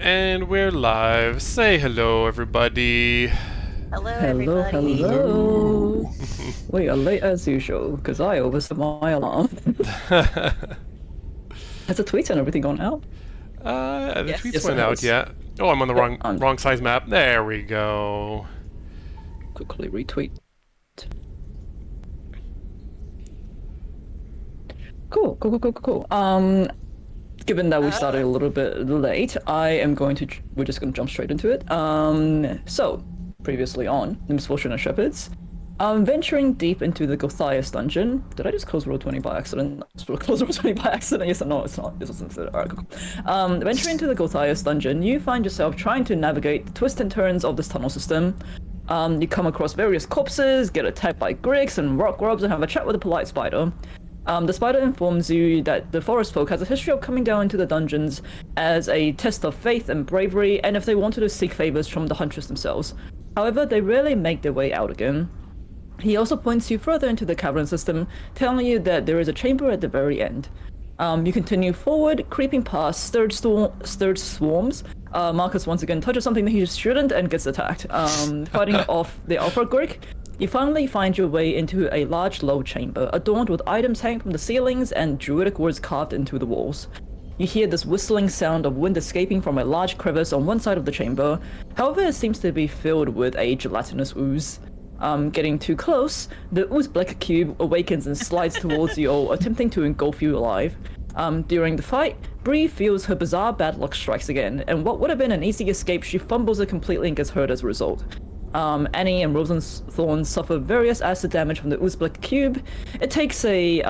And we're live. Say hello, everybody. Hello, Hello, everybody. hello. We are late as usual because I overset my alarm. Has the tweets and everything gone out? The Yes. tweets Yes, went it out has. yet. Oh, I'm on the Yep, wrong size map. There we go. Quickly retweet. Cool. Given that we started a little bit late, we're just gonna jump straight into it. So previously on the Mist-Fortunate Shepherds, venturing deep into the Gothias dungeon. Did I just close Roll20 by accident? Close Roll20 by accident? Yes, no, it's not. This wasn't it. Alright, cool. Venturing into the Gothias dungeon, you find yourself trying to navigate the twists and turns of this tunnel system. You come across various corpses, get attacked by Gricks and rock grubs, and have a chat with a polite spider. The spider informs you that the forest folk has a history of coming down into the dungeons as a test of faith and bravery, and if they wanted to seek favors from the hunters themselves. However, they rarely make their way out again. He also points you further into the cavern system, telling you that there is a chamber at the very end. You continue forward, creeping past stirred swarms. Marcus once again touches something that he shouldn't and gets attacked. Fighting off the Alpha Greek. You finally find your way into a large low chamber, adorned with items hanging from the ceilings and druidic words carved into the walls. You hear this whistling sound of wind escaping from a large crevice on one side of the chamber. However, it seems to be filled with a gelatinous ooze. Getting too close, the ooze black cube awakens and slides towards you all, attempting to engulf you alive. During the fight, Bree feels her bizarre bad luck strikes again, and what would have been an easy escape, she fumbles it completely and gets hurt as a result. Annie and Rosenthorn suffer various acid damage from the Uzbek cube. It takes a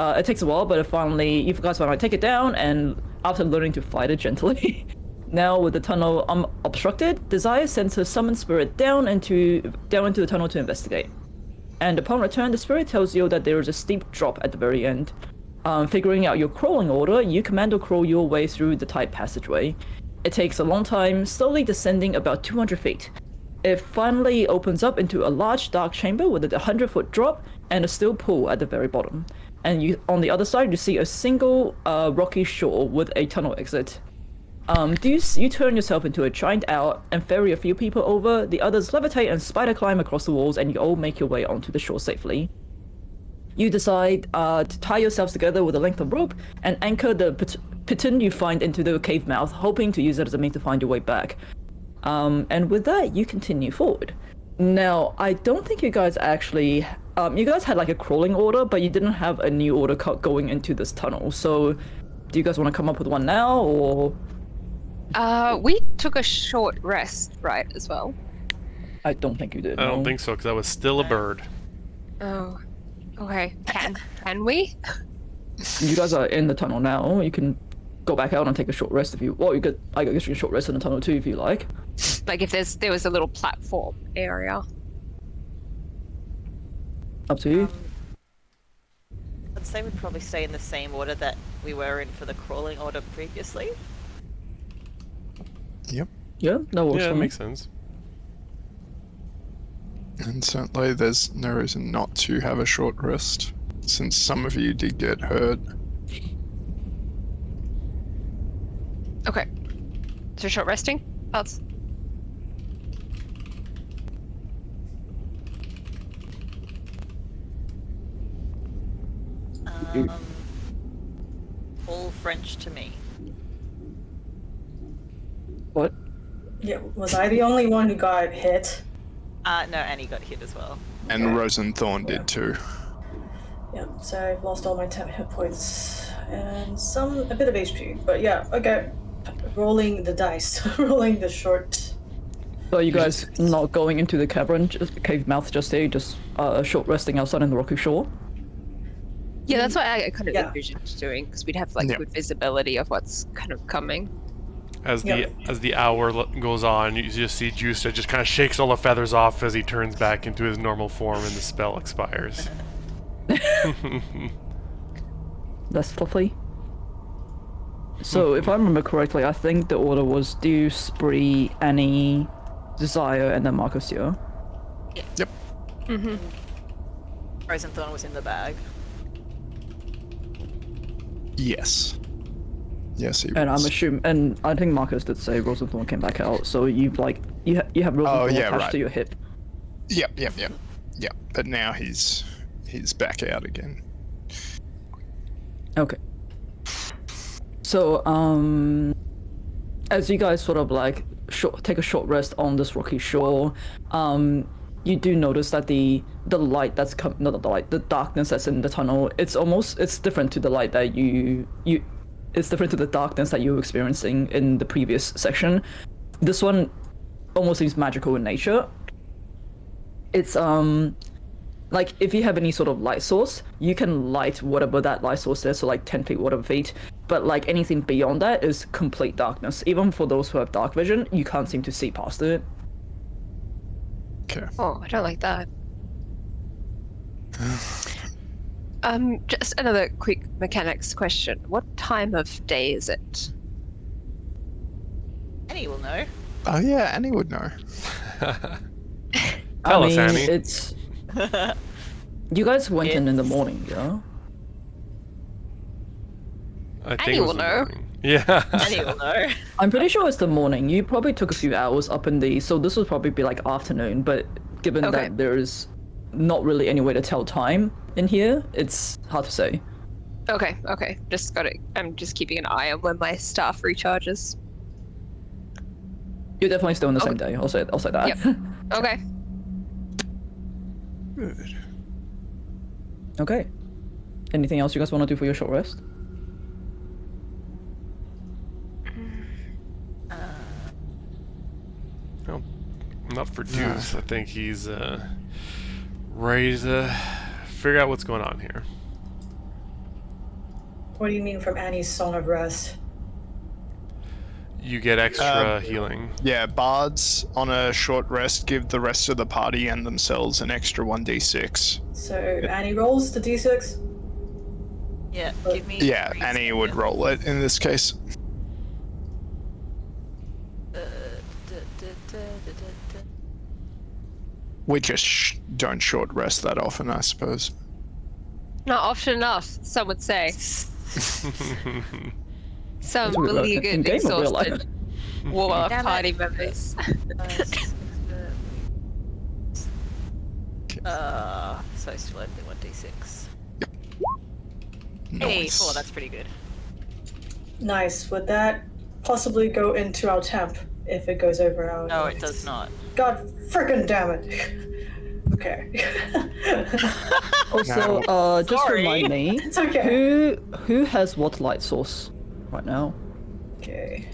while, but finally, you guys finally take it down, and after learning to fight it gently. Now, with the tunnel obstructed, Desire sends her summoned spirit down into the tunnel to investigate. And upon return, the spirit tells you that there is a steep drop at the very end. Figuring out your crawling order, you commando crawl your way through the tight passageway. It takes a long time, slowly descending about 200 feet. It finally opens up into a large dark chamber with a 100-foot drop and a still pool at the very bottom. And on the other side, you see a single rocky shore with a tunnel exit. You turn yourself into a giant owl and ferry a few people over, the others levitate and spider climb across the walls, and you all make your way onto the shore safely. You decide to tie yourselves together with a length of rope and anchor the piton you find into the cave mouth, hoping to use it as a means to find your way back. And with that, you continue forward. Now, I don't think you guys actually... you guys had like a crawling order, but you didn't have a new order going into this tunnel. So, do you guys want to come up with one now, or...? We took a short rest, right, as well? I don't think you did, I don't no. think so, because I was still a bird. Oh, okay. Can we? You guys are in the tunnel now. You can go back out and take a short rest if you... Well, I guess you can short rest in the tunnel too if you like. Like if there was a little platform area. Up to you. I'd say we'd probably stay in the same order that we were in for the crawling order previously. Yep. Yeah, that works Yeah, for that me. makes sense. And certainly there's no reason not to have a short rest, since some of you did get hurt. Okay. So short resting? Else? All French to me. What? Yeah, was I the only one who got hit? No, Annie got hit as well. And Rosenthorn did too. Yeah, so I've lost all my 10 hit points and a bit of HP. But yeah, okay. Rolling the dice, rolling the short. So you guys not going into the cavern, just cave mouth just there, just short resting outside on the rocky shore? Yeah, that's what I kind of Yeah. envisioned doing, because we'd have like Yep. good visibility of what's kind of coming. As Yep. the hour goes on, you just see Juice just kind of shakes all the feathers off as he turns back into his normal form and the spell expires. That's fluffy. So if I remember correctly, I think the order was Deuce, Bree, Annie, Desire, and then Marcus, yeah? Yep. Rosenthorn was in the bag. Yes. Yes, he And I'm was. assuming, and I think Marcus did say Rosenthorn came back out, so you have Rosenthorn yeah, attached right. to your hip. Yep. But now he's back out again. Okay. So, as you guys sort of like take a short rest on this rocky shore, you do notice that the light that's not the light, the darkness that's in the tunnel, it's different to the light that it's different to the darkness that you were experiencing in the previous section. This one almost seems magical in nature. It's like if you have any sort of light source, you can light whatever that light source is, so like 10 feet, whatever feet. But like anything beyond that is complete darkness. Even for those who have dark vision, you can't seem to see past it. Okay. Oh, I don't like that. Just another quick mechanics question. What time of day is it? Annie will know. Oh yeah, Annie would know. Tell I us, mean, Annie. it's you guys went in the morning, yeah? I think Annie it was will the know. morning. Yeah. Annie will know. I'm pretty sure it's the morning. You probably took a few hours up in the, so this would probably be like afternoon, but given Okay. that there's not really any way to tell time in here, it's hard to say. Okay. Just got it. I'm just keeping an eye on when my staff recharges. You're definitely still on the same day. I'll say that. Yep. Okay. Good. Okay. Anything else you guys want to do for your short rest? Well, not for Deuce. I think he's ready to figure out what's going on here. What do you mean from Annie's Song of Rest? You get extra healing. Yeah, bards on a short rest give the rest of the party and themselves an extra 1d6. So Annie rolls the d6. Yeah, give me. Yeah, 3 Annie would seconds. roll it in this case. We just don't short rest that often, I suppose. Not often enough, some would say. Some Real life- beleaguered, in game or real life? exhausted war Damn it. party members. So still only 1d6. Hey, Nice. 4, that's pretty good. Nice. Would that possibly go into our temp if it goes over our? No, it does not. God frickin' damn it. Okay. Also, just Sorry. remind me, It's okay. who has what light source right now? Okay.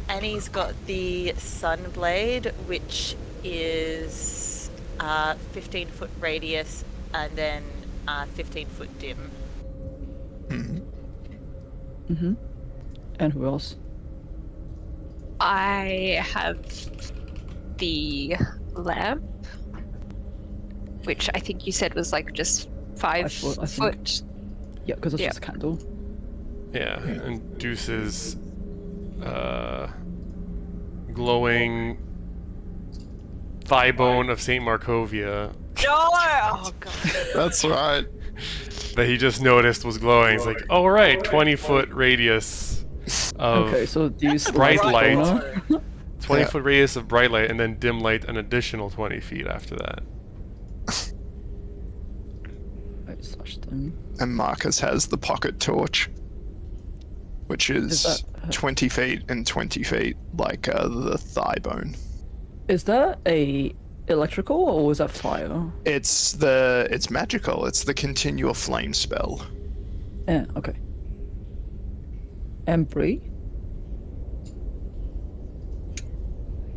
Annie's got the Sunblade, which is 15-foot radius and then 15-foot dim. And who else? I have the lamp, which I think you said was like just 5 foot, I think. foot. Yeah, because it's Yeah. just a candle. Yeah, and Deuce's glowing thigh bone of Saint Markovia Oh god. That's right. that he just noticed was glowing. He's like, "Oh right, 20-foot radius of Okay, so do you bright light. Donor? 20-foot radius of bright light, and then dim light an additional 20 feet after that." Right, slash dim. And Marcus has the pocket torch, which is that- 20 feet and 20 feet, like the thigh bone. Is that a electrical or is that fire? It's magical. It's the continual flame spell. Yeah, okay. And Bree?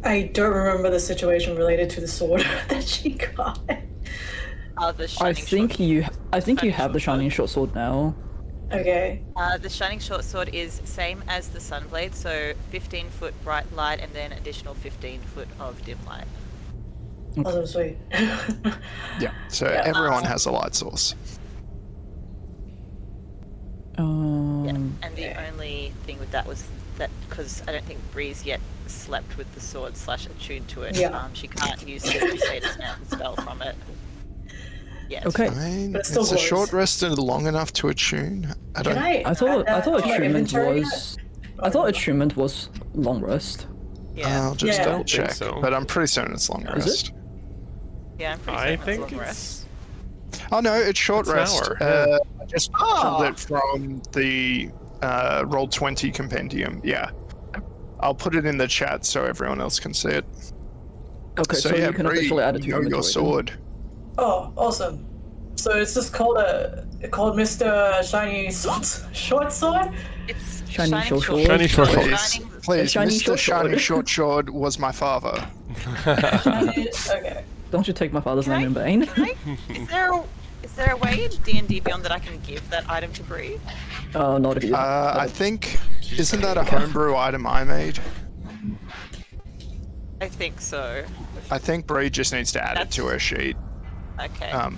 I don't remember the situation related to the sword that she got. The I shining think short. you Shining have the short shining short sword now. Okay. The shining short sword is same as the Sunblade, so 15-foot bright light and then additional 15-foot of dim light. Awesome, sweet. Yeah. So Yeah. everyone has a light source. Yeah. Um, And the only thing with that was that because I don't think Breeze yet slept with the sword / attuned to it. Yeah. She can't use the Crusader's Mountain spell from it. Yes. Okay. Fine. But it It's still a glows. short rest and long enough to attune. I don't. Can I? I thought add that to my attunement inventory was I thought attunement was long rest. Yeah. I'll just Yeah. double I think check, so. but I'm pretty certain it's long Is it? rest. Yeah, I'm pretty I certain think it's long it's- rest. Oh no, it's short It's an rest. hour, yeah. I just pulled it from the Roll20 compendium. Yeah, I'll put it in the chat so everyone else can see it. Okay, so, yeah, you can Bree, officially add it to you your know your inventory then. sword. Oh, awesome. So it's just called Mr. Shiny Short Sword? It's Shiny shining short short. sword. Shiny short sword. Shining- Please, Shiny Mr. short Shiny sword. Short Sword was my father. Shiny, okay. Don't you take my father's Can name in I- vain. can I- Is there a way in D&D Beyond that I can give that item to Bree? Oh, not if you. I think, isn't that a homebrew item I made? I think so. I think Bree just needs to add it to That's- her sheet Okay. via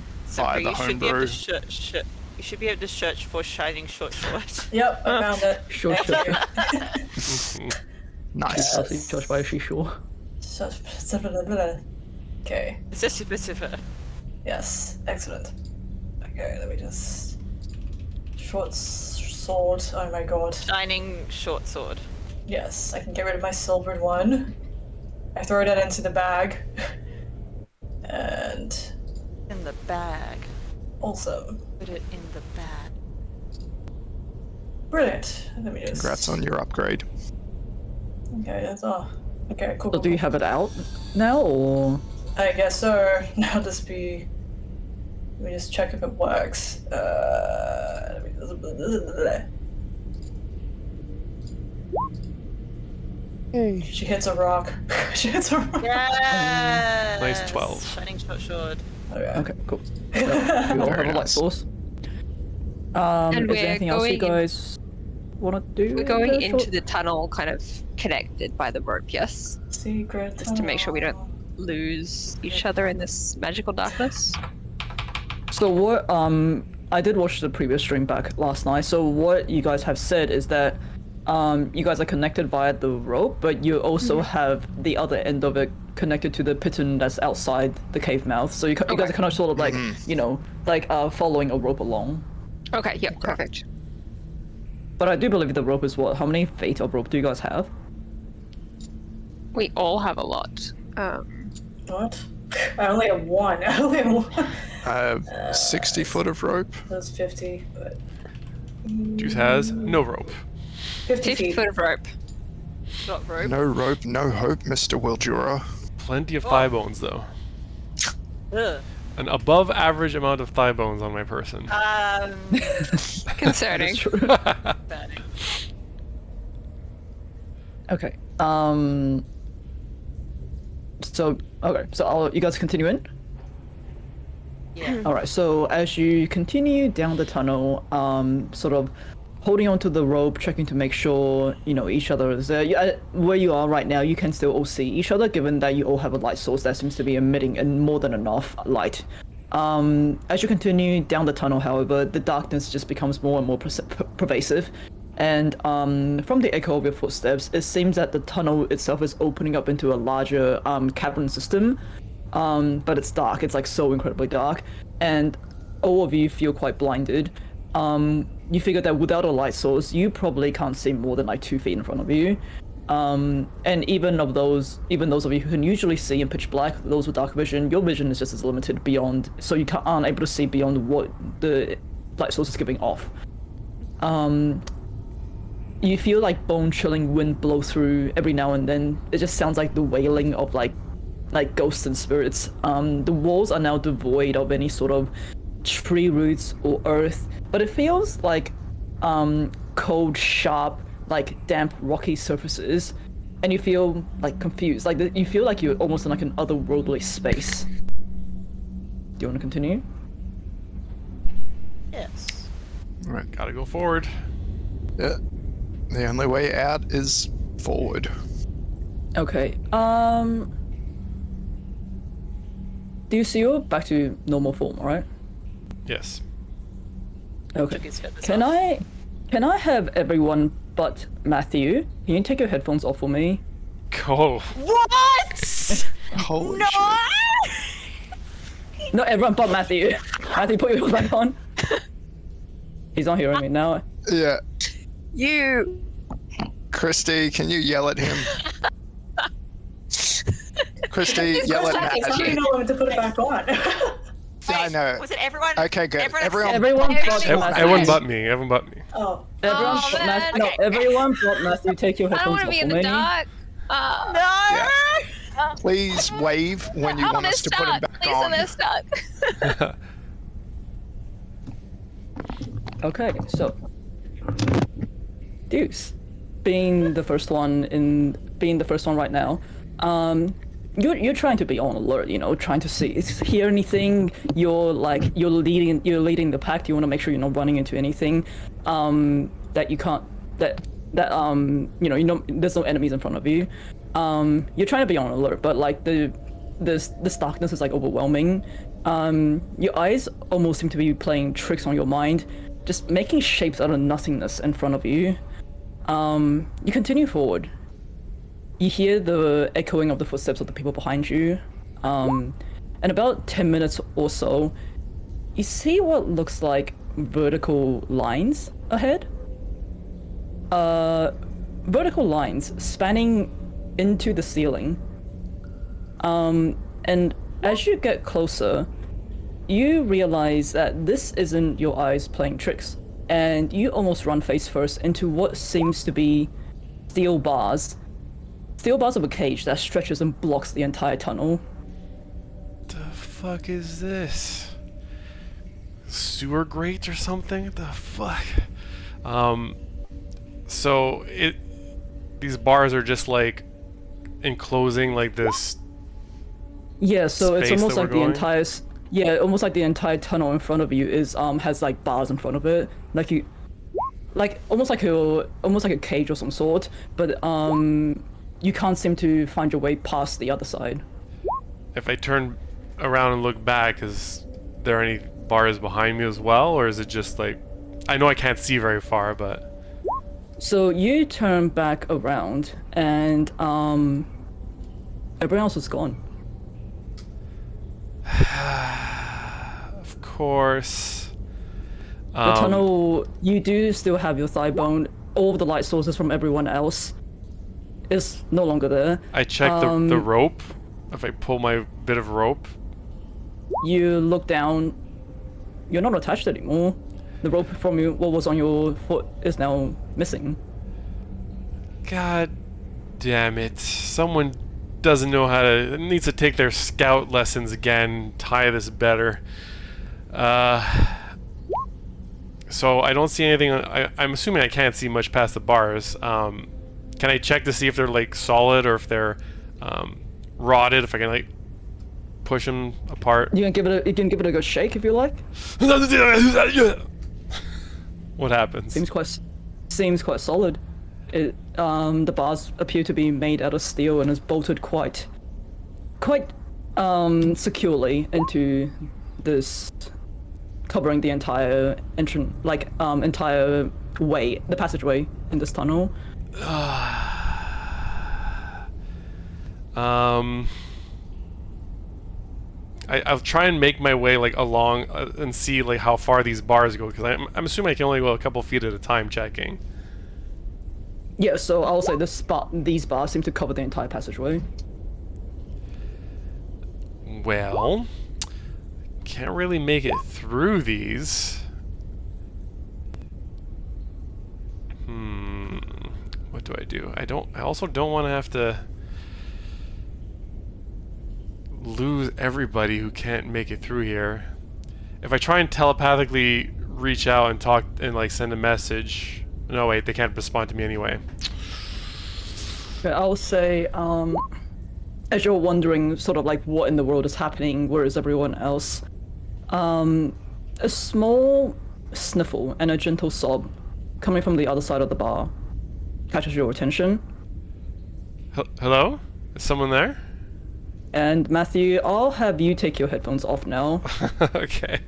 Bree, the you should be able homebrew. to you should be able to search for shining short sword. Yep, I found it. Sure, Thank sure, you. Nice. I'll see Josh by she sure. Okay, It's just specific. yes, excellent. Okay, let me just... Short sword, oh my god. Shining short sword. Yes, I can get rid of my silvered one. I throw that into the bag. And... In the bag. Awesome. Put it in the bag. Brilliant. Let me just... Congrats on your upgrade. Okay, that's all. Okay, cool. So do you have it out now, or? I guess so. Now this be... Let me just check if it works. Let me... She hits a rock. She hits a rock. Yes! Nice 12. Shining short sword. Okay. Okay, cool. So, we all have a Very light nice. source. And Is we're there anything else you going in- guys want to do? We're going Short- into the tunnel, kind of connected by the rope, yes? Secret Just to make sure we don't tunnel. lose each other in this magical darkness. So what? I did watch the previous stream back last night. So what you guys have said is that you guys are connected via the rope, but you also have the other end of it connected to the piton that's outside the cave mouth. So you guys are kind of sort of like, you know, like following a rope along. Okay, yeah, perfect. But I do believe the rope is what? How many feet of rope do you guys have? We all have a lot. What? I only have one. I only have one. I have 60 foot of rope. That's 50, but... Juice has no rope. 50 50 feet. foot of rope. Got rope. No rope, no hope, Mr. Wildura. Plenty of thigh bones, though. Ugh. An above average amount of thigh bones on my person. Concerning. True. Bad. Okay. So you guys continue in. Yeah. All right. So as you continue down the tunnel, sort of holding onto the rope, checking to make sure you know each other is there. Where you are right now, you can still all see each other, given that you all have a light source that seems to be emitting more than enough light. As you continue down the tunnel, however, the darkness just becomes more and more pervasive. And from the echo of your footsteps, it seems that the tunnel itself is opening up into a larger cavern system. But it's dark. It's like so incredibly dark, and all of you feel quite blinded. You figure that without a light source, you probably can't see more than like 2 feet in front of you. And even those of you who can usually see in pitch black, those with dark vision, your vision is just as limited beyond, so you aren't able to see beyond what the light source is giving off. You feel like bone-chilling wind blow through every now and then. It just sounds like the wailing of like ghosts and spirits. The walls are now devoid of any sort of tree roots or earth, but it feels like cold, sharp, like damp, rocky surfaces, and you feel like confused. Like you feel like you're almost in like an otherworldly space. Do you want to continue? Yes. Right. Gotta go forward. Yeah. The only way out is forward. Okay. Do you see you're back to normal form, alright? Yes. Okay. Took his feathers Can off. I have everyone but Matthew? Can you take your headphones off for me? Oh, What? Holy No! shit. No, everyone but Matthew. Matthew, put yours back on. He's not hearing me now. Yeah. You Christy, can you yell at him? Christy, yell at It's Matt. how you know when to put it back on. I Wait, know. Was it everyone? Okay, good. Everyone, Everyone brought Everyone- Matthew. Everyone but me. Everyone but me. Oh, Everyone Oh, brought man. Matthew. No, Okay. everyone brought Matthew. Take your I don't headphones want to off be for in the me. dark. No. please wave when you I'm want on us this to put him stuck. back Please, on. I'm stuck. Okay, so Deuce, being the first one right now, you're trying to be on alert, you know, trying to hear anything. You're leading the pack. You want to make sure you're not running into anything, that you can't there's no enemies in front of you. You're trying to be on alert, but like this darkness is like overwhelming. Your eyes almost seem to be playing tricks on your mind, just making shapes out of nothingness in front of you. You continue forward. You hear the echoing of the footsteps of the people behind you. And about 10 minutes or so, you see what looks like vertical lines ahead. Vertical lines spanning into the ceiling. And as you get closer, you realize that this isn't your eyes playing tricks, and you almost run face first into what seems to be steel bars of a cage that stretches and blocks the entire tunnel. The fuck is this? Sewer grate or something? What the fuck? So these bars are just like enclosing like this. Yeah, so it's Space almost that like we're the going? entire almost like the entire tunnel in front of you is has like bars in front of it, almost like a cage or some sort, but you can't seem to find your way past the other side. If I turn around and look back, is there any bars behind me as well, or is it just like, I know I can't see very far, but So you turn back around and everyone else is gone. of course. The tunnel, you do still have your thigh bone. All of the light sources from everyone else is no longer there. I checked the rope. If I pull my bit of rope, You look down. You're not attached anymore. The rope from what was on your foot is now missing. God damn it! Someone doesn't know how to. Needs to take their scout lessons again. Tie this better. So I don't see anything. I'm assuming I can't see much past the bars. Can I check to see if they're like solid or if they're rotted? If I can like push them apart. You can give it a good shake if you like. What happens? Seems quite solid. The bars appear to be made out of steel and is bolted quite securely into this, covering the entire entrance, entire way, the passageway in this tunnel. I'll try and make my way like along and see like how far these bars go, because I'm assuming I can only go a couple feet at a time checking. Yeah, so I'll say these bars seem to cover the entire passageway. Well, can't really make it through these. What do I do? I also don't want to have to lose everybody who can't make it through here. If I try and telepathically reach out and talk and like send a message, no wait, they can't respond to me anyway. Okay, I'll say, as you're wondering sort of like what in the world is happening, where is everyone else, a small sniffle and a gentle sob coming from the other side of the bar catches your attention. Hello? Is someone there? And Matthew, I'll have you take your headphones off now. Okay.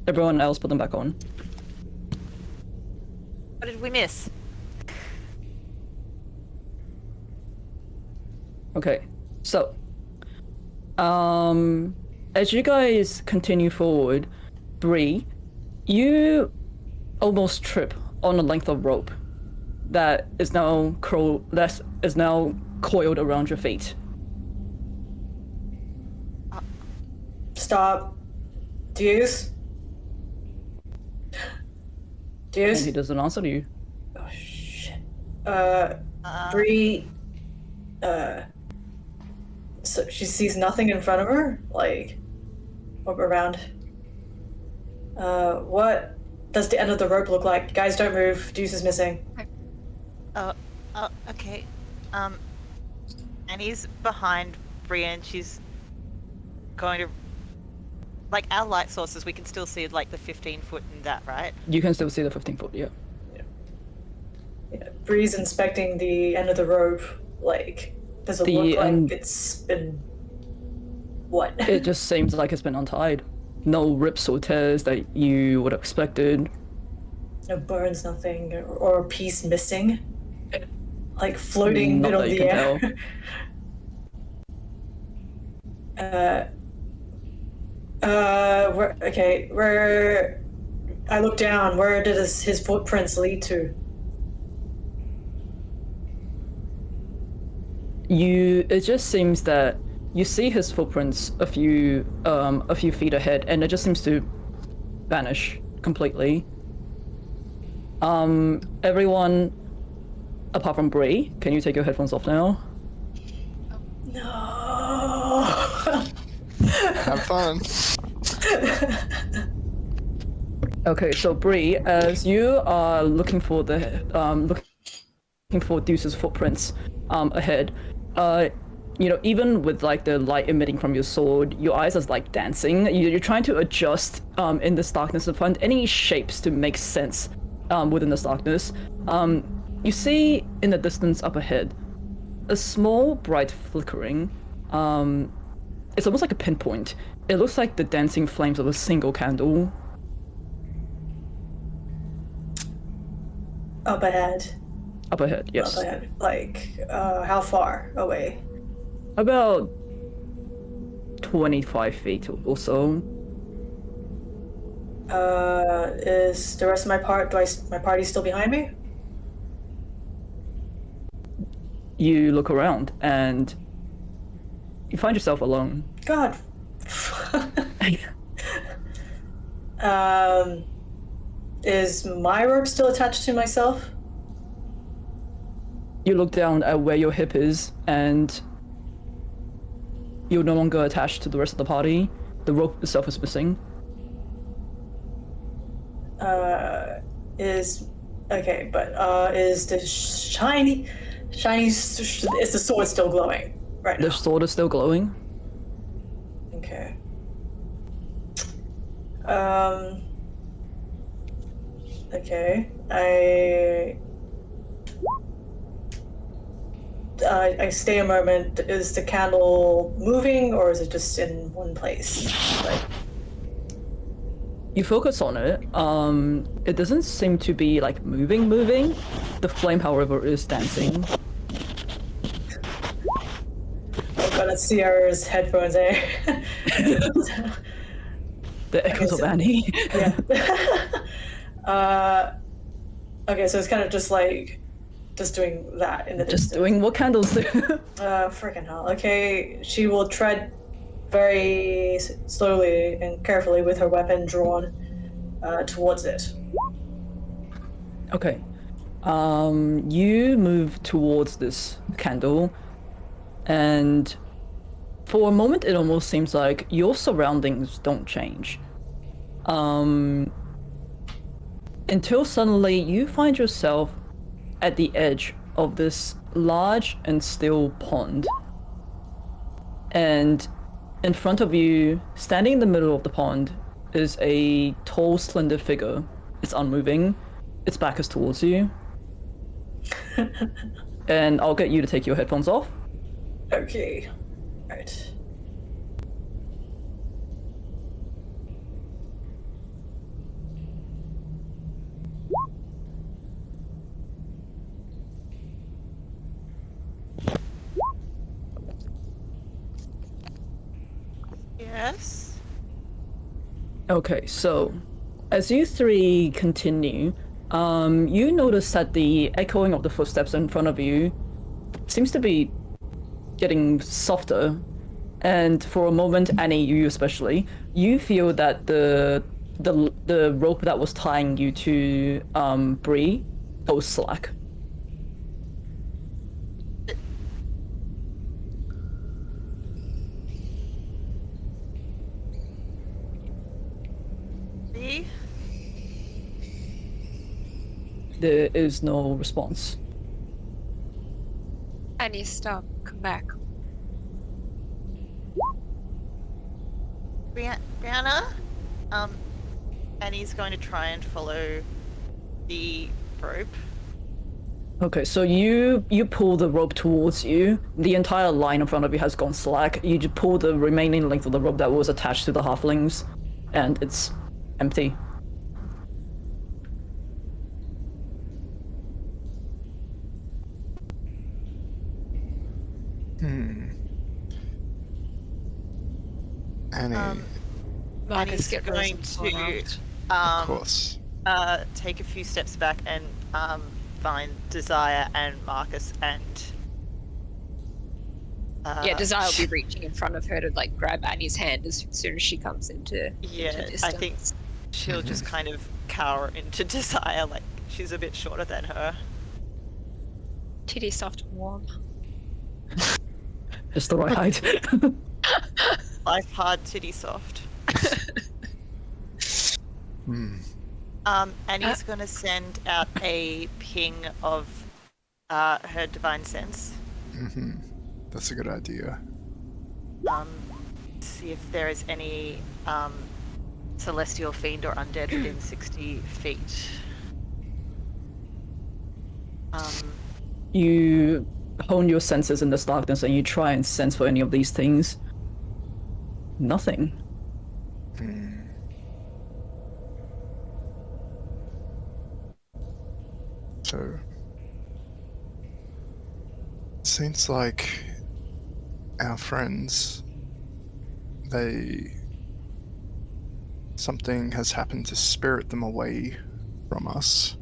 Everyone else put them back on. What did we miss? Okay, so, as you guys continue forward, Bree, You almost trip on a length of rope that is now coiled around your feet. Stop. Deuce? And Deuce? he doesn't answer you. Oh, shit. Bree, so she sees nothing in front of her? Like, or around? What does the end of the rope look like? Guys, don't move. Deuce is missing. Okay. Annie's behind Brienne. She's going to, like, our light sources. We can still see like the 15 foot and that, right? You can still see the 15 foot, yeah. Yeah, Bree's inspecting the end of the rope. Like, does it The look like end- it's been... What? It just seems like it's been untied. No rips or tears that you would have expected. No burns, nothing, or a piece missing? Like, floating Not middle that of you the can air. Where... I look down. Where did his footprints lead to? It just seems that you see his footprints a few feet ahead, and it just seems to vanish completely. Everyone apart from Bree, can you take your headphones off now? No. Have fun. Okay, so Bree, as you are looking for Deuce's footprints ahead, even with like the light emitting from your sword, your eyes are like dancing. You're trying to adjust in this darkness to find any shapes to make sense within this darkness. You see in the distance up ahead a small bright flickering. It's almost like a pinpoint. It looks like the dancing flames of a single candle. Up ahead. Up ahead, yes. Up ahead. Like, how far away? About 25 feet or so. Is the rest of my party still behind me? You look around and you find yourself alone. God. Is my rope still attached to myself? You look down at where your hip is and you're no longer attached to the rest of the party. The rope itself is missing. Is the shiny, is the sword still glowing right now? The sword is still glowing. Okay. Okay. I stay a moment. Is the candle moving or is it just in one place? Like, You focus on it. It doesn't seem to be like moving. The flame, however, is dancing. oh god, that's Sierra's headphones, eh? The echoes of so- Annie. Yeah. Okay, so it's kind of just like, just doing that in the Just distance. doing what candles do. Freaking hell. Okay, she will tread very slowly and carefully with her weapon drawn towards it. Okay. You move towards this candle, and for a moment it almost seems like your surroundings don't change. Until suddenly you find yourself at the edge of this large and still pond. And in front of you, standing in the middle of the pond, is a tall, slender figure. It's unmoving. Its back is towards you. And I'll get you to take your headphones off. Okay. Right. Yes. Okay, so As you three continue, you notice that the echoing of the footsteps in front of you seems to be getting softer. And for a moment, Annie, you especially, you feel that the rope that was tying you to Bree goes slack. See? There is no response. Annie, stop. Come back. Brianna? Annie's going to try and follow the rope. Okay, so you pull the rope towards you. The entire line in front of you has gone slack. You just pull the remaining length of the rope that was attached to the halflings, and it's empty. Annie, Marcus, Annie's get going Rosenthorn to out. of course. take a few steps back and find Desire and Marcus and Yeah, Desire will be reaching in front of her to like grab Annie's hand as soon as she comes into distance. I think she'll just kind of cower into Desire, like she's a bit shorter than her. Titty soft and warm. Just the right height. Life hard, titty soft. Annie's gonna send out a ping of her divine sense. That's a good idea. See if there is any celestial fiend or undead within 60 feet. You hone your senses in this darkness and you try and sense for any of these things. Nothing. So, seems like our friends, something has happened to spirit them away from us.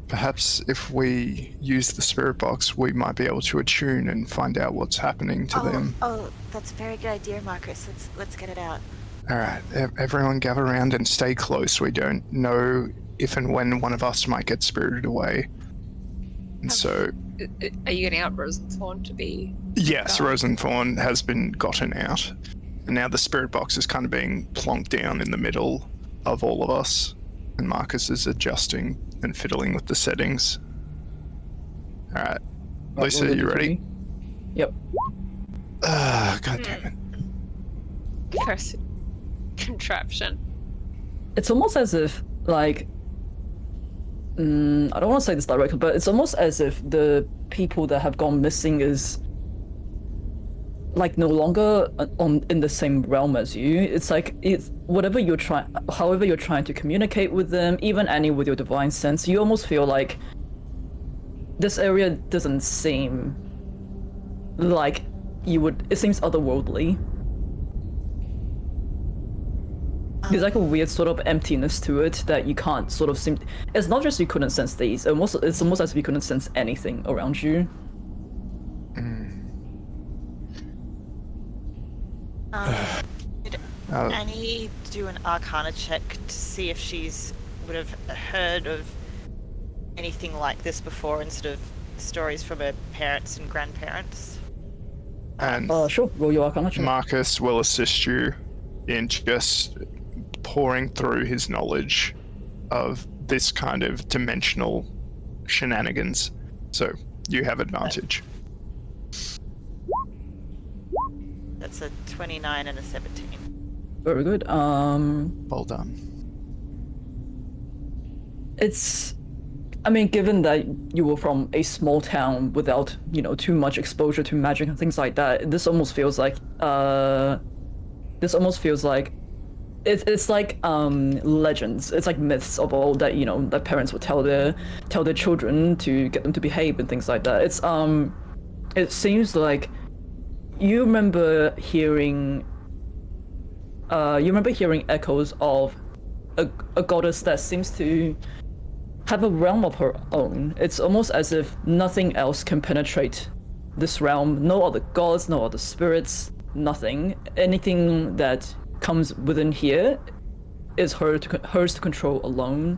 Perhaps if we use the spirit box, we might be able to attune and find out what's happening to them. Oh, that's a very good idea, Marcus. Let's get it out. All right, everyone gather around and stay close. We don't know if and when one of us might get spirited away. And so... Are you getting out Rosenthorn to be... Yes, Rosenthorn has been gotten out. And now the spirit box is kind of being plonked down in the middle of all of us. And Marcus is adjusting and fiddling with the settings. All right. Lisa, Roll you ready? Yep. God damn it. Cursed contraption. It's almost as if, like, I don't want to say this directly, but it's almost as if the people that have gone missing is, like, no longer in the same realm as you. It's like, it's however you're trying to communicate with them, even Annie with your divine sense, you almost feel like this area doesn't seem like it seems otherworldly. There's like a weird sort of emptiness to it that you can't sort of seem. It's not just you couldn't sense these. It's almost as if you couldn't sense anything around you. Did Annie do an Arcana check to see if she's would have heard of anything like this before, in sort of stories from her parents and grandparents? And Sure. Roll your Arcana check. Marcus will assist you in just pouring through his knowledge of this kind of dimensional shenanigans. So you have advantage. That's a 29 and a 17. Very good. Well done. I mean, given that you were from a small town without, too much exposure to magic and things like that, this almost feels like it's like legends. It's like myths of old that that parents would tell their children to get them to behave and things like that. It seems like you remember hearing echoes of a goddess that seems to have a realm of her own. It's almost as if nothing else can penetrate this realm. No other gods, no other spirits, nothing. Anything that comes within here is hers to control alone.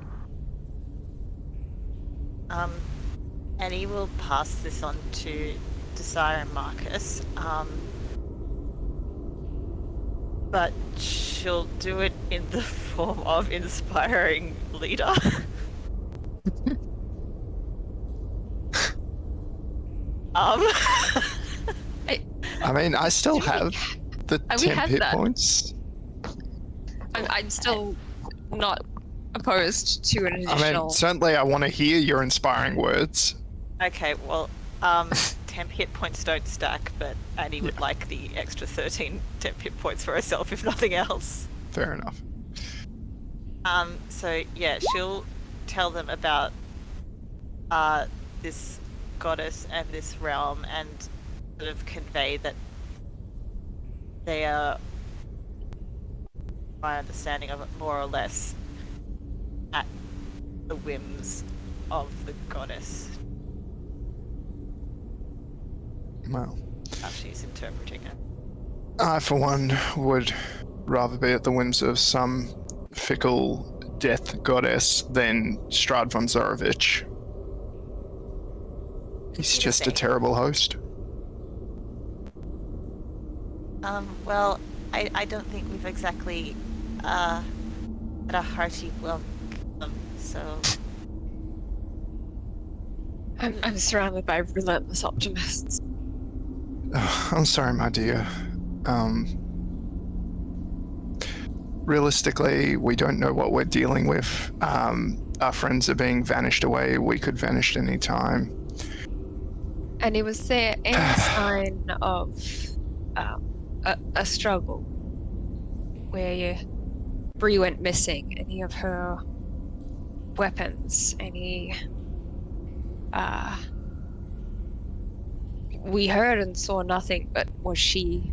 Annie will pass this on to Desire and Marcus. But she'll do it in the form of inspiring leader. I mean, I still have the we 10 had hit that. points. I'm still not opposed to an I additional. mean, certainly I want to hear your inspiring words. Okay, well, temp hit points don't stack, but Annie would like the extra 13 temp hit points for herself, if nothing else. Fair enough. So yeah, she'll tell them about this goddess and this realm, and sort of convey that they are, my understanding of it, more or less at the whims of the goddess. Well, How she's interpreting it. I, for one, would rather be at the whims of some fickle death goddess than Strahd von Zarovich. He's just a terrible host. Well, I don't think we've exactly had a hearty welcome, so... I'm surrounded by relentless optimists. I'm sorry, my dear. Realistically, we don't know what we're dealing with. Our friends are being vanished away. We could vanish any time. And was there any sign of a struggle where Bree went missing? Any of her weapons? Any? We heard and saw nothing, but was she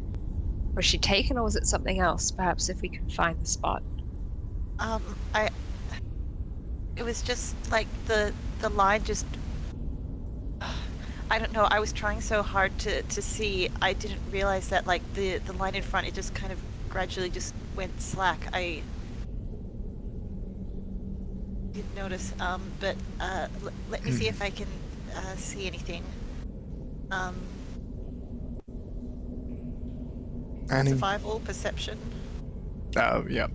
taken, or was it something else? Perhaps if we can find the spot. It was just like the line just... I don't know, I was trying so hard to see, I didn't realize that like the line in front, it just kind of gradually just went slack. I didn't notice, but let me see if I can see anything. Annie? Survival, perception. Oh, yeah.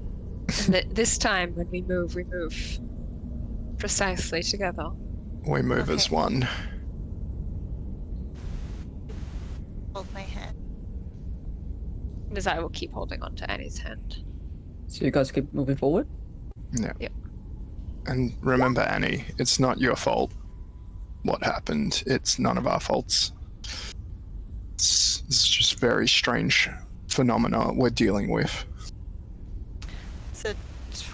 And this time when we move precisely together. We move as Okay. one. Hold my hand. As I will keep holding on to Annie's hand. So you guys keep moving forward? Yeah. Yep. And remember, Annie, it's not your fault what happened. It's none of our faults. It's just very strange phenomena we're dealing with. It's a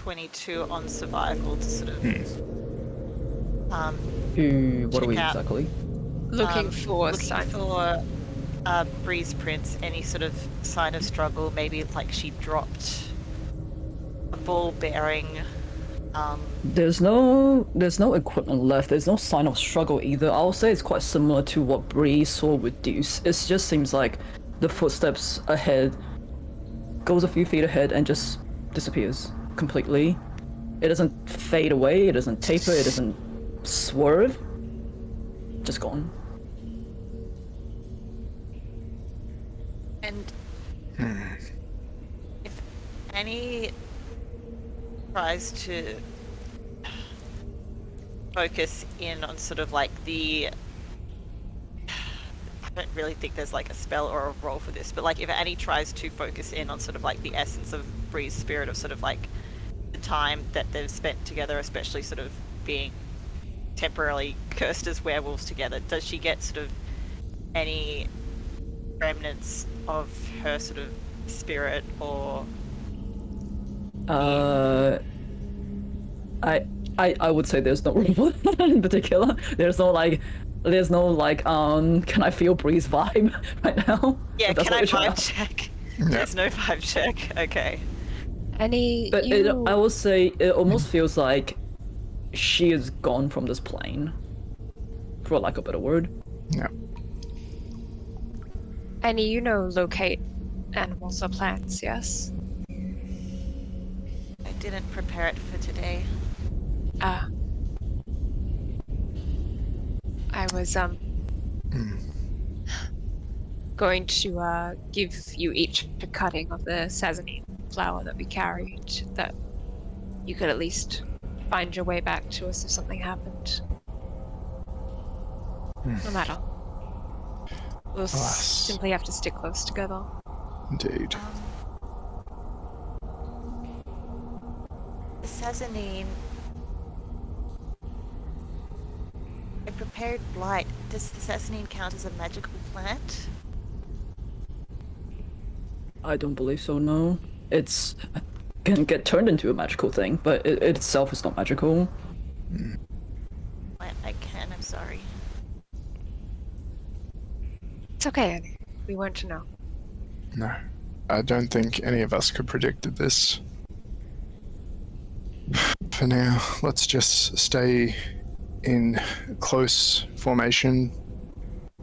22 on survival to sort of... What are we check out. exactly? Looking for looking sign. for Breeze prints, any sort of sign of struggle, maybe like she dropped a ball bearing. There's no equipment left. There's no sign of struggle either. I'll say it's quite similar to what Bree saw with Deuce. It just seems like the footsteps ahead goes a few feet ahead and just disappears completely. It doesn't fade away. It doesn't taper. It doesn't swerve. Just gone. And if Annie tries to focus in on sort of like the... I don't really think there's like a spell or a role for this, but like if Annie tries to focus in on sort of like the essence of Bree's spirit, of sort of like the time that they've spent together, especially sort of being temporarily cursed as werewolves together, does she get sort of any remnants of her sort of spirit or... I would say there's no rule in particular. There's no can I feel Bree's vibe right now? Yeah, If that's can what I you're trying vibe to- check? Yeah. There's no vibe check. Okay. Any But I will say it almost feels like she is gone from this plane, for lack of a better word. Yeah. Any, locate animals or plants, yes? I didn't prepare it for today. Ah. I was, going to, give you each a cutting of the sesame flower that we carried, that you could at least find your way back to us if something happened. No matter. We'll simply have to stick close together. Indeed. The Sazanine. I prepared blight. Does the Sazanine count as a magical plant? I don't believe so, no. It's can get turned into a magical thing, but it itself is not magical. I can, I'm sorry. It's okay, Annie. We weren't to know. No. I don't think any of us could predicted this. For now, let's just stay in close formation.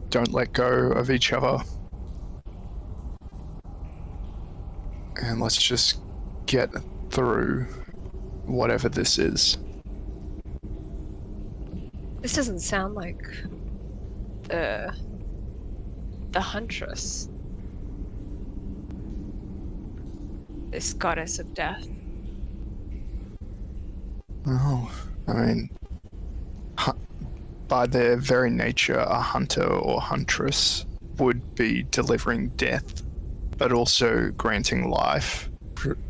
Don't let go of each other. And let's just get through whatever this is. This doesn't sound like the huntress. This goddess of death. Oh, I mean, by their very nature, a hunter or huntress would be delivering death, but also granting life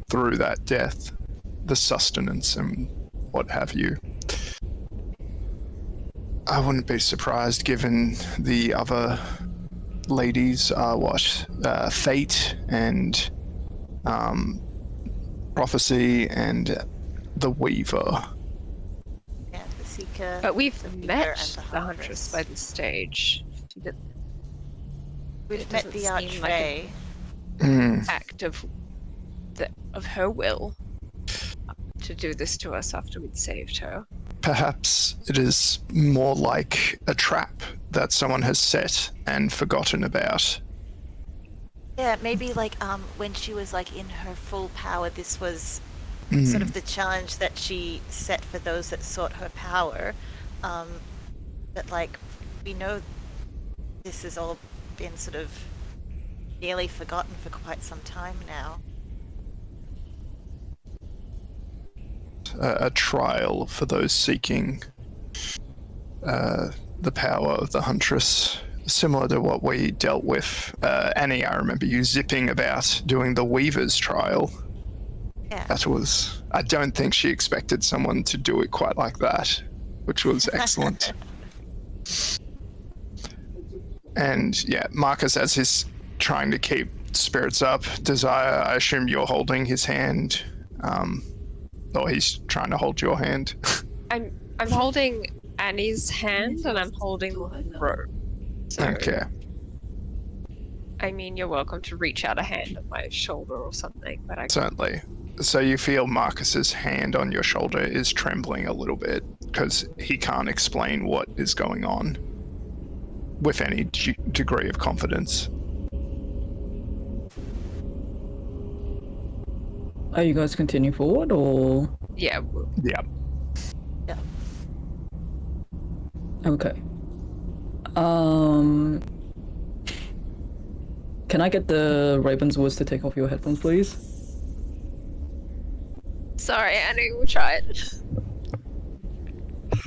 through that death, the sustenance and what have you. I wouldn't be surprised given the other ladies are fate and prophecy and the weaver. Yeah, the seeker. But we've the met Weaver, and the huntress by this stage. We've it met doesn't the seem like Archfey. Act of her will to do this to us after we'd saved her. Perhaps it is more like a trap that someone has set and forgotten about. Yeah, maybe like when she was like in her full power, this was sort of the challenge that she set for those that sought her power. But like we know this has all been sort of nearly forgotten for quite some time now. A trial for those seeking the power of the huntress, similar to what we dealt with. Annie, I remember you zipping about doing the Weaver's trial. Yeah. That was... I don't think she expected someone to do it quite like that, which was excellent. And yeah, Marcus, as he's trying to keep spirits up, Desire, I assume you're holding his hand, or he's trying to hold your hand. I'm holding Annie's hand and I'm holding Ro. So, Okay. I mean, you're welcome to reach out a hand on my shoulder or something, but I Certainly. So you feel Marcus's hand on your shoulder is trembling a little bit because he can't explain what is going on with any degree of confidence. Are you guys continuing forward, or...? Yeah. Yeah. Yeah. Okay. Can I get the Ravenswoods to take off your headphones, please? Sorry, Annie, we'll try it.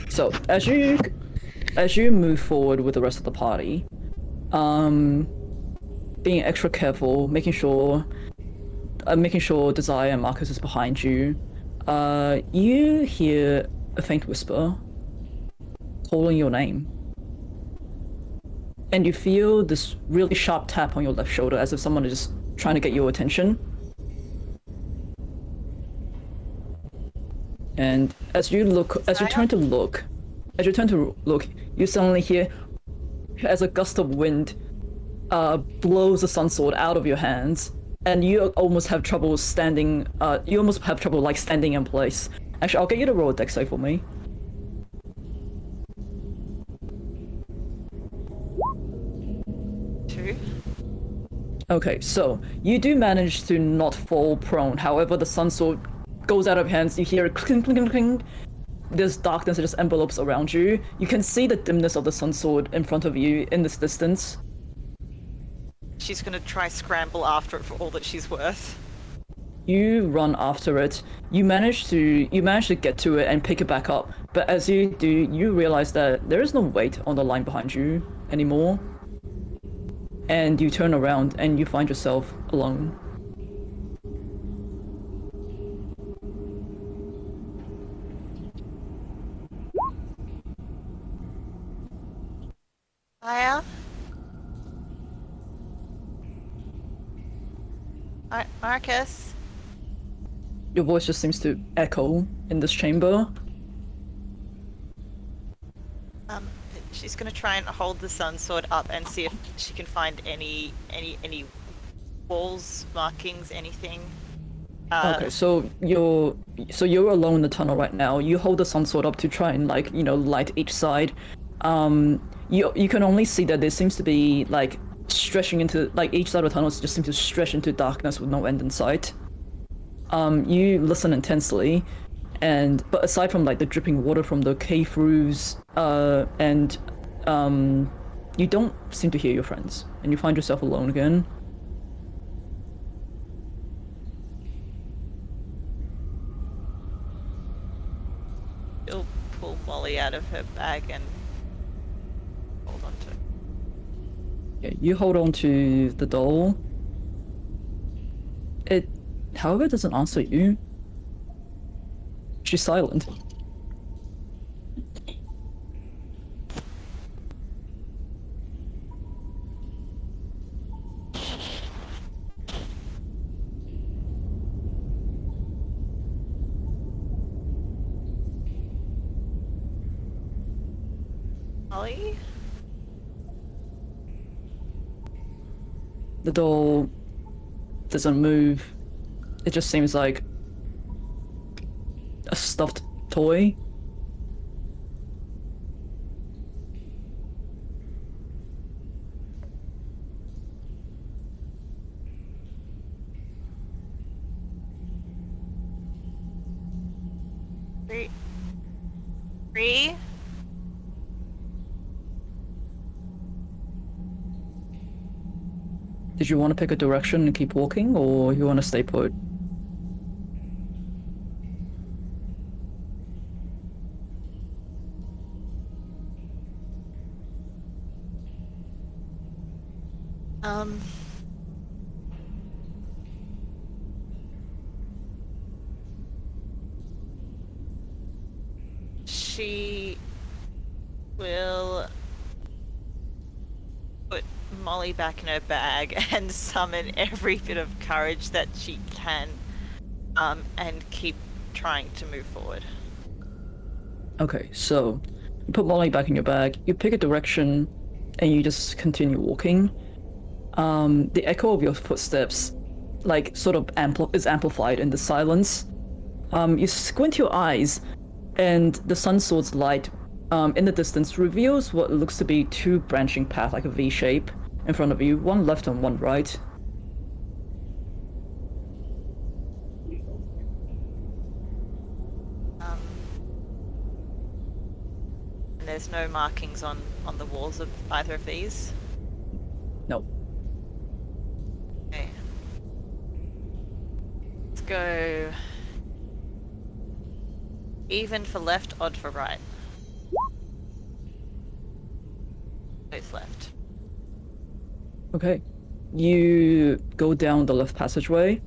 So, as you move forward with the rest of the party, being extra careful, making sure Desire and Marcus is behind you, you hear a faint whisper calling your name. And you feel this really sharp tap on your left shoulder as if someone is just trying to get your attention. And as you turn to look, you suddenly hear as a gust of wind blows the sun sword out of your hands and you almost have trouble standing. You almost have trouble like standing in place. Actually, I'll get you to roll a dex save for me. Two. Okay, so you do manage to not fall prone. However, the sun sword goes out of hands. You hear a clink, clink, clink, clink. There's darkness that just envelopes around you. You can see the dimness of the sun sword in front of you in this distance. She's gonna try scramble after it for all that she's worth. You run after it. You manage to get to it and pick it back up. But as you do, you realize that there is no weight on the line behind you anymore. And you turn around and you find yourself alone. Aya? Marcus? Your voice just seems to echo in this chamber. She's gonna try and hold the sun sword up and see if she can find any walls, markings, anything. Okay, so you're alone in the tunnel right now. You hold the sun sword up to try and light each side. You can only see that there seems to be like stretching into each side of the tunnels just seems to stretch into darkness with no end in sight. You listen intensely, but aside from the dripping water from the cave roofs, you don't seem to hear your friends, and you find yourself alone again. She'll pull Molly out of her bag and hold on to it. Yeah, you hold on to the doll. It, however, doesn't answer you. She's silent. Molly? The doll doesn't move. It just seems like a stuffed toy. Bree? Did you want to pick a direction and keep walking, or you want to stay put? She will put Molly back in her bag and summon every bit of courage that she can, and keep trying to move forward. Okay, so you put Molly back in your bag, you pick a direction, and you just continue walking. The echo of your footsteps, is amplified in the silence. You squint your eyes, and the sun sword's light, in the distance, reveals what looks to be two branching paths, like a V shape, in front of you, one left and one right. And there's no markings on the walls of either of these? No. Okay. Let's go even for left, odd for right. Both left. Okay. You go down the left passageway.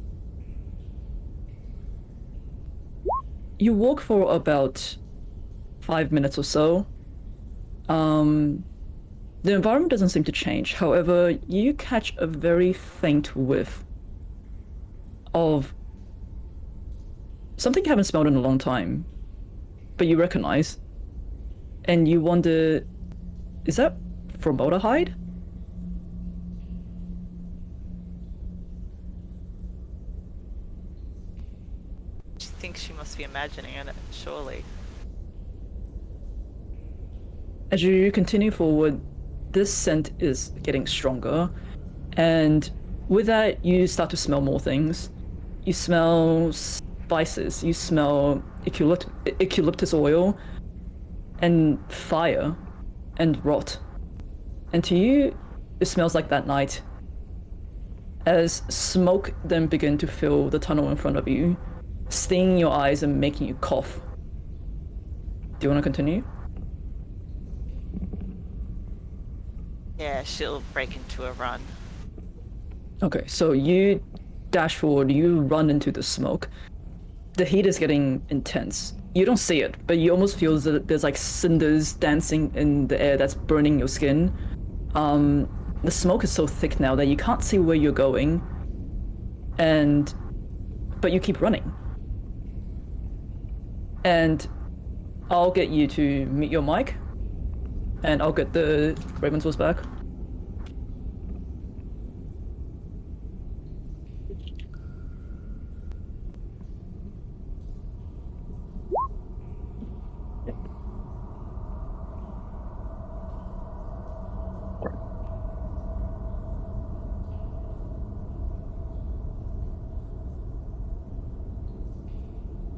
You walk for about 5 minutes or so. The environment doesn't seem to change. However, you catch a very faint whiff of something you haven't smelled in a long time, but you recognize. And you wonder, is that formaldehyde? just be imagining it, surely. As you continue forward, this scent is getting stronger, and with that, you start to smell more things. You smell spices, you smell eucalyptus oil, and fire, and rot. And to you, it smells like that night. As smoke then begin to fill the tunnel in front of you, stinging your eyes and making you cough. Do you want to continue? Yeah, she'll break into a run. Okay, so you dash forward, you run into the smoke. The heat is getting intense. You don't see it, but you almost feel that there's like cinders dancing in the air that's burning your skin. The smoke is so thick now that you can't see where you're going, but you keep running. And I'll get you to mute your mic, and I'll get the Ravenswolves back.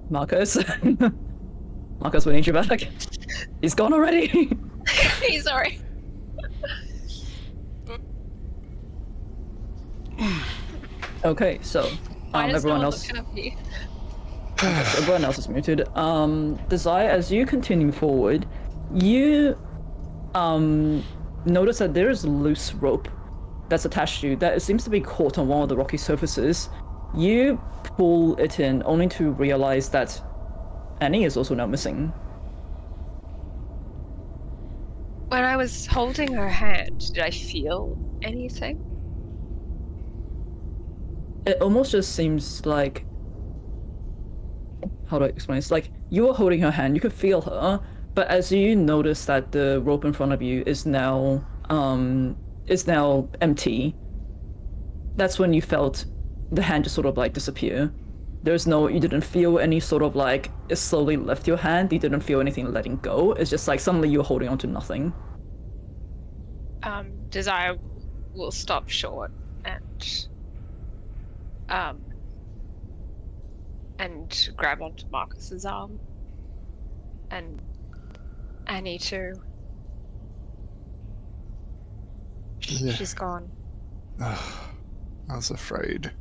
Marcus. Marcus, we need you back. He's gone already. He's sorry. Okay, so Why does everyone no one else. look happy? Everyone else is muted. Desire, as you continue forward, you notice that there is loose rope that's attached to you that it seems to be caught on one of the rocky surfaces. You pull it in, only to realize that Annie is also now missing. When I was holding her hand, did I feel anything? It almost just seems like, how do I explain this? Like, you were holding her hand, you could feel her, but as you notice that the rope in front of you is now empty, that's when you felt the hand just sort of like disappear. You didn't feel any sort of like, it slowly left your hand, you didn't feel anything letting go, it's just like suddenly you were holding on to nothing. Desire will stop short and grab onto Marcus's arm. And Annie too. Yeah. She's gone. I was afraid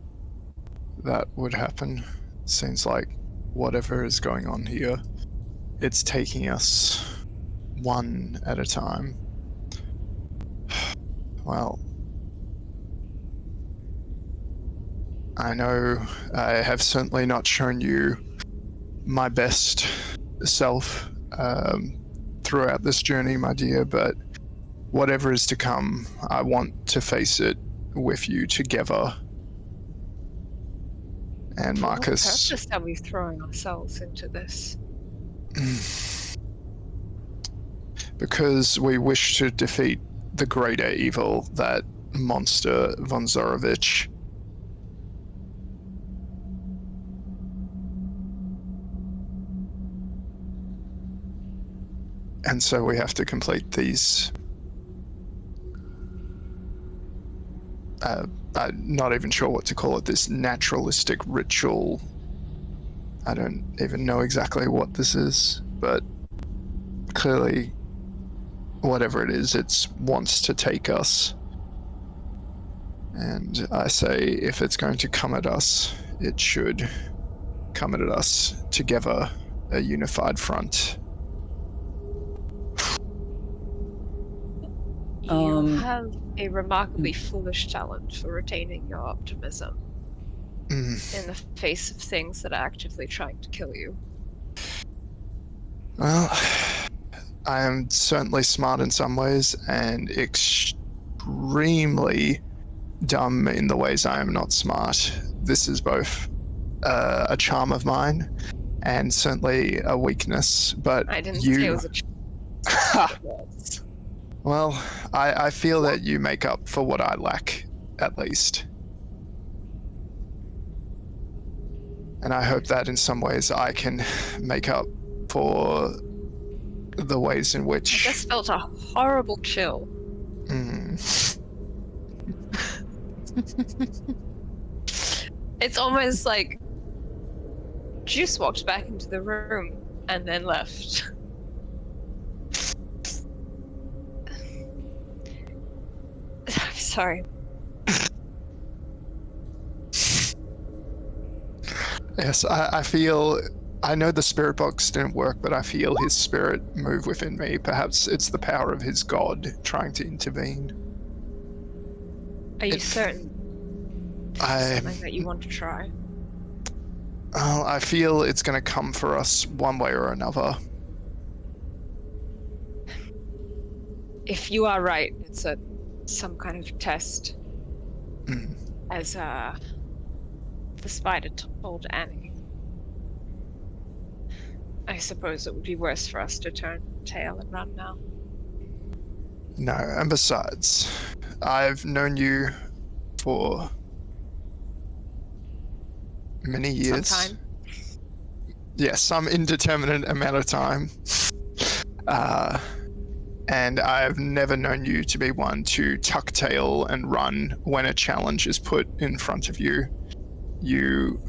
that would happen. Seems like whatever is going on here, it's taking us one at a time. Well, I know I have certainly not shown you my best self throughout this journey, my dear, but whatever is to come, I want to face it with you together. And Marcus... What purpose are we throwing ourselves into this? Because we wish to defeat the greater evil, that monster von Zorovich. And so we have to complete these... I'm not even sure what to call it, this naturalistic ritual. I don't even know exactly what this is, but clearly, whatever it is, it wants to take us. And I say, if it's going to come at us, it should come at us together, a unified front. You have a remarkably foolish talent for retaining your optimism in the face of things that are actively trying to kill you. Well, I am certainly smart in some ways and extremely dumb in the ways I am not smart. This is both a charm of mine and certainly a weakness, but I didn't say it was a charm. Well, I feel that you make up for what I lack, at least. And I hope that in some ways I can make up for the ways in I which... just felt a horrible chill. It's almost like Juice walked back into the room and then left. I'm sorry. Yes, I feel... I know the spirit box didn't work, but I feel his spirit move within me. Perhaps it's the power of his god trying to intervene. Are you certain this is something that you want to try? I feel it's going to come for us one way or another. If you are right, it's some kind of test. As the spider told Annie. I suppose it would be worse for us to turn tail and run now. No, and besides, I've known you for many years. Some time. Yes, some indeterminate amount of time. And I've never known you to be one to tuck tail and run when a challenge is put in front of you. You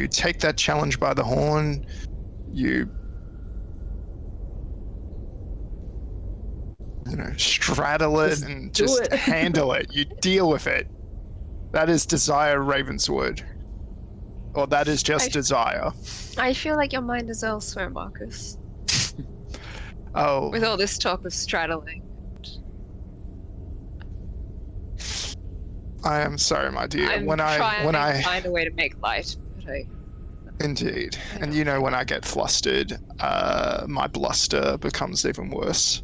take that challenge by the horn, you straddle it and just handle it. You deal with it. That is Desire Ravenswood. Or that is just Desire. I feel like your mind is elsewhere, Marcus. Oh. With all this talk of straddling. I am sorry, my dear. I'm trying to find a way to make light, but Indeed. And you know when I get flustered, my bluster becomes even worse.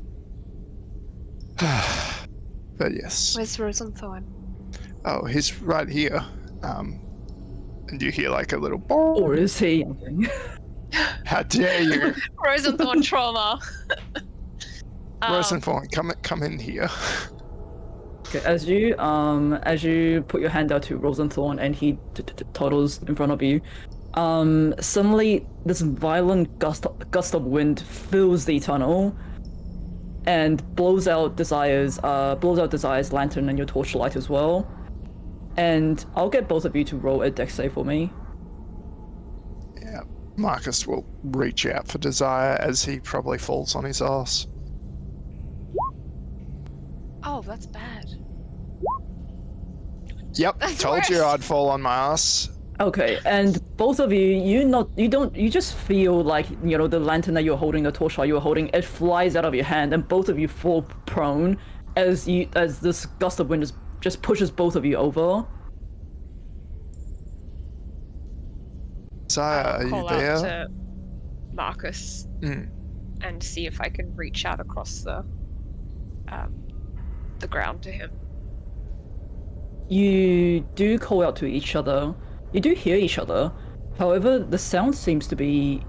But yes. Where's Rosenthorn? Oh, he's right here. And you hear like a little... Or is he? How dare you? Rosenthorn trauma. Rosenthorn, come in here. Okay, as you put your hand out to Rosenthorn and he toddles in front of you, suddenly this violent gust of wind fills the tunnel and blows out Desire's lantern and your torchlight as well. And I'll get both of you to roll a dex save for me. Yeah, Marcus will reach out for Desire as he probably falls on his ass. Oh, that's bad. Yep, That's told worse. you I'd fall on my ass. Okay, and both of you, you just feel like, the lantern that you're holding, the torchlight you're holding, it flies out of your hand, and both of you fall prone as this gust of wind just pushes both of you over. Desire, are you Call there? out to Marcus and see if I can reach out across the ground to him. You do call out to each other. You do hear each other. However, the sound seems to be,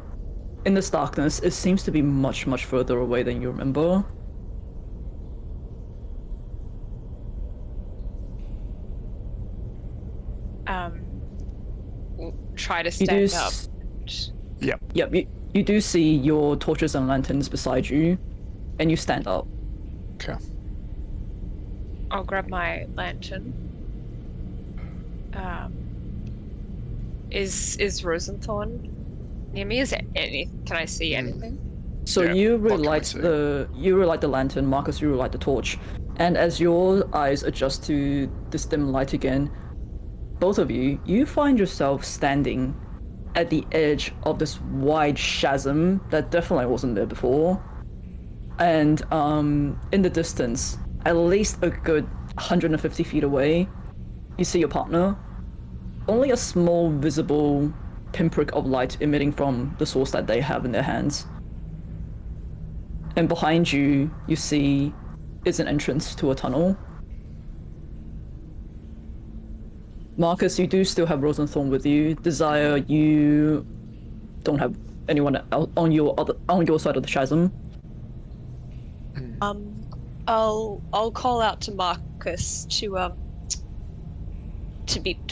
in this darkness, it seems to be much, much further away than you remember. We'll try to stand up. Yep. Yep, you do see your torches and lanterns beside you, and you stand up. Okay. I'll grab my lantern. Is Rosenthorn near me? Is there can I see anything? So Yeah, you what can we relight see? the lantern, Marcus, you relight the torch. And as your eyes adjust to this dim light again, both of you find yourself standing at the edge of this wide chasm that definitely wasn't there before. And in the distance, at least a good 150 feet away, you see your partner. Only a small visible pinprick of light emitting from the source that they have in their hands. And behind you, you see is an entrance to a tunnel. Marcus, you do still have Rosenthorn with you. Desire, you don't have anyone else on your side of the chasm. I'll call out to Marcus to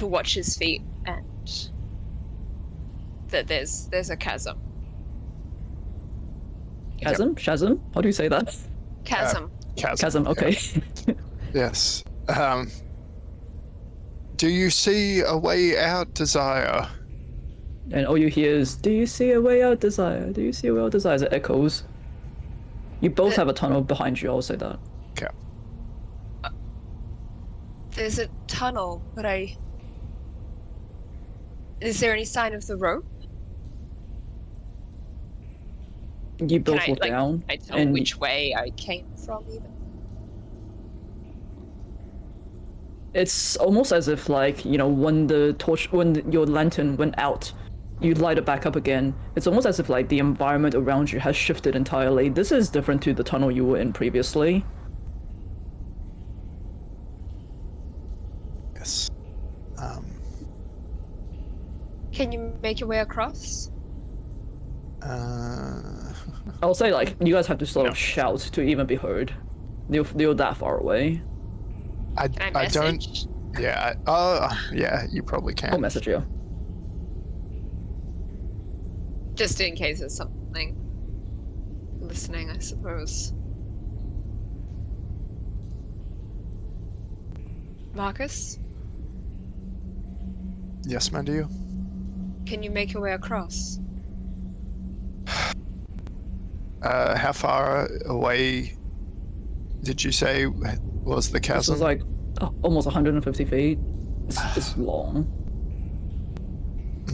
watch his feet and that there's a chasm. Chasm? Shazam? How do you say that? Chasm. Chasm, okay. Yes. Do you see a way out, Desire? And all you hear is, do you see a way out, Desire? Do you see a way out, Desire? As it echoes. You both have a tunnel behind you, I'll say that. Okay. There's a tunnel, but is there any sign of the rope? You both Can look down. I tell and which way I came from, even? it's almost as if, like, you know, when your lantern went out, you light it back up again. It's almost as if, like, the environment around you has shifted entirely. This is different to the tunnel you were in previously. Yes. Can you make your way across? I'll say, like, you guys have to sort of shout to even be heard. You're that far away. Can I don't. message? Yeah. Yeah. You probably can. I'll message you. Just in case there's something listening, I suppose. Marcus, Yes, my dear. can you make your way across? How far away did you say was the This chasm? was like almost 150 feet. It's long.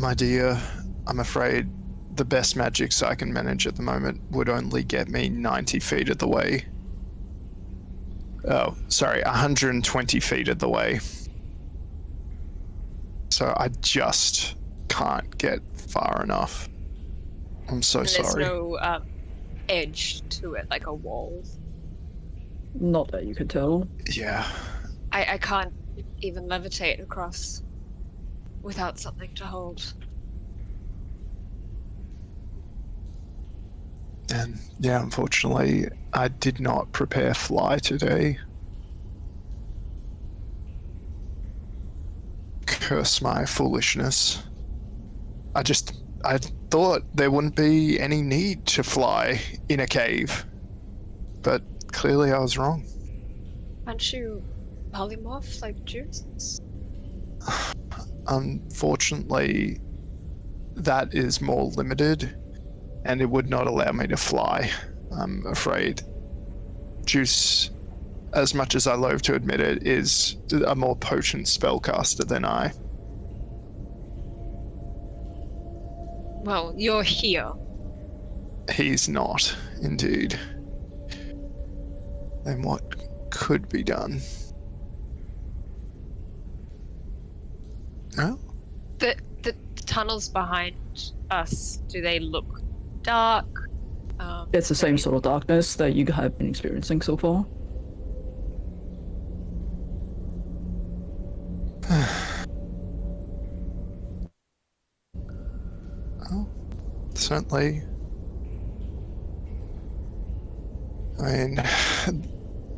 My dear, I'm afraid the best magics I can manage at the moment would only get me 90 feet of the way. Oh, sorry, 120 feet of the way. So I just can't get far enough. I'm so And there's sorry. no edge to it, like a wall. Not that you could tell. Yeah. I can't even levitate across without something to hold. And yeah, unfortunately, I did not prepare fly today. Curse my foolishness. I thought there wouldn't be any need to fly in a cave. But clearly I was wrong. Aren't you polymorph like Juice? Unfortunately, that is more limited, and it would not allow me to fly, I'm afraid. Juice, as much as I loathe to admit it, is a more potent spellcaster than I. Well, you're here. He's not, indeed. Then what could be done? Oh? The tunnels behind us, do they look dark? It's the same sort of darkness that you have been experiencing so far. Well, certainly. I mean,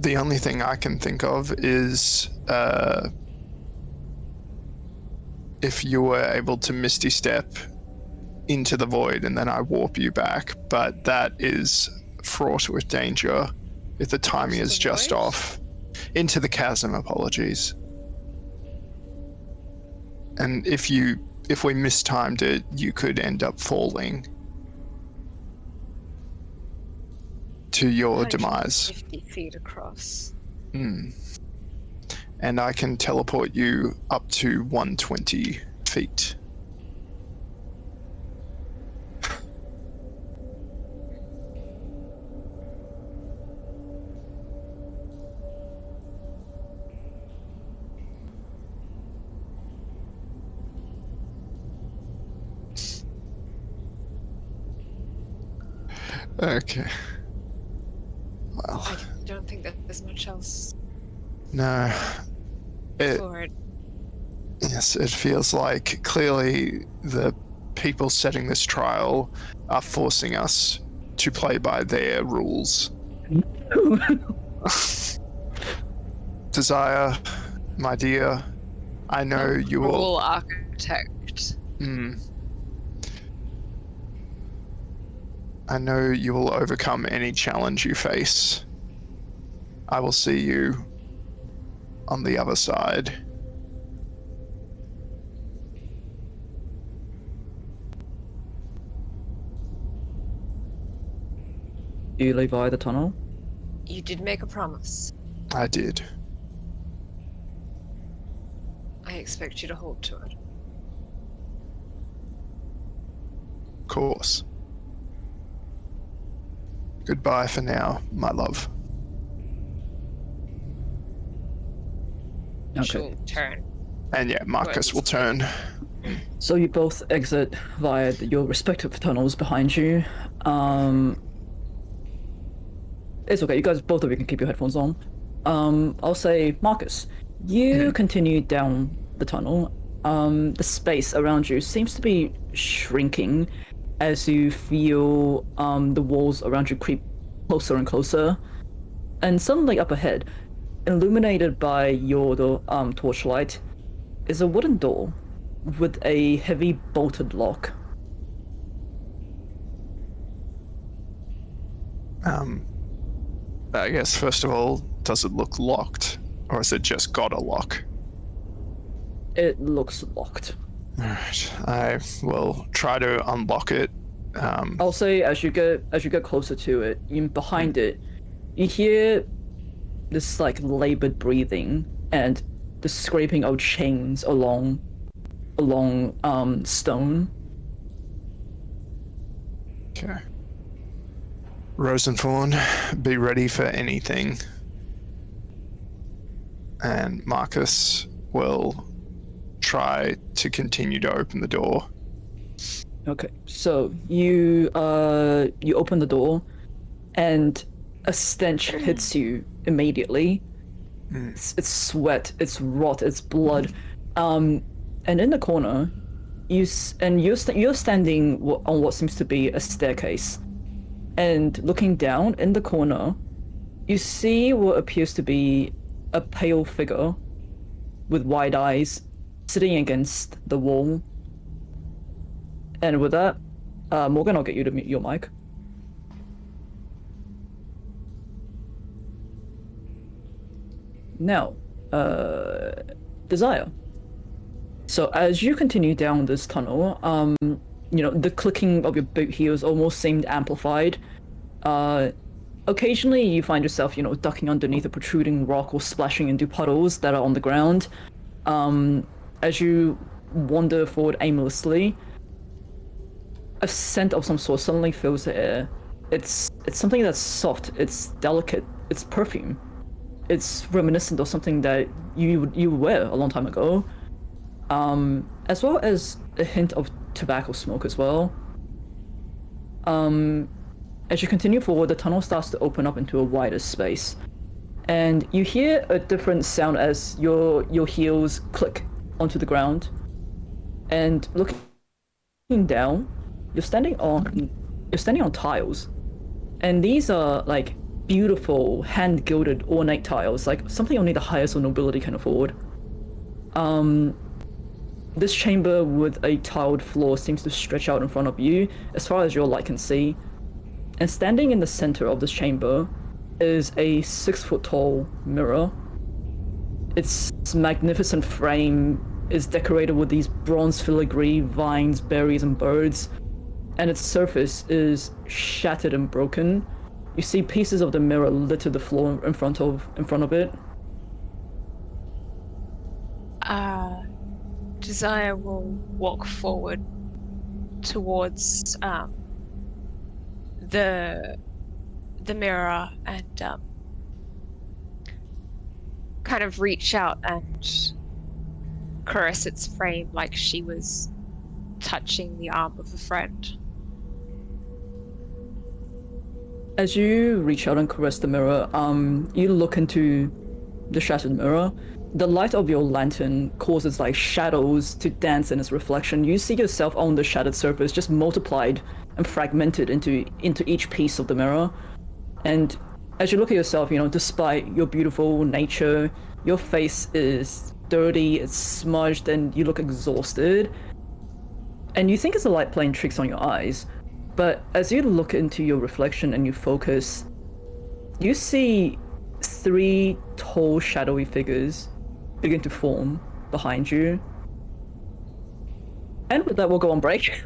the only thing I can think of is if you were able to Misty Step into the void and then I warp you back, but that is fraught with danger if the timing is just void? off. Into the chasm, apologies. And if we mistimed it, you could end up falling to your demise. 50 feet across. And I can teleport you up to 120 feet. Okay. Well, I don't think that there's much else no. for it. Yes, it feels like clearly the people setting this trial are forcing us to play by their rules. Desire, my dear, I know you will. Rule architect. I know you will overcome any challenge you face. I will see you on the other side. Do you leave via the tunnel? You did make a promise. I did. I expect you to hold to it. Of course. Goodbye for now, my love. Okay. She'll turn. And yeah, Marcus will turn. So you both exit via your respective tunnels behind you. It's okay. You guys, both of you can keep your headphones on. I'll say, Marcus, you continue down the tunnel. The space around you seems to be shrinking as you feel the walls around you creep closer and closer. And suddenly up ahead, illuminated by your torchlight, is a wooden door with a heavy bolted lock. I guess first of all, does it look locked? Or has it just got a lock? It looks locked. Alright, I will try to unlock it. I'll say as you get closer to it, behind it, you hear this like labored breathing and the scraping of chains along stone. Okay. Rosenthorn, be ready for anything. And Marcus will try to continue to open the door. Okay, so you open the door, and a stench hits you immediately. It's sweat, it's rot, it's blood, and in the corner, you're standing on what seems to be a staircase, and looking down in the corner, you see what appears to be a pale figure with wide eyes sitting against the wall. And with that, Morgan, I'll get you to mute your mic. Now, Desire. So as you continue down this tunnel, the clicking of your boot heels almost seemed amplified. Occasionally you find yourself, ducking underneath a protruding rock or splashing into puddles that are on the ground. As you wander forward aimlessly, a scent of some sort suddenly fills the air. It's something that's soft, it's delicate, it's perfume. It's reminiscent of something that you would wear a long time ago. As well as a hint of tobacco smoke as well. As you continue forward, the tunnel starts to open up into a wider space. And you hear a different sound as your heels click onto the ground. And looking down, you're standing on tiles. And these are like beautiful, hand-gilded, ornate tiles, like something only the highest of nobility can afford. This chamber with a tiled floor seems to stretch out in front of you, as far as your light can see. And standing in the center of this chamber is a 6-foot-tall mirror. Its magnificent frame is decorated with these bronze filigree, vines, berries, and birds, and its surface is shattered and broken. You see pieces of the mirror litter the floor in front of it. Desire will walk forward towards the mirror and kind of reach out and caress its frame like she was touching the arm of a friend. As you reach out and caress the mirror, you look into the shattered mirror. The light of your lantern causes like shadows to dance in its reflection. You see yourself on the shattered surface, just multiplied and fragmented into each piece of the mirror. And as you look at yourself, despite your beautiful nature, your face is dirty, it's smudged, and you look exhausted. And you think it's the light playing tricks on your eyes, But as you look into your reflection and you focus, you see 3 tall, shadowy figures begin to form behind you. And with that, we'll go on break.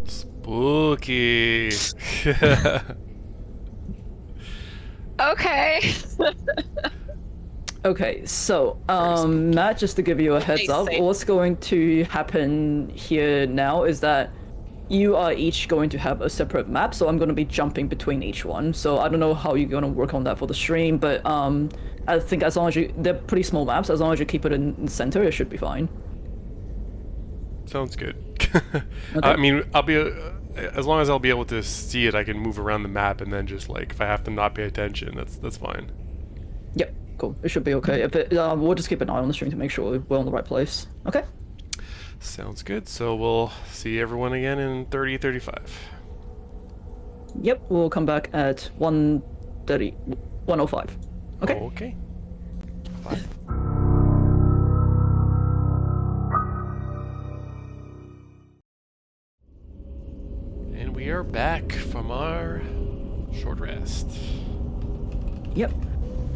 Spooky. Okay. Okay, so, Matt, just to give you a heads up, safe. what's going to happen here now is that you are each going to have a separate map, so I'm going to be jumping between each one. So I don't know how you're going to work on that for the stream, but I think as long as they're pretty small maps, as long as you keep it in the center, it should be fine. Sounds good. Okay. I mean, I'll be as long as I'll be able to see it, I can move around the map, and then just like if I have to not pay attention, that's fine. Yep, cool. It should be okay. If it, we'll just keep an eye on the stream to make sure we're on the right place. Okay. Sounds good. So we'll see everyone again in 30:35. Yep, we'll come back at 1:30, 1:05. Okay. Okay. Bye. And we are back from our short rest. Yep.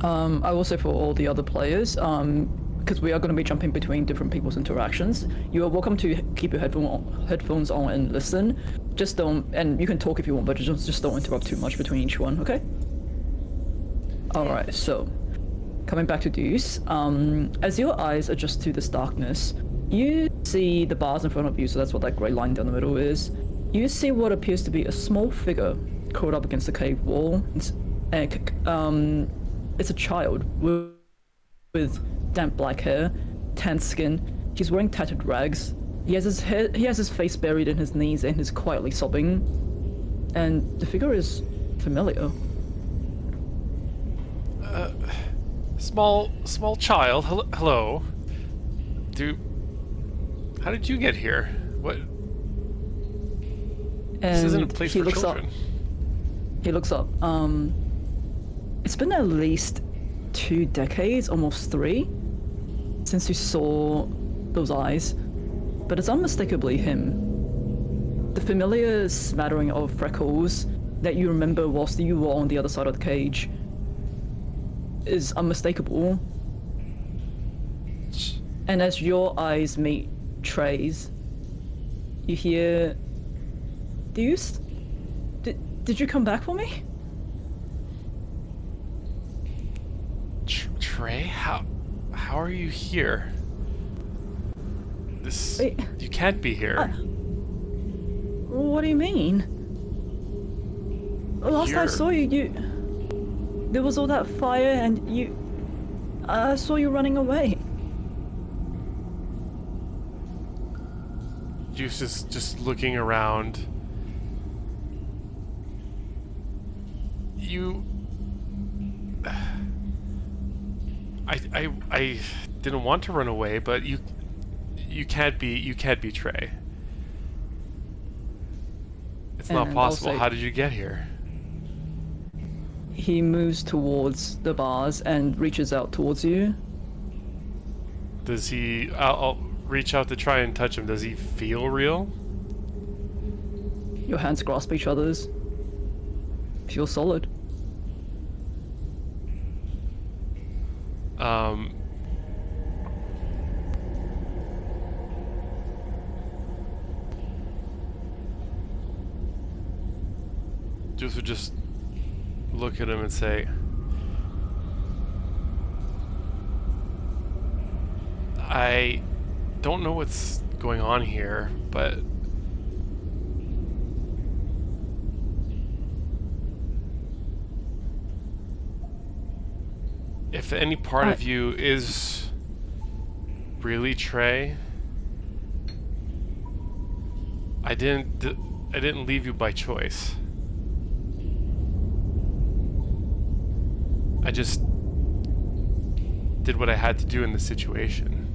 I will say for all the other players, because we are going to be jumping between different people's interactions, you are welcome to keep your headphones on and listen. Just don't, and you can talk if you want, but just don't interrupt too much between each one, okay? Alright, so, coming back to Deuce, as your eyes adjust to this darkness, you see the bars in front of you, so that's what that grey line down the middle is. You see what appears to be a small figure curled up against the cave wall. It's a child with damp black hair, tan skin. He's wearing tattered rags. He has his face buried in his knees and is quietly sobbing. And the figure is familiar. Small child. Hello. How did you get here? What? And This isn't a place for children. He looks up. It's been at least 2 decades, almost 3, since you saw those eyes, but it's unmistakably him. The familiar smattering of freckles that you remember whilst you were on the other side of the cage is unmistakable. And as your eyes meet Trey's, you hear, Deuce? Did you come back for me? Trey, how are you here? Wait. You can't be here. What do you mean? Last I saw you, there was all that fire and I saw you running away. Juice is just looking around. I didn't want to run away, but you can't be Trey. It's not And possible. also- How did you get here? He moves towards the bars and reaches out towards you. Does he? I'll reach out to try and touch him. Does he feel real? Your hands grasp each other's. Feel solid. Juice would just look at him and say, I don't know what's going on here, but if any part of you is really Trey, I didn't leave you by choice. I just did what I had to do in the situation.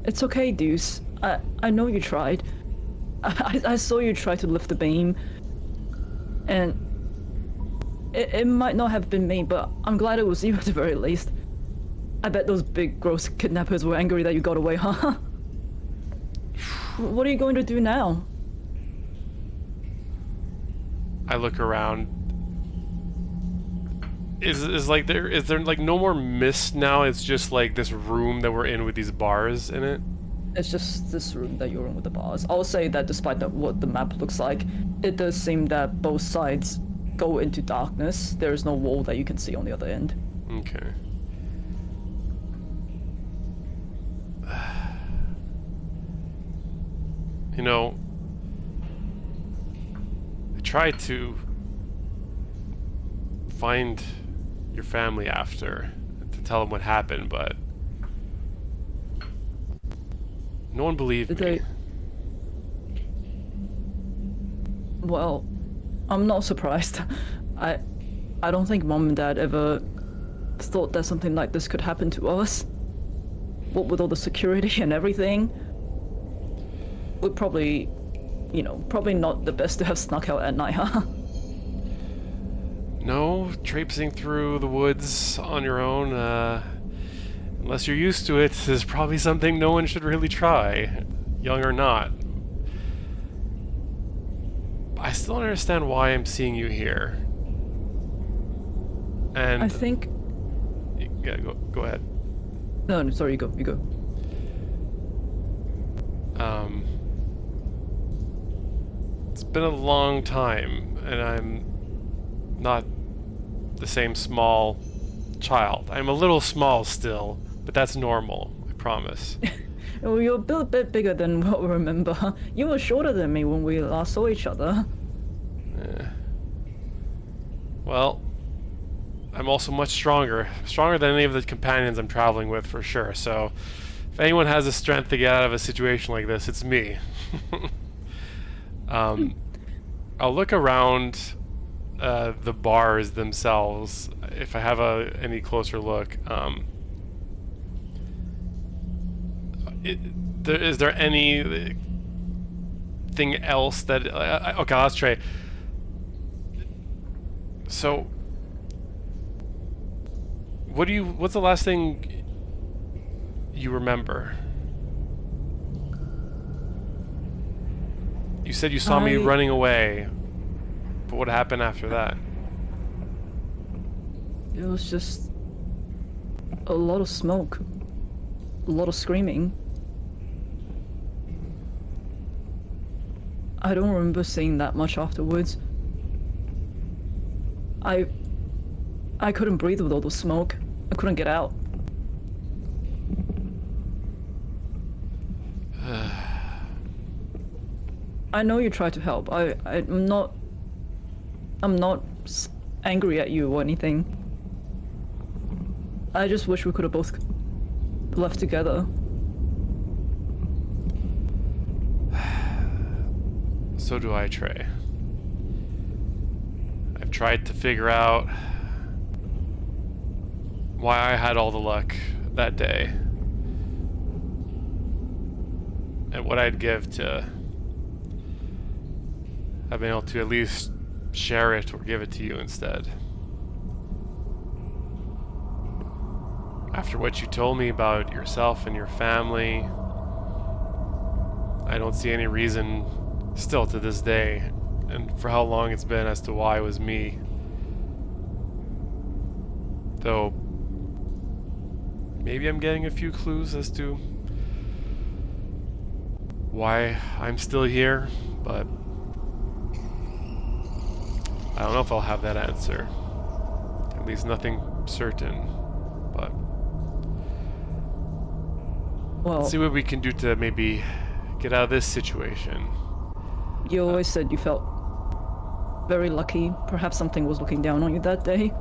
It's okay, Deuce. I know you tried. I saw you try to lift the beam. And it might not have been me, but I'm glad it was you at the very least. I bet those big, gross kidnappers were angry that you got away, huh? What are you going to do now? I look around. Is there like no more mist now? It's just like this room that we're in with these bars in it. It's just this room that you're in with the bars. I'll say that despite what the map looks like, it does seem that both sides go into darkness. There is no wall that you can see on the other end. Okay. You know, I tried to find your family after to tell them what happened, but no one believed me. Well, I'm not surprised. I don't think Mom and Dad ever thought that something like this could happen to us. What with all the security and everything, we're probably, probably not the best to have snuck out at night, huh? No, traipsing through the woods on your own, unless you're used to it, is probably something no one should really try, young or not. I still don't understand why I'm seeing you here. And I think... Yeah, go ahead. No, sorry, you go. It's been a long time, and I'm not the same small child. I'm a little small still, but that's normal, I promise. Well, you're a bit bigger than what we remember. You were shorter than me when we last saw each other. Well, I'm also much stronger. Stronger than any of the companions I'm traveling with, for sure. So, if anyone has the strength to get out of a situation like this, it's me. I'll look around the bars themselves, if I have any closer look. Is there anything else that... okay, let's try. So, what's the last thing you remember? You said you saw me running away, but what happened after that? It was just a lot of smoke, a lot of screaming. I don't remember seeing that much afterwards. I couldn't breathe with all the smoke. I couldn't get out. I know you tried to help. I'm not angry at you or anything. I just wish we could have both left together. So do I, Trey. I've tried to figure out why I had all the luck that day, and what I'd give to have been able to at least share it or give it to you instead. After what you told me about yourself and your family, I don't see any reason still to this day, and for how long it's been, as to why it was me. Though maybe I'm getting a few clues as to why I'm still here, but I don't know if I'll have that answer. At least nothing certain, but Well, let's see what we can do to maybe get out of this situation. you always said you felt very lucky. Perhaps something was looking down on you that day.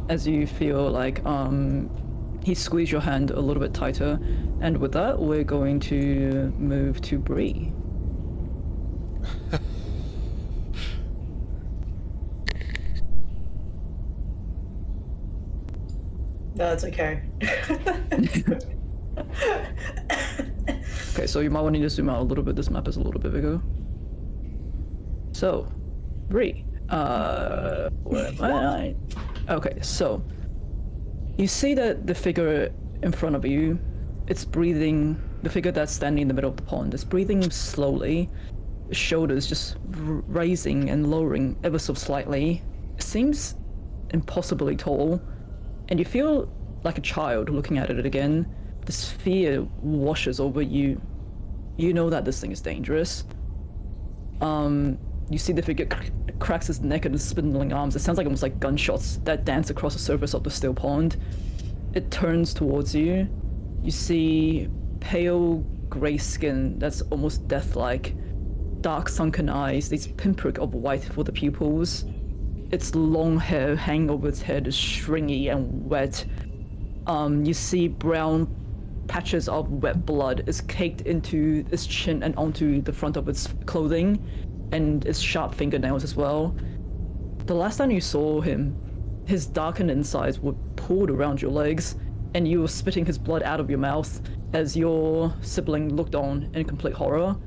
As you feel like he squeezed your hand a little bit tighter, and with that, we're going to move to Bree. No, it's okay. Okay, so you might want to zoom out a little bit. This map is a little bit bigger. So, Bree, where am I? Okay, so you see that the figure in front of you, it's breathing the figure that's standing in the middle of the pond is breathing slowly, shoulders just raising and lowering ever so slightly. It seems impossibly tall, and you feel like a child looking at it again. This fear washes over you. You know that this thing is dangerous. You see the figure cracks his neck and his spindling arms. It sounds like almost like gunshots that dance across the surface of the still pond. It turns towards you. You see pale gray skin that's almost death-like, dark sunken eyes, this pinprick of white for the pupils. Its long hair hanging over its head is stringy and wet. You see brown patches of wet blood is caked into its chin and onto the front of its clothing, and its sharp fingernails as well. The last time you saw him, his darkened insides were pulled around your legs, and you were spitting his blood out of your mouth as your sibling looked on in complete horror.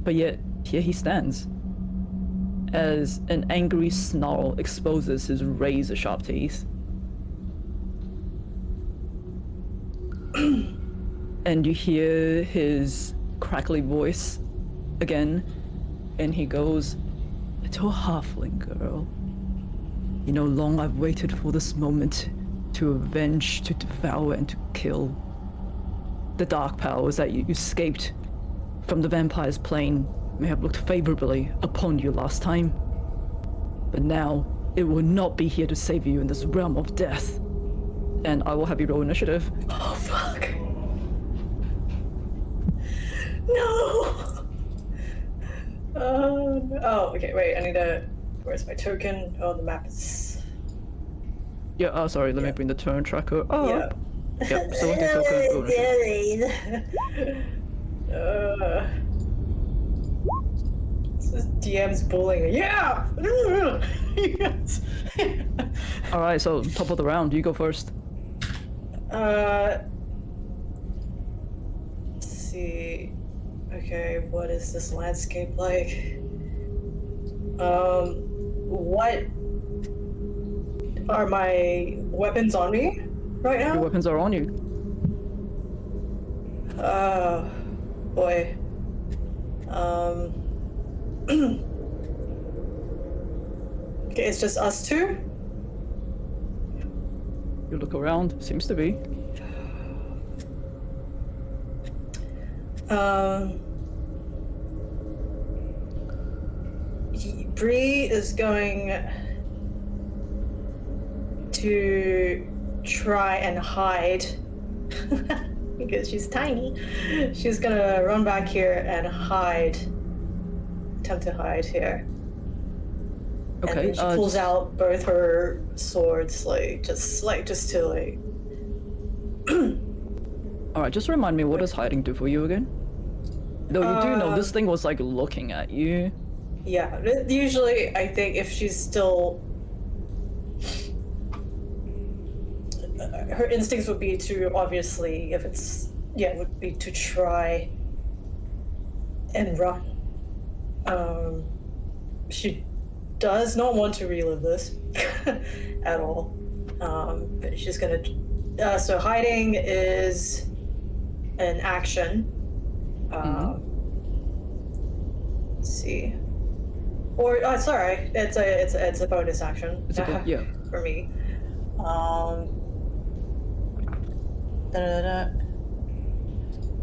But yet, here he stands, as an angry snarl exposes his razor-sharp teeth. And you hear his crackly voice again, and he goes, "Little halfling girl, you know long I've waited for this moment to avenge, to devour, and to kill. The dark powers that you escaped from the vampire's plane may have looked favorably upon you last time, but now it will not be here to save you in this realm of death." And I will have you roll initiative. Oh, fuck. No! Oh, okay, wait, I need to... Where's my token? Oh, the map is... Yeah, sorry, let me bring the turn tracker up. Yeah. Yep, so with the token, roll initiative. This is DM's bullying. Yeah! Yes. Alright, so top of the round, you go first. Let's see. Okay, what is this landscape like? What are my weapons on me right now? Your weapons are on you. Oh, boy. Okay, it's just us two? You look around, seems to be. Bree is going to try and hide because she's tiny. She's gonna run back here and hide. Attempt to hide here. Okay. And she pulls out both her swords, just to Alright, just remind me, what does hiding do for you again? Though you do know this thing was like looking at you. Yeah, usually I think if she's still... her instincts would be to, obviously, if it's... yeah, would be to try and run. She does not want to relive this at all. But she's gonna... so hiding is an action. Let's see. Or sorry, it's a bonus action. Yeah. For me.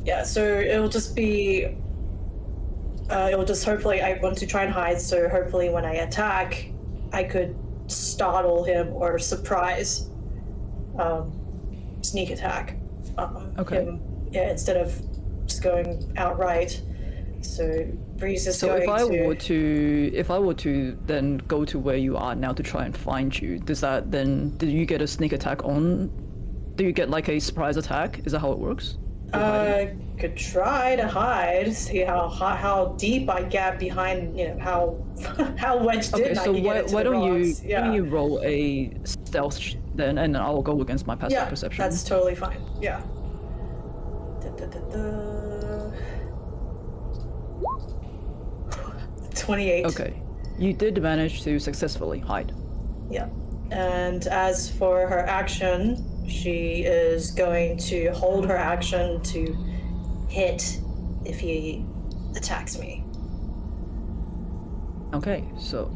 Yeah, so it'll just be. It'll just hopefully I want to try and hide. So hopefully when I attack, I could startle him or surprise. Sneak attack. Okay. Him, yeah, instead of just going outright. So Breeze is So going if I were to then go to where you are now to try and find you, do you get a sneak attack on? Do you get like a surprise attack? Is that how it works? Could try to hide, see how deep I get behind, how wedged in I can get into why the don't rocks. why don't you roll a stealth then, and I'll go against my passive perception. That's totally fine. Yeah. 28. Okay, you did manage to successfully hide. Yeah. And as for her action, she is going to hold her action to hit if he attacks me. Okay, so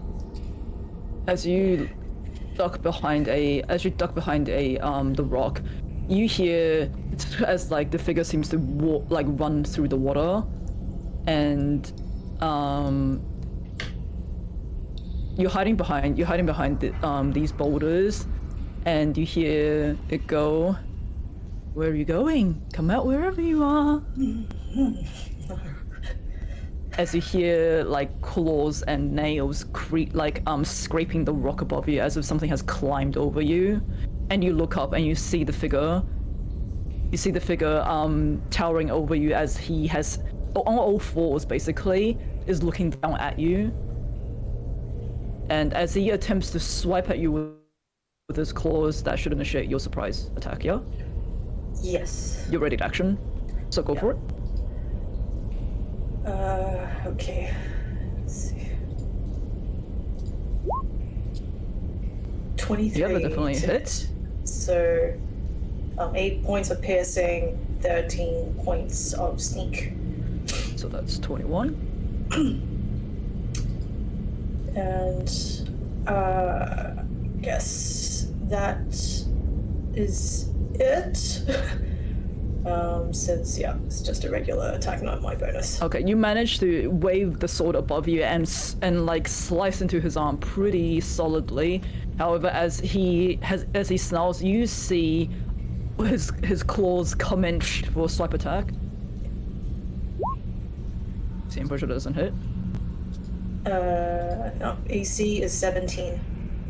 as you duck behind the rock, you hear as like the figure seems to run through the water, and you're hiding behind these boulders, and you hear it go, "Where are you going? Come out wherever you are." As you hear like claws and nails scraping the rock above you as if something has climbed over you, and you look up and you see the figure. You see the figure towering over you as he has, on all fours basically, is looking down at you. And as he attempts to swipe at you with his claws, that should initiate your surprise attack, yeah? Yes. You're ready to action, so go for it. Okay. Let's see. 23. Yeah, that definitely to hits. So, 8 points of piercing, 13 points of sneak. So that's 21. And, guess that is it. Since, yeah, it's just a regular attack, not my bonus. Okay, you manage to wave the sword above you and like slice into his arm pretty solidly. However, as he snarls, you see his claws come in for a swipe attack. See, pressure doesn't hit. No, AC is 17.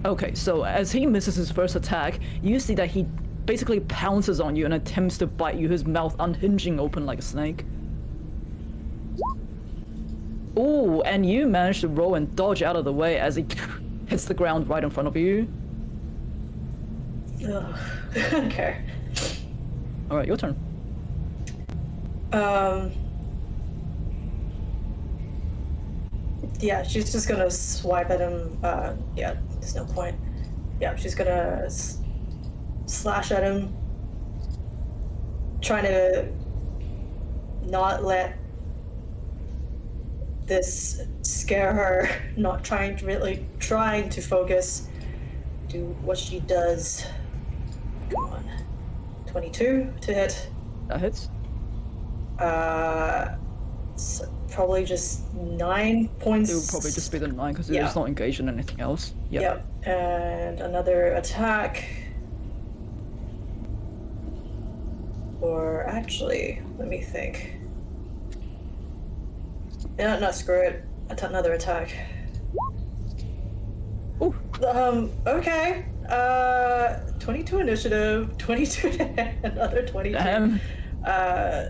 Okay, so as he misses his first attack, you see that he basically pounces on you and attempts to bite you, his mouth unhinging open like a snake. Ooh, and you manage to roll and dodge out of the way as he hits the ground right in front of you. Ugh. Okay. Alright, your turn. Yeah, she's just gonna swipe at him. Yeah, there's no point. Yeah, she's gonna slash at him, trying to not let this scare her, not trying to focus, do what she does. Come on. 22 to hit. That hits. So probably just 9 points. It would probably just be the 9 because Yeah. it's not engaged in anything else. Yep. Yep. And another attack. Or actually, let me think. Yeah, no, screw it. Another attack. Ooh. Okay. 22 initiative, 22 to hit, another 22.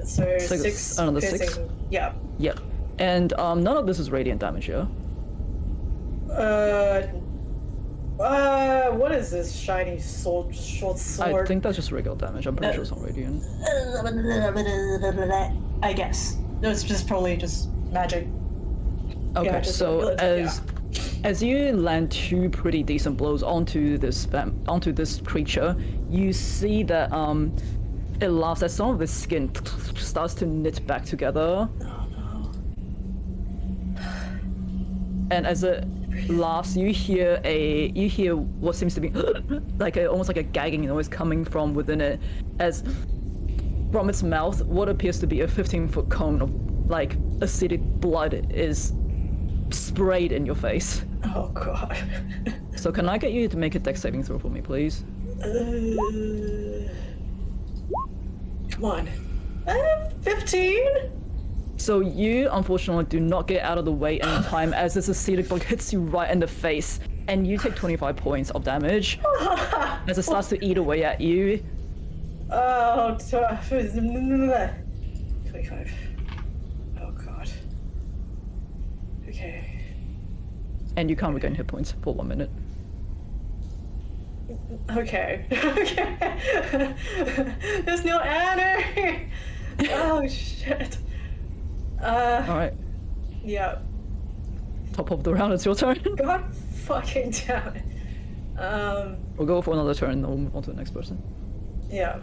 So six another piercing. 6. Yeah. Yep. And none of this is radiant damage, yeah? What is this shiny short sword? I think that's just regular damage. I'm pretty sure it's not radiant. I guess. It's just probably just magic. Okay, Yeah, just so regular- as you land 2 pretty decent blows onto this creature, you see that it laughs as some of the skin starts to knit back together. Oh no. And as it laughs, you hear what seems to be almost like a gagging noise coming from within it, as from its mouth, what appears to be a 15-foot cone of like acidic blood is sprayed in your face. Oh god. So can I get you to make a dex saving throw for me, please? Come on. 15? So you, unfortunately, do not get out of the way in time as this acidic bug hits you right in the face, and you take 25 points of damage as it starts to eat away at you. Oh, 25. Oh god. Okay. And you can't regain hit points for 1 minute. Okay. Okay. There's no honor. Oh shit. Alright, Yeah. top of the round, it's your turn. God fucking damn it. We'll go for another turn and then we'll move on to the next person. Yeah.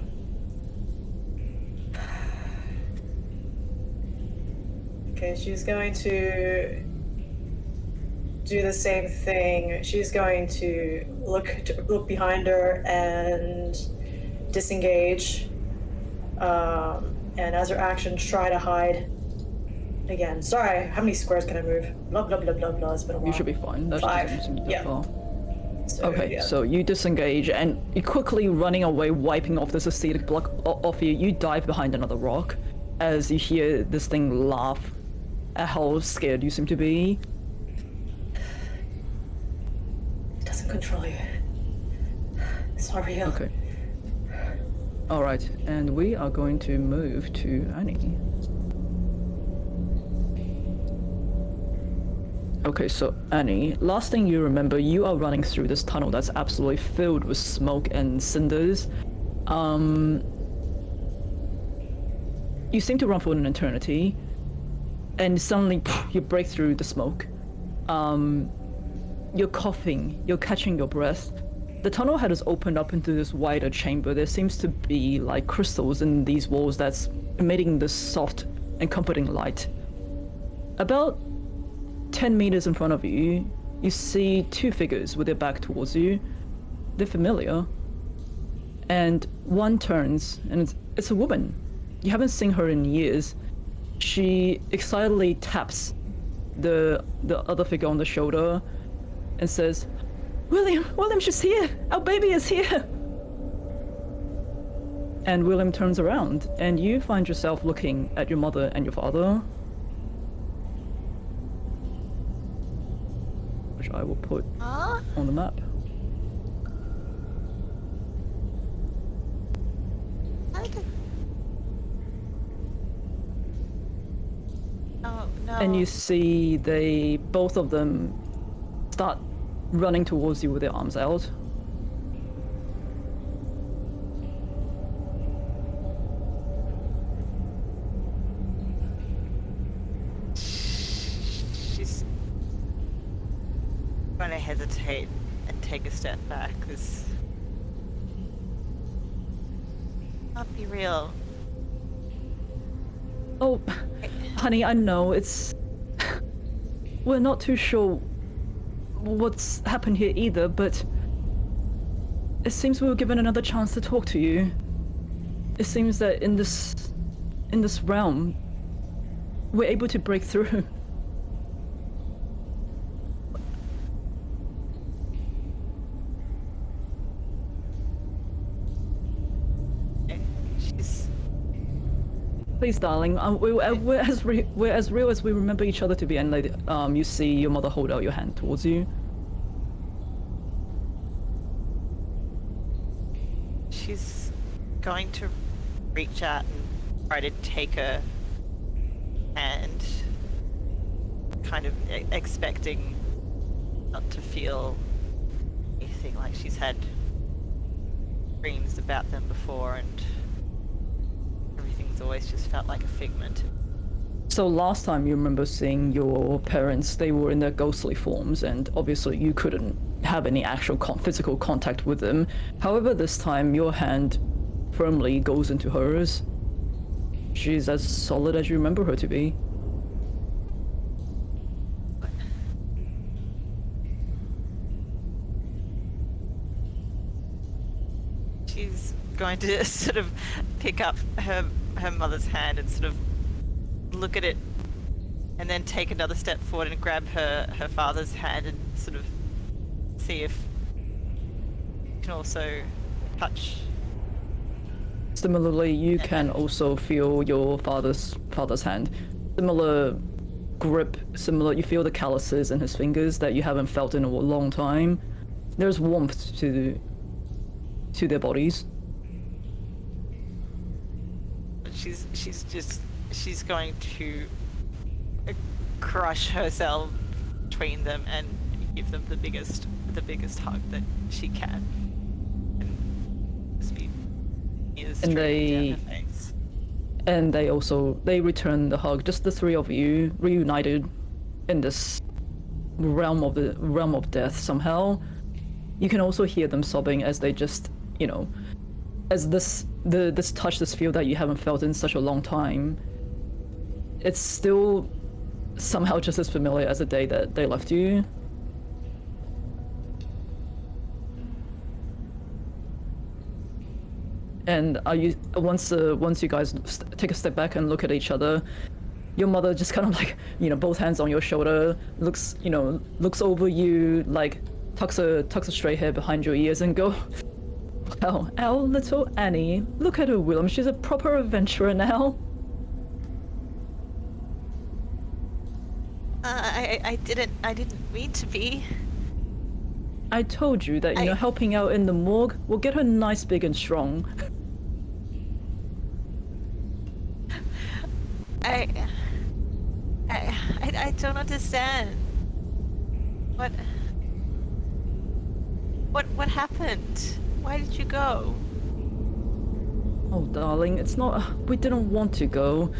Okay, she's going to do the same thing. She's going to look behind her and disengage. And as her action, try to hide. Again, sorry, how many squares can I move? Blah, blah, blah, blah, blah. It's been a while. You should be fine. That Five. doesn't seem that Yeah. far. So, Okay, yeah. so you disengage and you quickly running away, wiping off this aesthetic block off you. You dive behind another rock as you hear this thing laugh at how scared you seem to be. It doesn't control you. It's not real. Okay. Alright, and we are going to move to Annie. Okay, so Annie, last thing you remember, you are running through this tunnel that's absolutely filled with smoke and cinders. You seem to run for an eternity, and suddenly you break through the smoke. You're coughing, you're catching your breath. The tunnel head has opened up into this wider chamber. There seems to be like crystals in these walls that's emitting this soft and comforting light. About 10 meters in front of you, you see two figures with their back towards you. They're familiar. And one turns, and it's a woman. You haven't seen her in years. She excitedly taps the other figure on the shoulder and says, William, she's here! Our baby is here! And William turns around, and you find yourself looking at your mother and your father. Which I will put on the map. Oh, no. And you see both of them start running towards you with their arms out. She's going to hesitate and take a step back. This can't be real. Oh, honey, I know it's... We're not too sure what's happened here either, but it seems we were given another chance to talk to you. It seems that in this realm, we're able to break through. She's Please, darling, we're as real as we remember each other to be. And you see your mother hold out your hand towards you. she's going to reach out and try to take her hand, kind of expecting not to feel anything, like she's had dreams about them before and everything's always just felt like a figment. So last time you remember seeing your parents, they were in their ghostly forms, and obviously you couldn't have any actual physical contact with them. However, this time your hand firmly goes into hers. She's as solid as you remember her to be. She's going to sort of pick up her mother's hand and sort of look at it, and then take another step forward and grab her father's hand and sort of see if you can also touch. Similarly, you can also feel your father's hand. Similar grip, similar. You feel the calluses in his fingers that you haven't felt in a long time. There's warmth to their bodies. She's going to crush herself between them and give them the biggest hug that she can, and just be tears streaming down her face. And they return the hug. Just the three of you reunited in this realm of death somehow. You can also hear them sobbing as they just, as this touch, this feel that you haven't felt in such a long time. It's still somehow just as familiar as the day that they left you. And are you once you guys take a step back and look at each other, your mother just kind of like, you know, both hands on your shoulder, looks over you, like tucks a straight hair behind your ears and go, "Well, our little Annie, look at her, Willem. She's a proper adventurer now." I didn't mean to be. I told you that, you know, helping out in the morgue will get her nice, big, and strong. I don't understand. What happened? Why did you go? Oh, darling, it's not. We didn't want to go.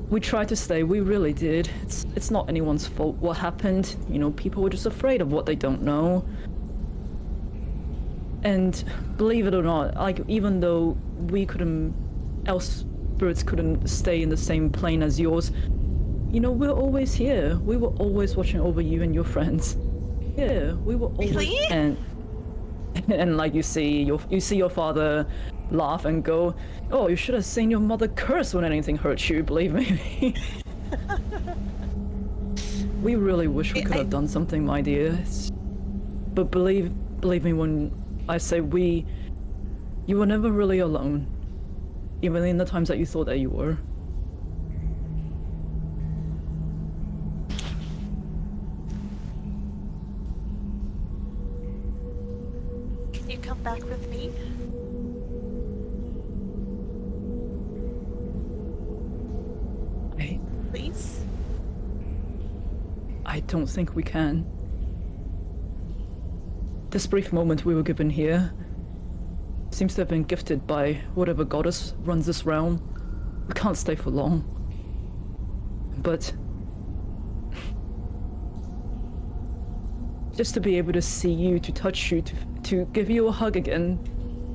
We tried to stay. We really did. It's not anyone's fault what happened. You know, people were just afraid of what they don't know. And believe it or not, like, even though our spirits couldn't stay in the same plane as yours, you know, we're always here. We were always watching over you and your friends. Yeah, we were always. Really? And like you see your father laugh and go, "Oh, you should have seen your mother curse when anything hurt you, believe me." We really wish we could have done something, my dear. But believe me when I say you were never really alone. Even in the times that you thought that you were. Can you come back with me? Please? I don't think we can. This brief moment we were given here seems to have been gifted by whatever goddess runs this realm. We can't stay for long. But just to be able to see you, to touch you, to give you a hug again,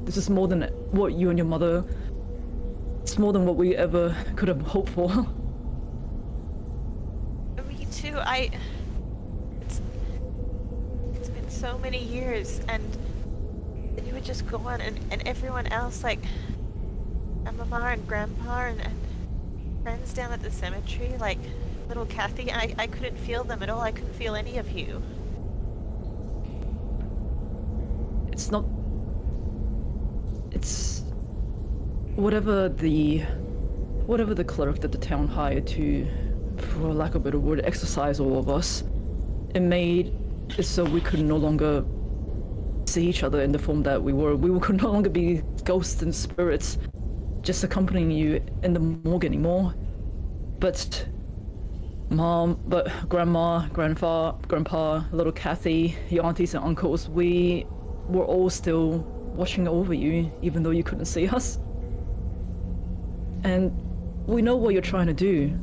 this is more than what you and your mother, it's more than what we ever could have hoped for. Me too. It's been so many years, and you would just go on, and everyone else, like Grandmama and Grandpa and friends down at the cemetery, like little Kathy, I couldn't feel them at all. I couldn't feel any of you. It's whatever the cleric that the town hired to, for lack of a better word, exorcise all of us. It made it so we could no longer see each other in the form that we were. We could no longer be ghosts and spirits just accompanying you in the morgue anymore. But Grandma, Grandpa, little Kathy, your aunties and uncles, we were all still watching over you, even though you couldn't see us. And we know what you're trying to do.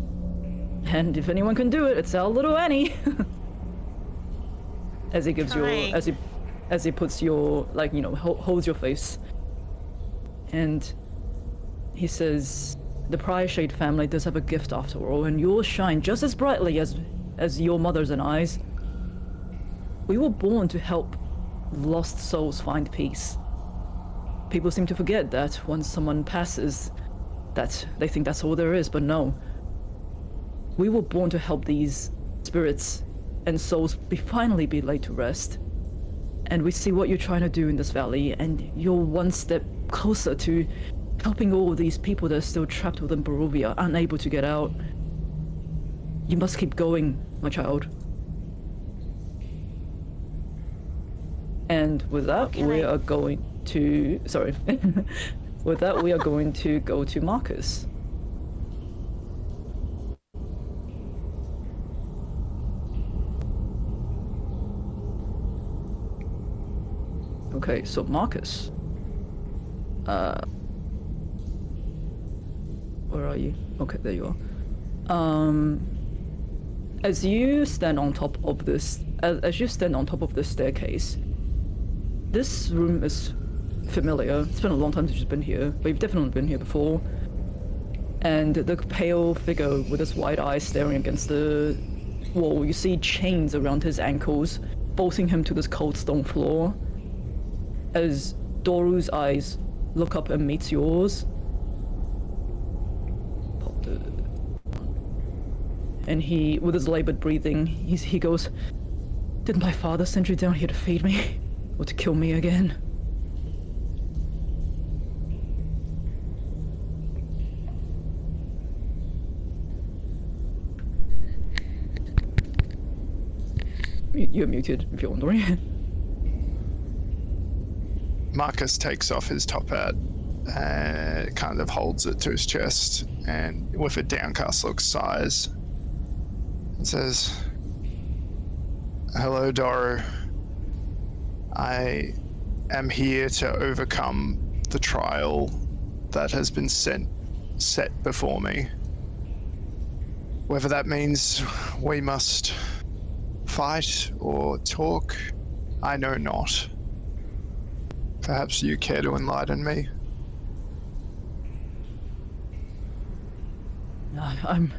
And if anyone can do it, it's our little Annie. As he gives as he puts your, like, you know, holds your face. And he says, the Prior Shade family does have a gift after all, and yours shine just as brightly as your mother's and I's. We were born to help lost souls find peace. People seem to forget that once someone passes, that they think that's all there is, but no. We were born to help these spirits and souls finally be laid to rest. And we see what you're trying to do in this valley, and you're one step closer to helping all of these people that are still trapped within Barovia, unable to get out. You must keep going, my child. And with that, we are going to... Sorry. With that, we are going to go to Marcus. Okay, so Marcus. Where are you? Okay, there you are. As you stand on top of this, staircase, this room is familiar. It's been a long time since you've been here, but you've definitely been here before. And the pale figure with his wide eyes staring against the wall, you see chains around his ankles, bolting him to this cold stone floor. As Doru's eyes look up and meets yours, and he, with his labored breathing, he goes, "Did my father send you down here to feed me? Or to kill me again?" You're muted, if you're wondering. Marcus takes off his top hat and kind of holds it to his chest and with a downcast look sighs and says, "Hello, Doru. I am here to overcome the trial that has been set before me. Whether that means we must fight or talk, I know not. Perhaps you care to enlighten me?" I'm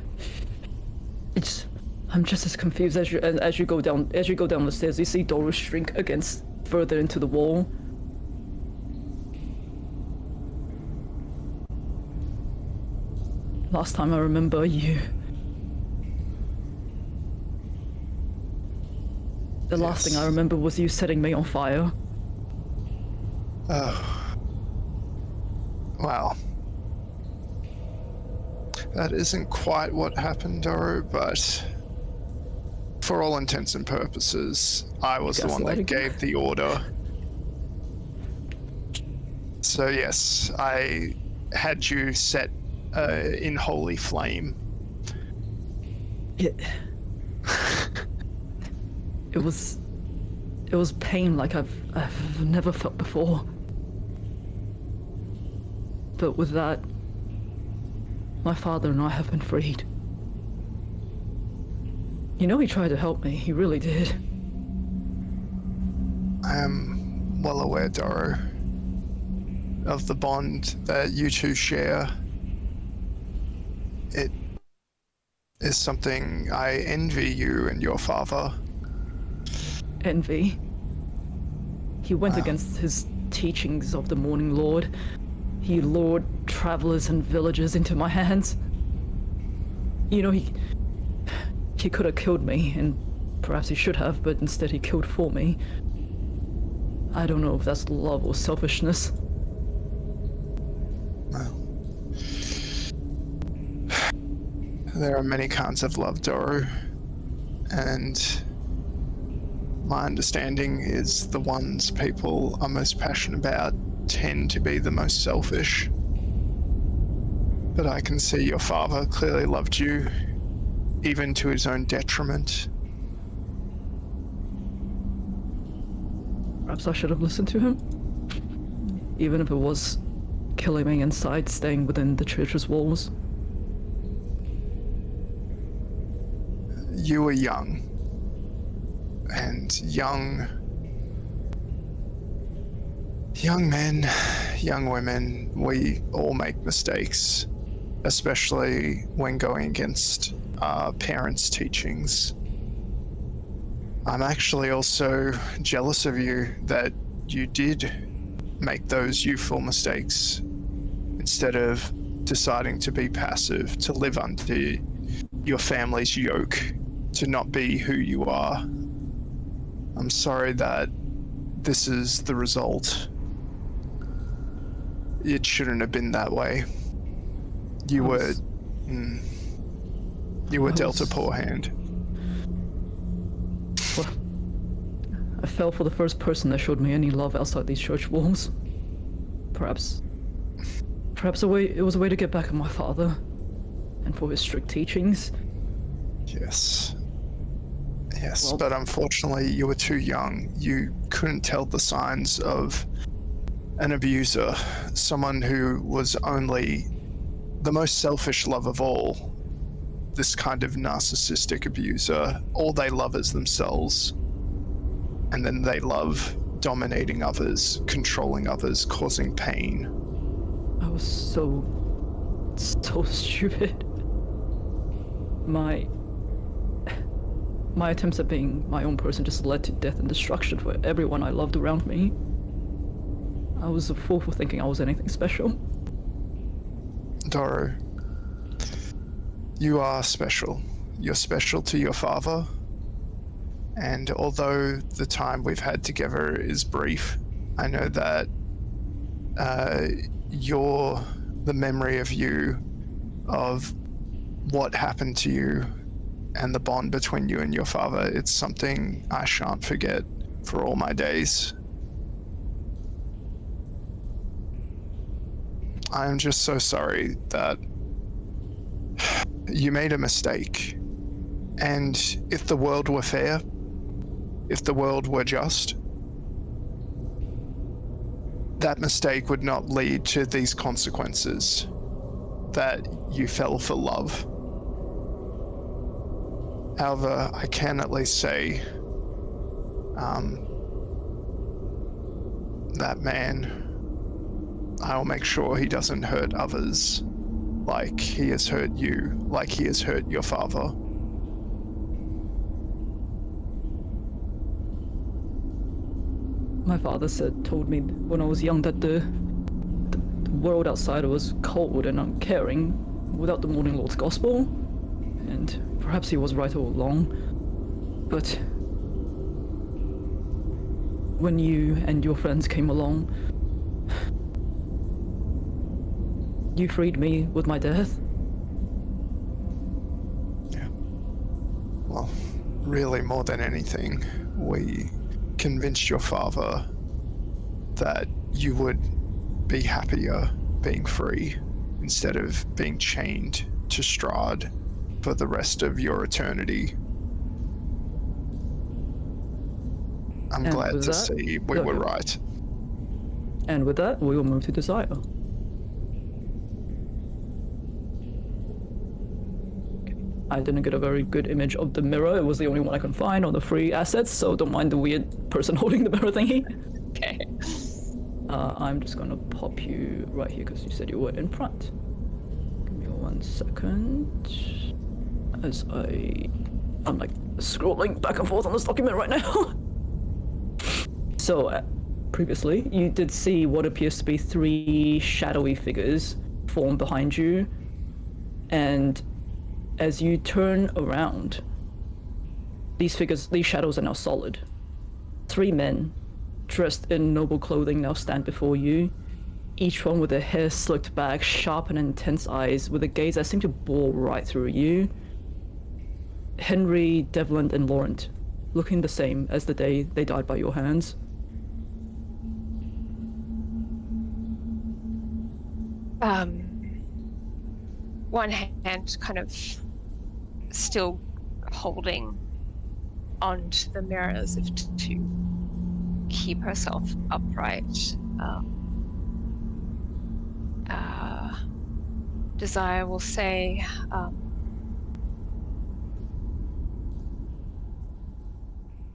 just as confused as you go down the stairs. You see Doru shrink further into the wall. Last time I remember you. The last thing I remember was you setting me on fire. Oh. Well. That isn't quite what happened, Doru, but for all intents and purposes, I was the one that gave the order. So yes, I had you set in holy flame. It was pain like I've never felt before. But with that, my father and I have been freed. You know, he tried to help me. He really did. I am well aware, Doru, of the bond that you two share. It is something I envy you and your father. Envy? He went against his teachings of the Morning Lord. He lured travelers and villagers into my hands. You know, he could have killed me, and perhaps he should have, but instead he killed for me. I don't know if that's love or selfishness. Well, there are many kinds of love, Doru, and my understanding is the ones people are most passionate about tend to be the most selfish. But I can see your father clearly loved you, even to his own detriment. Perhaps I should have listened to him. Even if it was killing me inside, staying within the church's walls. You were young. And young men, young women, we all make mistakes, especially when going against our parents' teachings. I'm actually also jealous of you that you did make those youthful mistakes instead of deciding to be passive, to live under your family's yoke, to not be who you are. I'm sorry that this is the result. It shouldn't have been that way. You were dealt a poor hand. Well, I fell for the first person that showed me any love outside these church walls. Perhaps it was a way to get back at my father, and for his strict teachings. Yes. Yes, Well, but unfortunately you were too young. You couldn't tell the signs of an abuser, someone who was only the most selfish love of all. This kind of narcissistic abuser, all they love is themselves. And then they love dominating others, controlling others, causing pain. I was so so stupid. My attempts at being my own person just led to death and destruction for everyone I loved around me. I was a fool for thinking I was anything special. Doro, you are special. You're special to your father. And although the time we've had together is brief, I know that the memory of you, of what happened to you, and the bond between you and your father, it's something I shan't forget for all my days. I am just so sorry that you made a mistake. And if the world were fair, if the world were just, that mistake would not lead to these consequences, that you fell for love. However, I can at least say, that man, I'll make sure he doesn't hurt others like he has hurt you, like he has hurt your father. My father told me when I was young that the world outside was cold and uncaring without the Morning Lord's gospel, and perhaps he was right all along. But when you and your friends came along, you freed me with my death. Yeah. Well, really, more than anything, we convinced your father that you would be happier being free instead of being chained to Strahd for the rest of your eternity. I'm glad to see we were right. And with that, we will move to Desire. I didn't get a very good image of the mirror. It was the only one I could find on the free assets, so don't mind the weird person holding the mirror thingy. Okay. I'm just gonna pop you right here because you said you were in front. Give me 1 second. As I'm like scrolling back and forth on this document right now. So, previously, you did see what appears to be 3 shadowy figures form behind you, and as you turn around, these shadows are now solid. 3 men, dressed in noble clothing, now stand before you, each one with their hair slicked back, sharp and intense eyes, with a gaze that seemed to bore right through you. Henry, Devlin, and Laurent, looking the same as the day they died by your hands. One hand kind of still holding onto the mirror as if to keep herself upright. Desire will say,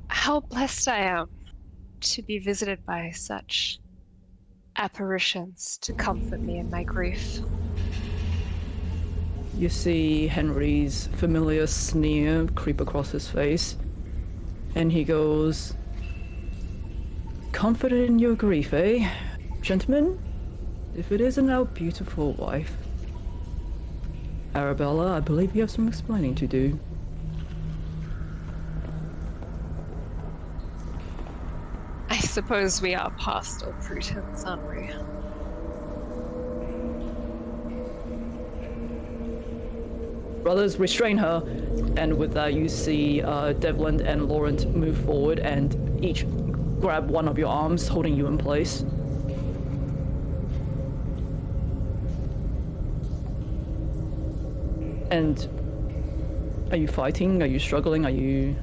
how blessed I am to be visited by such apparitions to comfort me in my grief. You see Henry's familiar sneer creep across his face, and he goes, "Comforted in your grief, eh? Gentlemen, if it isn't our beautiful wife. Arabella, I believe you have some explaining to do." I suppose we are past all pretense, aren't we? Brothers, restrain her. And with that, you see Devlin and Laurent move forward and each grab one of your arms, holding you in place. And are you fighting? Are you struggling? Are you...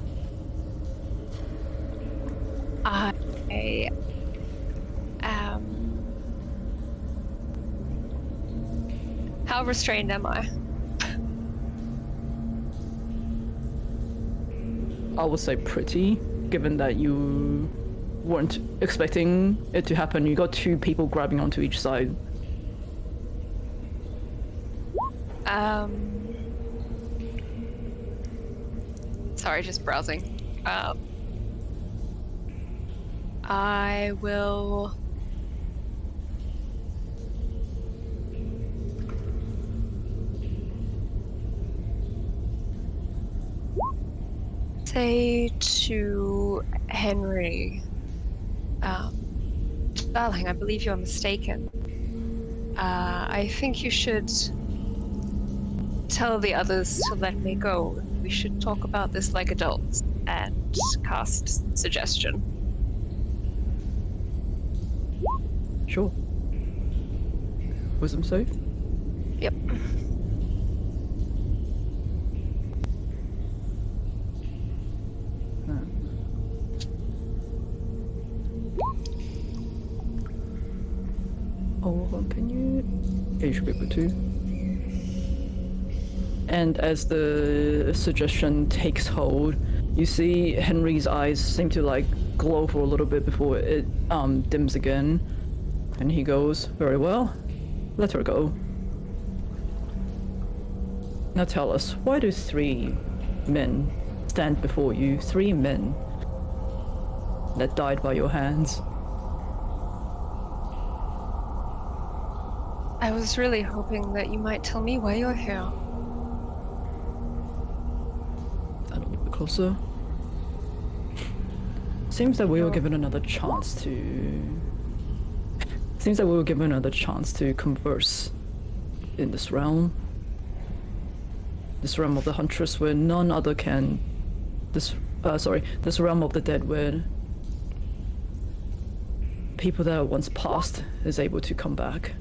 How restrained am I? I would say pretty, given that you weren't expecting it to happen. You got 2 people grabbing onto each side. Sorry, just browsing. I will. Say to Henry, darling, I believe you're mistaken. I think you should tell the others to let me go. We should talk about this like adults and cast suggestion. Sure. Wisdom save? Yep. Oh, can you? Yeah, you should be able to. And as the suggestion takes hold, you see Henry's eyes seem to like glow for a little bit before it dims again. And he goes, very well, let her go. Now tell us, why do 3 men stand before you? 3 men that died by your hands. I was really hoping that you might tell me why you're here. A little bit closer. Seems that we were given another chance to... Seems that we were given another chance to converse in this realm. This realm of the Huntress where none other can... This realm of the dead where people that were once passed is able to come back.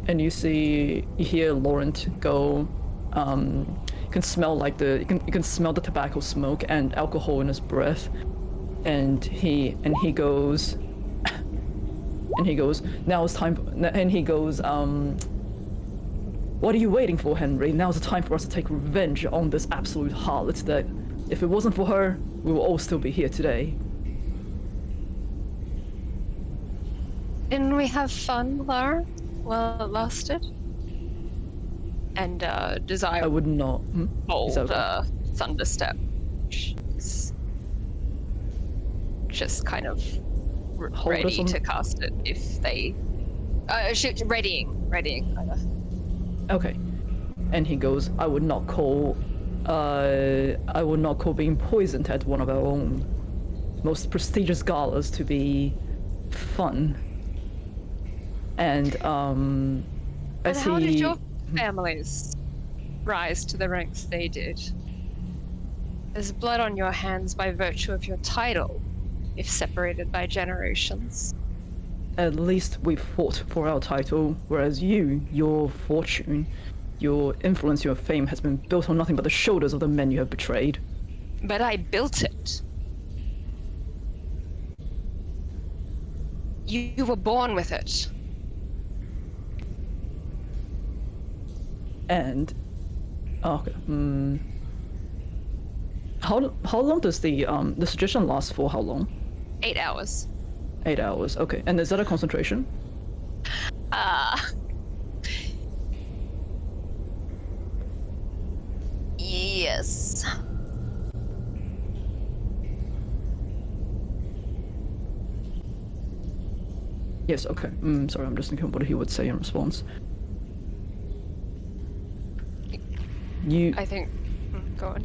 And you hear Laurent go, you can smell like you can smell the tobacco smoke and alcohol in his breath, and he goes, now it's time, and he goes, what are you waiting for, Henry? Now's the time for us to take revenge on this absolute harlot that, if it wasn't for her, we will all still be here today. Didn't we have fun, Lara? Well, it lasted. And Desire I would not. hold Is that okay? Thunderstep. She's just kind of Hold us ready on- to cast it if they. Readying, kind of. Okay. And he goes, I would not call being poisoned at one of our own most prestigious galas to be fun. And as how he did your families rise to the ranks they did? There's blood on your hands by virtue of your title, if separated by generations. At least we fought for our title, whereas your fortune, your influence, your fame has been built on nothing but the shoulders of the men you have betrayed. But I built it. You were born with it. And okay, how long does the suggestion last for? How long? 8 hours. 8 hours. Okay, and is that a concentration? Yes. Yes. Okay. Sorry, I'm just thinking what he would say in response. I think. Go on.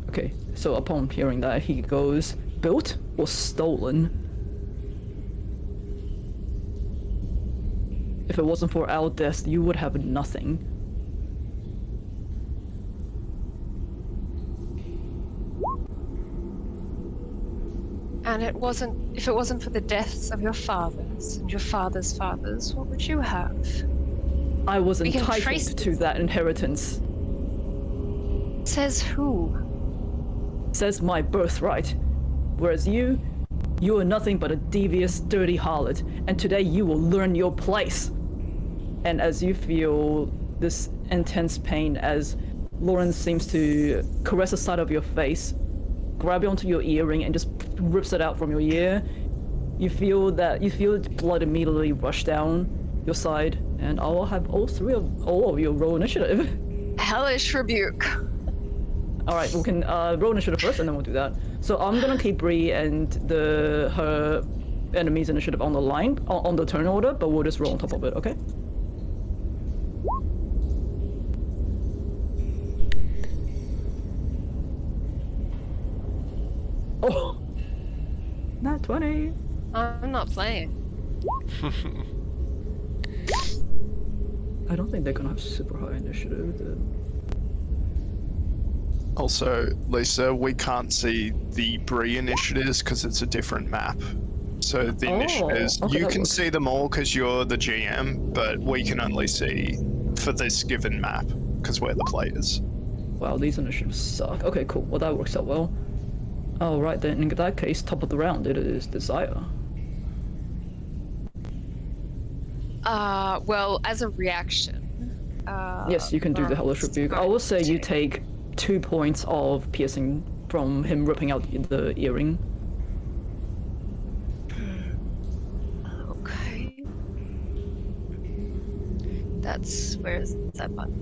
Okay, so upon hearing that, he goes, built or stolen? If it wasn't for our death, you would have nothing. And if it wasn't for the deaths of your fathers and your father's fathers, what would you have? I was We can entitled trace to that inheritance. Says who? Says my birthright. Whereas you are nothing but a devious, dirty harlot, and today you will learn your place. And as you feel this intense pain as Lauren seems to caress the side of your face, grab you onto your earring, and just rips it out from your ear. You feel blood immediately rush down your side, and I will have all of you roll initiative. Hellish rebuke. All right, we can roll initiative first, and then we'll do that. So I'm gonna keep Bree and her enemy's initiative on the line, on the turn order, but we'll just roll on top of it, okay? Oh, not 20. I'm not playing. I don't think they're gonna have super high initiative. Also, Lisa, we can't see the Bree initiatives because it's a different map. So the initiatives, okay, you that can works. see them all because you're the GM, but we can only see for this given map because we're the players. Wow, these initiatives suck. Okay, cool. Well, that works out well. All right, then in that case, top of the round, it is Desire. Well, as a reaction. Yes, you can do the Hellish Rebuke. I will say you take 2 points of piercing from him ripping out the earring. Okay. Where's that button?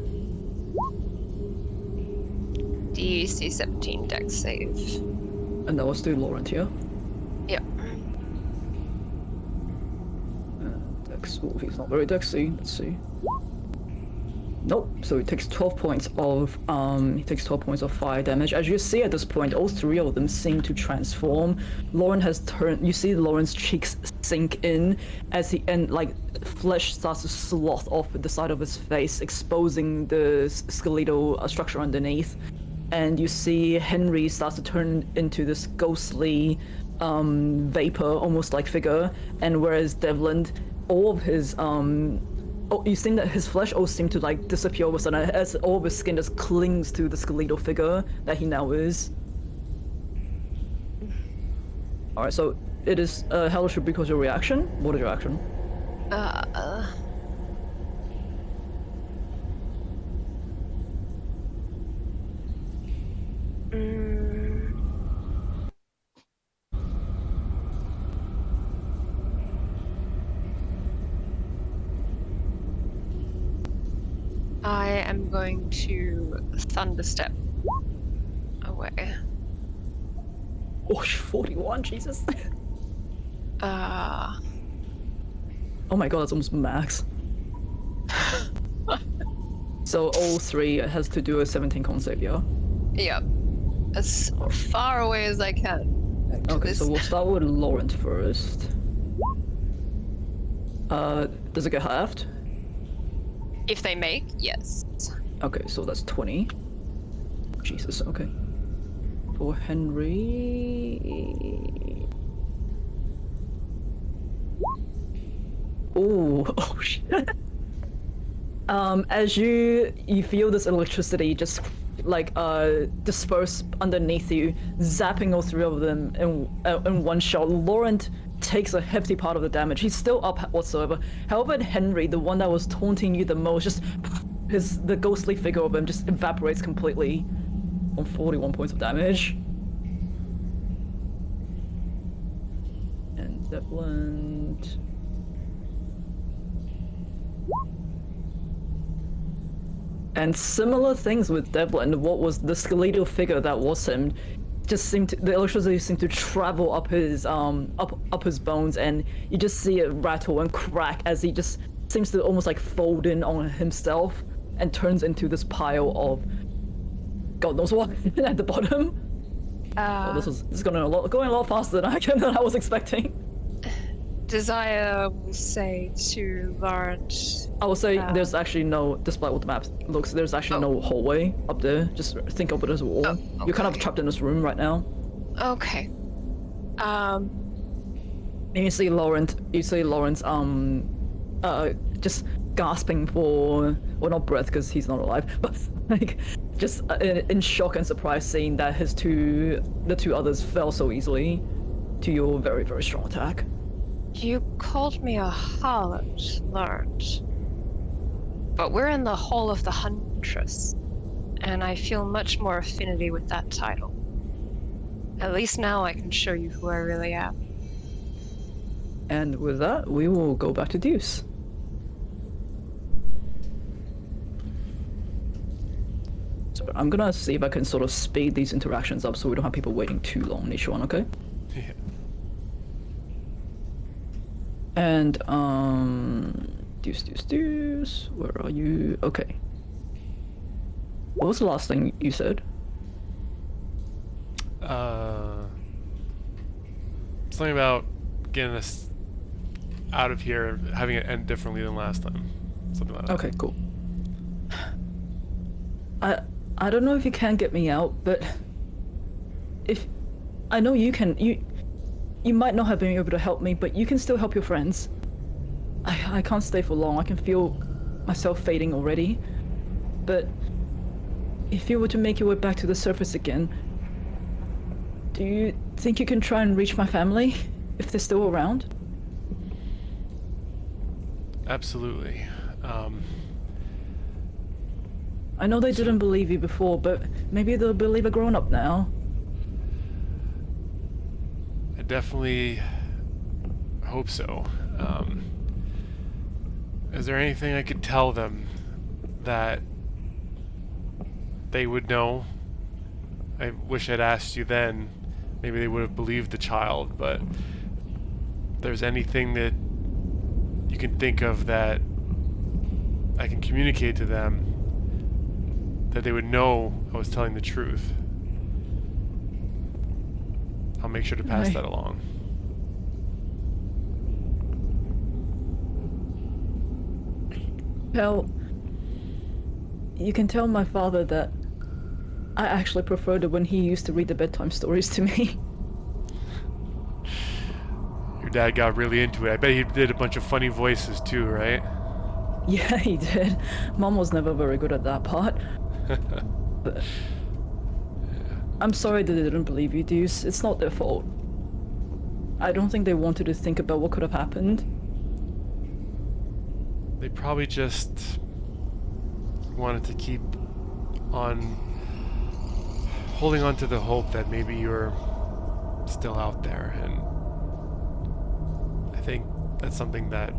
DC 17 dex save. And that was still Laurent here. Yep. Dex, well, he's not very dexy. Let's see. Nope. So he takes 12 points of fire damage. As you see at this point, all three of them seem to transform. Lauren has turned. You see Lauren's cheeks sink in as flesh starts to slough off the side of his face, exposing the skeletal structure underneath. And you see Henry starts to turn into this ghostly vapor, almost like figure. And whereas Devlin, all of his you think that his flesh all seemed to disappear all of a sudden as all of his skin just clings to the skeletal figure that he now is. Alright, so it is Hellish Rebuke because your reaction. What is your action? I am going to thunderstep away. Oh, 41, Jesus. Oh my god, that's almost max. So all three has to do a 17 con save, yeah? Yep. As far away as I can. Okay, so we'll start with Laurent first. Does it get halved? If they make, yes. Okay, so that's 20. Jesus, okay. For Henry... Ooh, oh shit. As you feel this electricity just disperse underneath you, zapping all three of them in one shot, Laurent takes a hefty part of the damage. He's still up whatsoever. However, Henry, the one that was taunting you the most, just the ghostly figure of him just evaporates completely on 41 points of damage. And Devlin. And similar things with Devlin. What was the skeletal figure that was him? The electricity seemed to travel up his bones, and you just see it rattle and crack as he just seems to almost fold in on himself and turns into this pile of God knows what at the bottom. This is going a lot faster than I was expecting. Desire will say to Laurent. I will say there's actually no, despite what the map looks, there's actually no hallway up there. Just think of it as a wall. Okay. You're kind of trapped in this room right now. Okay. And you see Laurent just gasping for, well, not breath because he's not alive, but just in shock and surprise seeing that the two others fell so easily to your very, very strong attack. You called me a harlot, Laurent. But we're in the Hall of the Huntress. and I feel much more affinity with that title. At least now I can show you who I really am. And with that, we will go back to Deuce. So I'm gonna see if I can sort of speed these interactions up so we don't have people waiting too long on each one, okay? Yeah. And, Deuce, where are you? Okay. What was the last thing you said? Something about getting us out of here, having it end differently than last time. Something like that. Okay, cool. I don't know if you can get me out, but if I know you can, you might not have been able to help me, but you can still help your friends. I can't stay for long. I can feel myself fading already. But if you were to make your way back to the surface again, do you think you can try and reach my family if they're still around? Absolutely. I know they didn't believe you before, but maybe they'll believe a grown-up now. I definitely hope so. Is there anything I could tell them that they would know? I wish I'd asked you then. Maybe they would have believed the child, but if there's anything that you can think of that I can communicate to them, that they would know I was telling the truth, I'll make sure to pass Right. that along. Well, you can tell my father that I actually preferred it when he used to read the bedtime stories to me. Your dad got really into it. I bet he did a bunch of funny voices too, right? Yeah, he did. Mom was never very good at that part. But I'm sorry that they didn't believe you, Deuce. It's not their fault. I don't think they wanted to think about what could have happened. They probably just wanted to keep on holding on to the hope that maybe you're still out there, and I think that's something that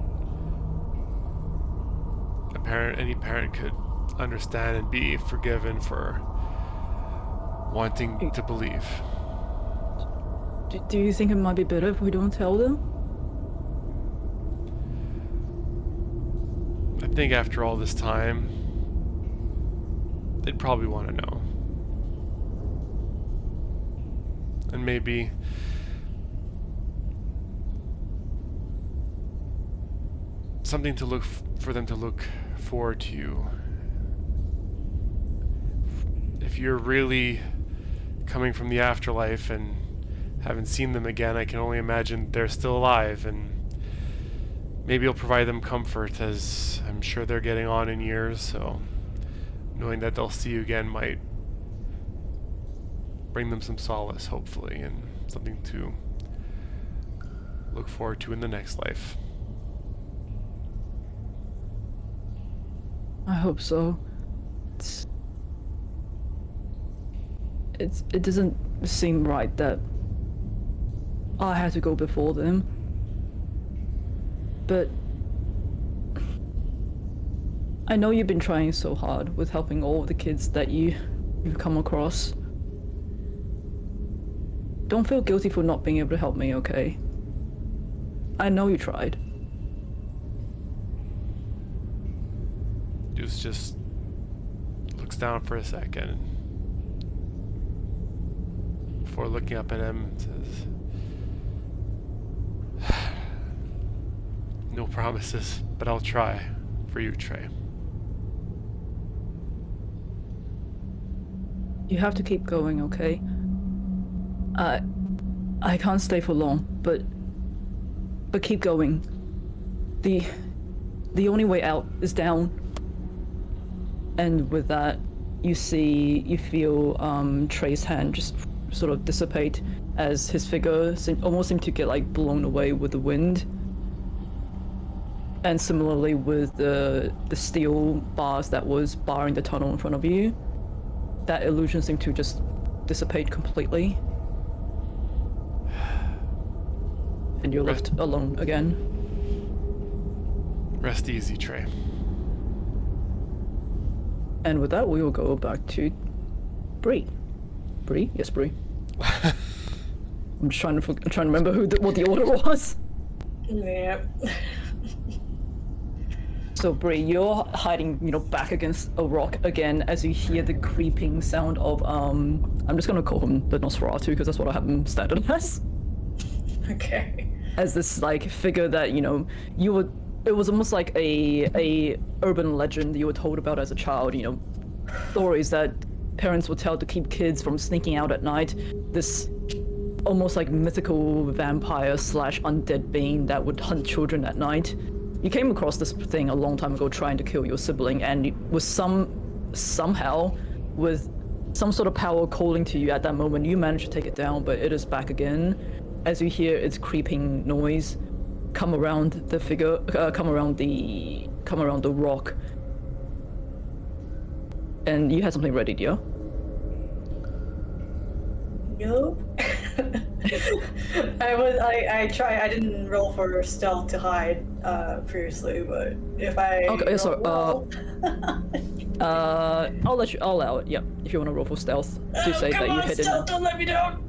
any parent could understand and be forgiven for wanting to believe. Do you think it might be better if we don't tell them? I think after all this time, they'd probably want to know. And maybe something to look for them to look forward to. If you're really coming from the afterlife and haven't seen them again, I can only imagine they're still alive, and maybe it'll provide them comfort, as I'm sure they're getting on in years, so knowing that they'll see you again might bring them some solace, hopefully, and something to look forward to in the next life. I hope so. It doesn't seem right that I had to go before them. But I know you've been trying so hard with helping all of the kids that you've come across. Don't feel guilty for not being able to help me, okay? I know you tried. Deuce just looks down for a second before looking up at him and says, "No promises, but I'll try for you, Trey." You have to keep going, okay? I can't stay for long, but keep going. The only way out is down. And with that, you feel Trey's hand just sort of dissipate as his figure almost seemed to get like blown away with the wind. And similarly with the steel bars that was barring the tunnel in front of you, that illusion seemed to just dissipate completely. And you're left alone again. Rest easy, Trey. And with that, we will go back to Bree. Bree? Yes, Bree. I'm just trying to remember what the order was. Yeah. So Bree, you're hiding, back against a rock again as you hear the creeping sound of I'm just gonna call him the Nosferatu because that's what I have him standard as. Okay. As this like figure that it was almost like a urban legend you were told about as a child. Stories that parents would tell to keep kids from sneaking out at night. This almost like mythical vampire / undead being that would hunt children at night. You came across this thing a long time ago trying to kill your sibling, and with somehow with some sort of power calling to you at that moment, you managed to take it down, but it is back again as you hear its creeping noise come around the figure, come around the rock. And you had something ready, yeah? Nope. I didn't roll for stealth to hide previously, but if I Okay, so roll I'll allow it, yeah, if you want to roll for stealth to say that you hit it. Stealth, don't let me down.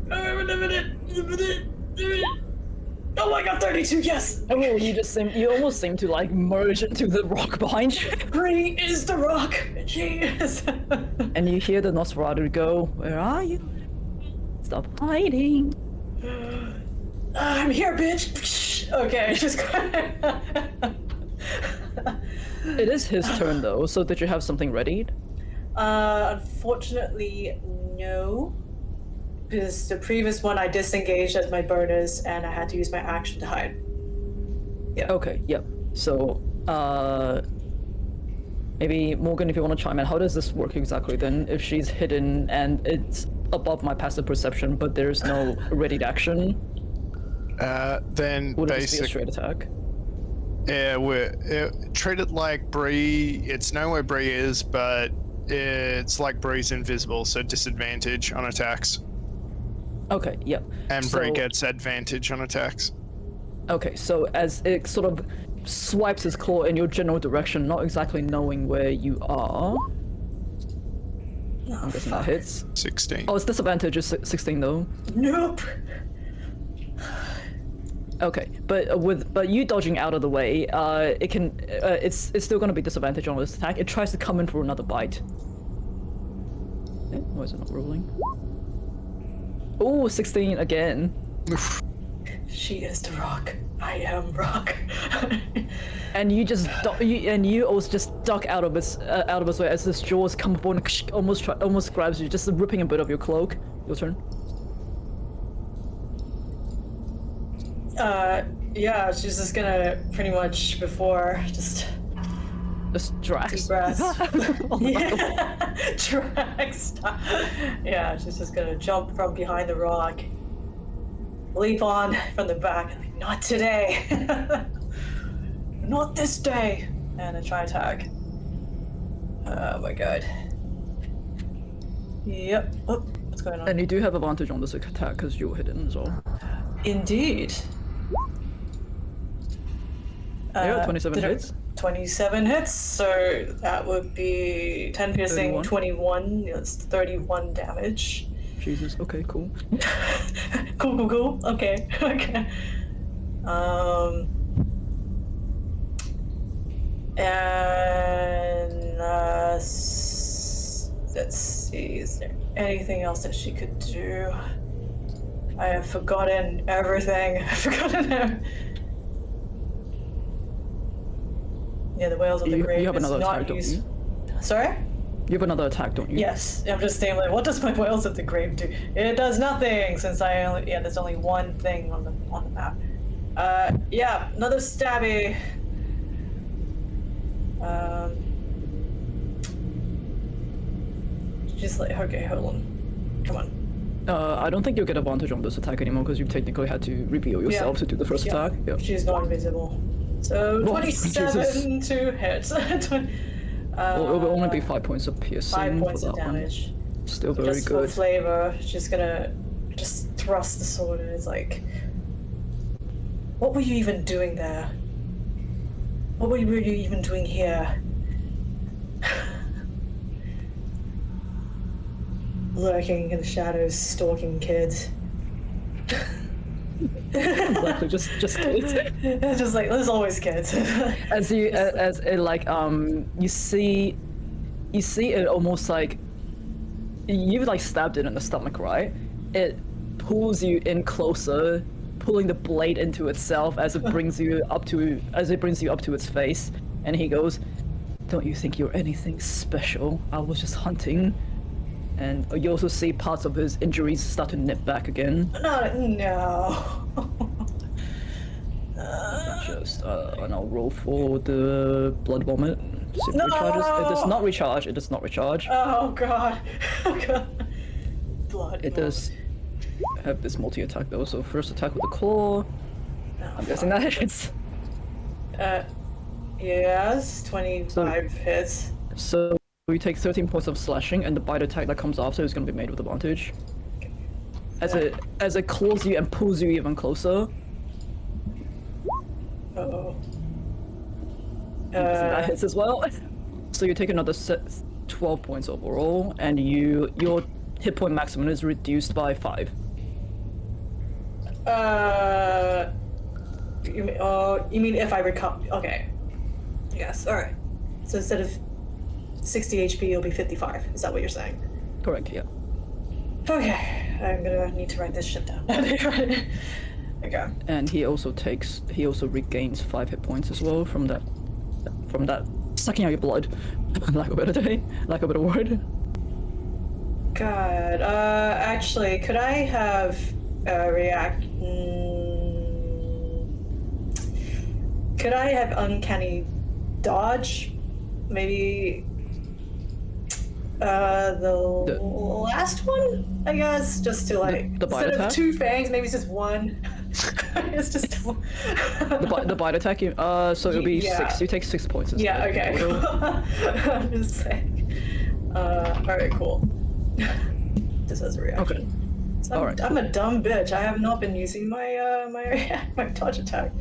Oh, I got 32, yes! Oh, you almost seem to like merge into the rock behind you. Bree is the rock! She is! And you hear the Nosferatu go, "Where are you? Stop hiding." I'm here, bitch! Okay, just It is his turn though, so did you have something ready? Unfortunately, no. Because the previous one I disengaged as my bonus and I had to use my action to hide. Yeah. Okay, yep. So, maybe Morgan, if you want to chime in, how does this work exactly then? If she's hidden and it's above my passive perception, but there's no readied action, then would it just be a basically, straight attack? yeah, treat it like Bree. It's know where Bree is, but it's like Bree's invisible, so disadvantage on attacks. Okay, yep. And Bree gets advantage on attacks. Okay, so as it sort of swipes its claw in your general direction, not exactly knowing where you are. I'm guessing that hits. 16. Oh, it's disadvantage is 16 though. Nope. Okay, but you dodging out of the way, it's still going to be disadvantage on this attack. It tries to come in for another bite. Why is it not rolling? Oh, 16 again. She is the rock. I am rock. And you just you also just duck out of its way as this jaws come upon and almost grabs you, just ripping a bit of your cloak. Your turn. Yeah, she's just gonna pretty much just Drax. deep breaths. Yeah, Drax. Yeah, she's just gonna jump from behind the rock, leap on from the back, and like, not today, not this day, and then try attack. Oh my god. Yep. Oh, what's going on? And you do have advantage on this attack because you're hidden as well. Indeed. Yeah, 27 hits. 27 hits, so that would be 10 piercing, 31. 21, that's 31 damage. Jesus, okay, cool. Cool, okay, okay. And, let's see, is there anything else that she could do? I have forgotten everything. I've forgotten everything. Yeah, the Whales of the Grave you have is another not attack, don't used. you? Sorry? You have another attack, don't you? Yes. I'm just saying, like, what does my Whales of the Grave do? It does nothing, since there's only one thing on the map. Yeah, another stabby. Just like, okay, hold on. Come on. I don't think you'll get advantage on this attack anymore because you technically had to reveal yourself to do the first attack. Yeah. She's not invisible. So Oh, 27 to hit. Well, it will only be 5 points of piercing. 5 points for of that one. damage. Still very just for good. flavor, she's gonna just thrust the sword and it's like, what were you even doing there? What were you even doing here? Lurking in the shadows, stalking kids. Exactly, just kids. Just like, there's always kids. As it like you see it almost like you've like stabbed it in the stomach, right? It pulls you in closer, pulling the blade into itself as it brings you up to its face, and he goes, "Don't you think you're anything special? I was just hunting." And you also see parts of his injuries start to nip back again. No. And I'll roll for the blood vomit. See if it recharges. It does not recharge. It does not recharge. Oh god. Oh god. Blood. It does have this multi-attack though. So first attack with the claw. I'm guessing that hits. Yes, 25 hits. So you take 13 points of slashing, and the bite attack that comes after is going to be made with advantage. As it claws you and pulls you even closer. Uh-oh. That hits as well. So you take another 12 points overall, and your hit point maximum is reduced by 5. You mean if I recover? Okay. Yes. All right. So instead of 60 HP, it'll be 55. Is that what you're saying? Correct. Yeah. Okay. I'm gonna need to write this shit down. Okay. And he also regains 5 hit points as well from that sucking out your blood. lack of a better word. God. Actually, could I have could I have uncanny dodge? Maybe the last one, I guess, just to like the bite instead attack? of 2 fangs, maybe it's just 1. It's just the bite attack. So it'll be 6. You take 6 points. Instead. Yeah. Okay. I'm just saying. All right. Cool. This has a reaction. Okay. So All right. I'm a dumb bitch. I have not been using my my dodge attack.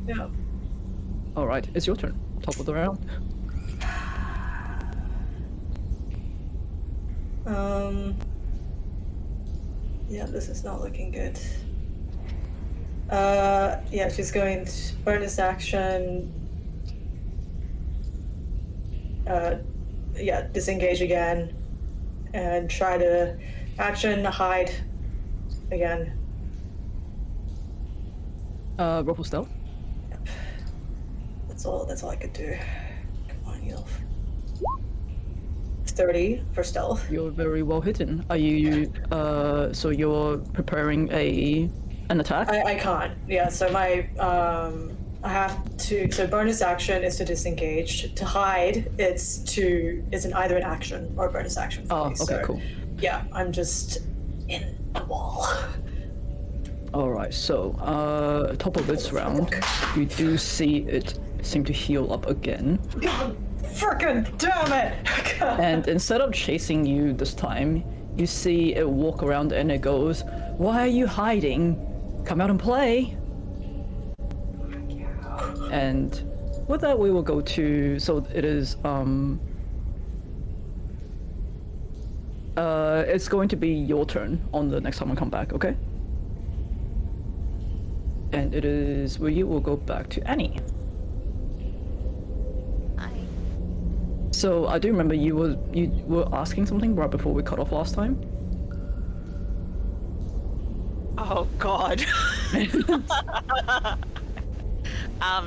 Yeah. All right. It's your turn. Top of the round. Yeah, this is not looking good. Yeah, she's going to bonus action. Yeah, disengage again, and try to action hide again. Roll for stealth. Yep. That's all I could do. Come on, Yelf. 30 for stealth. You're very well hidden. Are you? So you're preparing an attack? I can't. Yeah. So my I have to. So bonus action is to disengage. To hide, it's either an action or a bonus action. For me. Okay, So, cool. Yeah, I'm just in the wall. All right. So top of this round, you do see it seem to heal up again. God, frickin' damn it! And instead of chasing you this time, you see it walk around and it goes, "Why are you hiding? Come out and play." And with that, we will go to. So it is. It's going to be your turn on the next time I come back. Okay. And it is. Well, you will go back to Annie. So I do remember you were asking something right before we cut off last time. Oh god.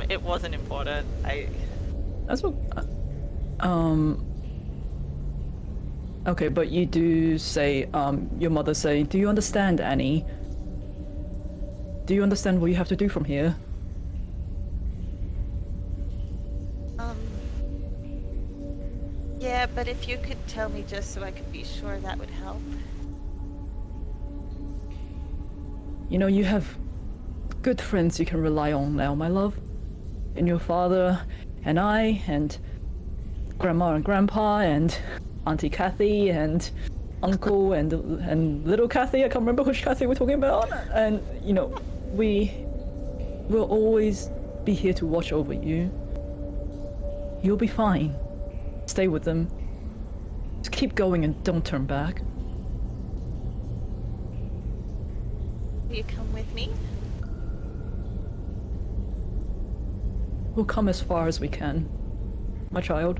It wasn't important. That's what. Okay, but you do say your mother say, "Do you understand, Annie? Do you understand what you have to do from here?" Yeah, but if you could tell me just so I could be sure, that would help. You know, you have good friends you can rely on now, my love. And your father, and I, and Grandma and Grandpa, and Auntie Kathy, and Uncle and little Kathy. I can't remember which Kathy we're talking about. And you know, we will always be here to watch over you. You'll be fine. Stay with them. Just keep going and don't turn back. Will you come with me? We'll come as far as we can, my child.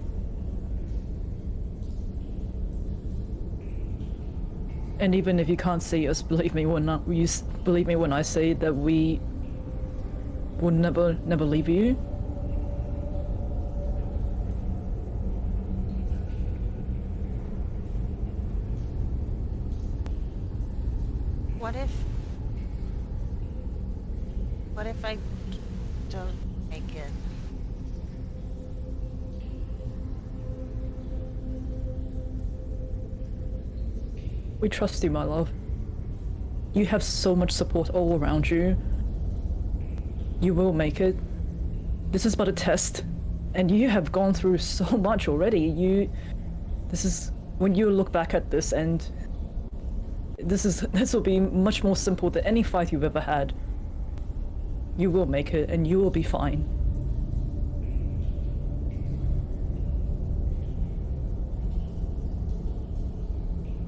And even if you can't see us, believe me when I say that we will never leave you. What if I don't make it? We trust you, my love. You have so much support all around you. You will make it. This is but a test, and you have gone through so much already. When you look back at this, and this will be much more simple than any fight you've ever had. You will make it, and you will be fine.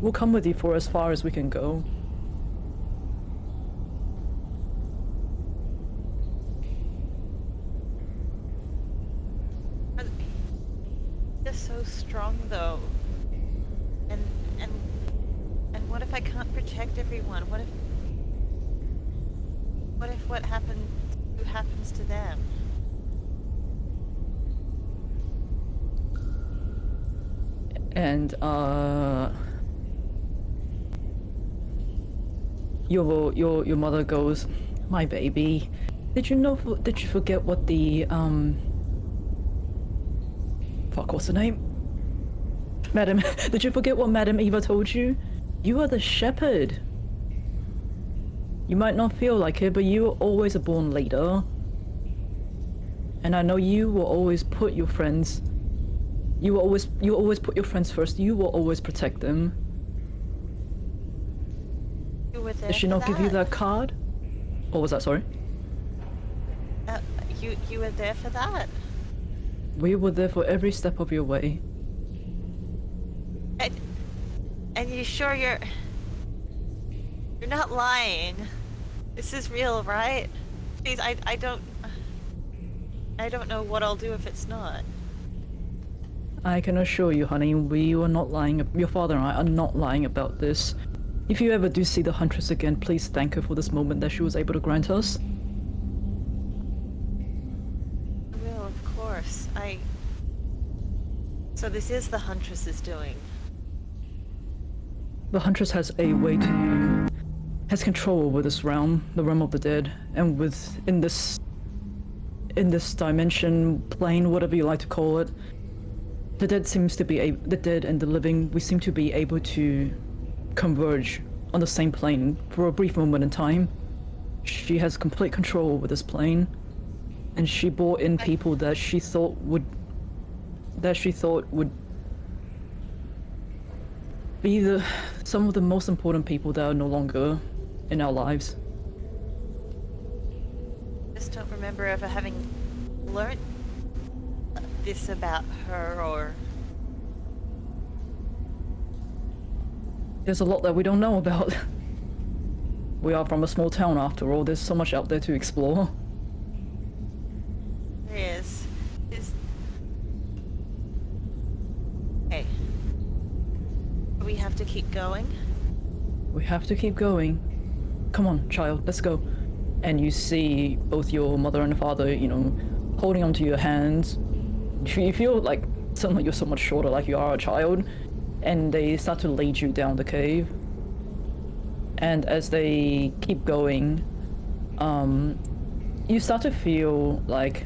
We'll come with you for as far as we can go. You're so strong, though. And what if I can't protect everyone? What if what happens to them? And your mother goes, "My baby, did you forget what the what's her name? Madam, did you forget what Madam Eva told you? You are the shepherd. You might not feel like it, but you are always a born leader. And I know you will always put your friends. You will always put your friends first. You will always protect them." You were there Did she for not give you that card? Or was that, sorry? You were there for that. We were there for every step of your way. And you sure you're not lying? This is real, right? Please, I don't know what I'll do if it's not. I can assure you, honey, we were not lying. Your father and I are not lying about this. If you ever do see the Huntress again, please thank her for this moment that she was able to grant us. I will, of course. So this is the Huntress's doing. The Huntress has has control over this realm, the realm of the dead, and in this dimension, plane, whatever you like to call it, the dead the dead and the living, we seem to be able to converge on the same plane for a brief moment in time. She has complete control over this plane, and she brought in people that she thought would be some of the most important people that are no longer in our lives. Just don't remember ever having learnt this about her, or... There's a lot that we don't know about. We are from a small town after all. There's so much out there to explore. There is. Hey. We have to keep going? We have to keep going. Come on, child, let's go. And you see both your mother and father, holding onto your hands. You feel like suddenly you're so much shorter, like you are a child. And they start to lead you down the cave. And as they keep going, you start to feel like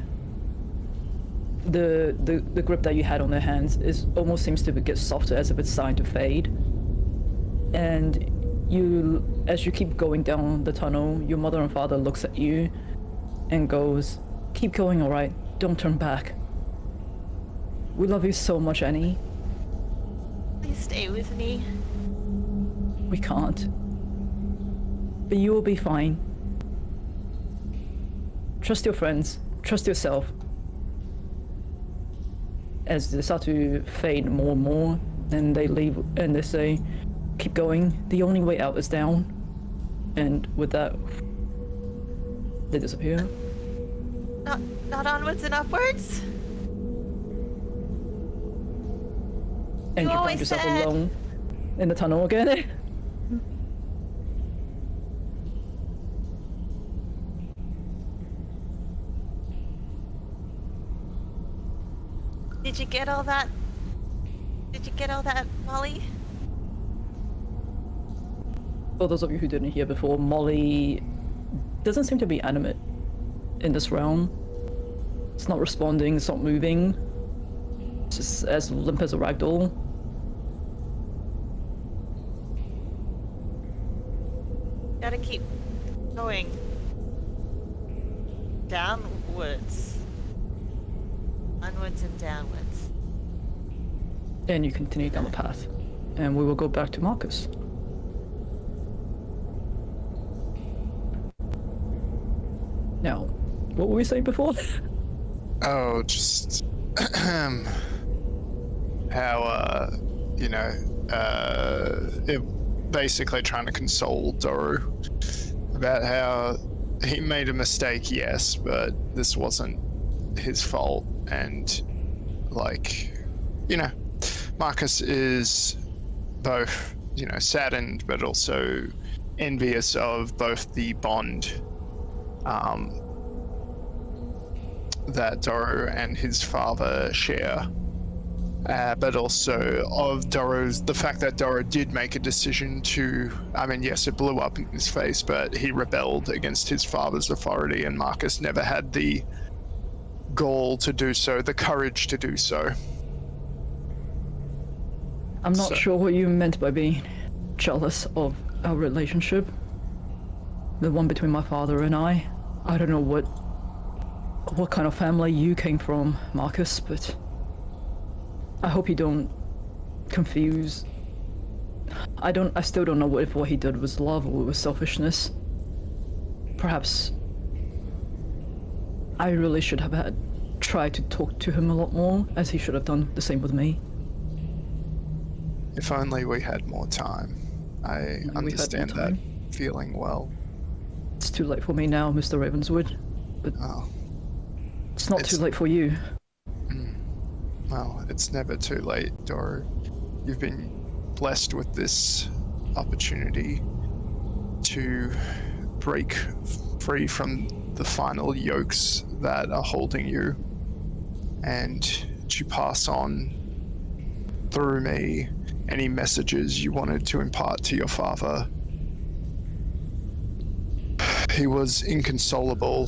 the grip that you had on their hands almost seems to get softer, as if it's starting to fade. And as you keep going down the tunnel, your mother and father looks at you and goes, "Keep going, alright? Don't turn back. We love you so much, Annie. Please stay with me. We can't. But you will be fine. Trust your friends. Trust yourself. As they start to fade more and more, and they leave and they say, keep going. The only way out is down. And with that, they disappear. Not onwards and upwards? And you find always yourself said- alone in the tunnel again. Did you get all that? Did you get all that, Molly? For those of you who didn't hear before, Molly doesn't seem to be animate in this realm. It's not responding, it's not moving. It's just as limp as a ragdoll. Gotta keep going downwards. Onwards and downwards. And you continue down the path. And we will go back to Marcus. Now, what were we saying before? Oh, just how it basically trying to console Doru about how he made a mistake, yes, but this wasn't his fault, and Marcus is both saddened but also envious of both the bond that Doru and his father share, but also of the fact that Doru did make a decision to, yes, it blew up in his face, but he rebelled against his father's authority, and Marcus never had the gall to do so, the courage to do so. I'm not sure what you meant by being jealous of our relationship. The one between my father and I. I don't know what kind of family you came from, Marcus, but I hope you don't confuse. I still don't know if what he did was love or was selfishness. Perhaps I really should have tried to talk to him a lot more, as he should have done the same with me. If only we had more time. I understand that feeling well. It's too late for me now, Mr. Ravenswood, but it's not too late for you. Well, it's never too late, Doru. You've been blessed with this opportunity to break free from the final yokes that are holding you, and to pass on through me any messages you wanted to impart to your father. He was inconsolable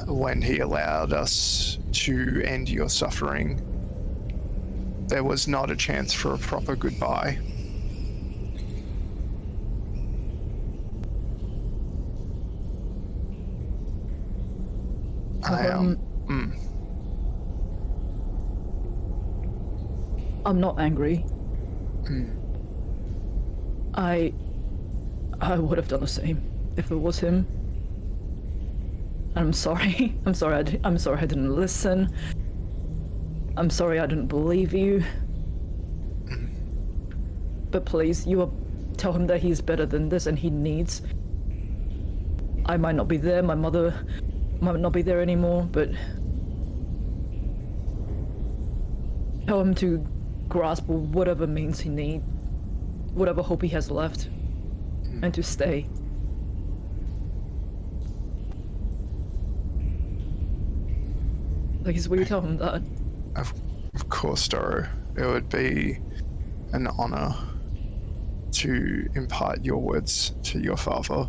when he allowed us to end your suffering. There was not a chance for a proper goodbye. I'm not angry. I would have done the same if it was him. I'm sorry. I'm sorry I didn't listen. I'm sorry I didn't believe you. But please, tell him that he's better than this and he needs. I might not be there, my mother might not be there anymore, but tell him to grasp whatever means he needs, whatever hope he has left, and to stay. Please, will you tell him that? Of course, Doru. It would be an honor to impart your words to your father.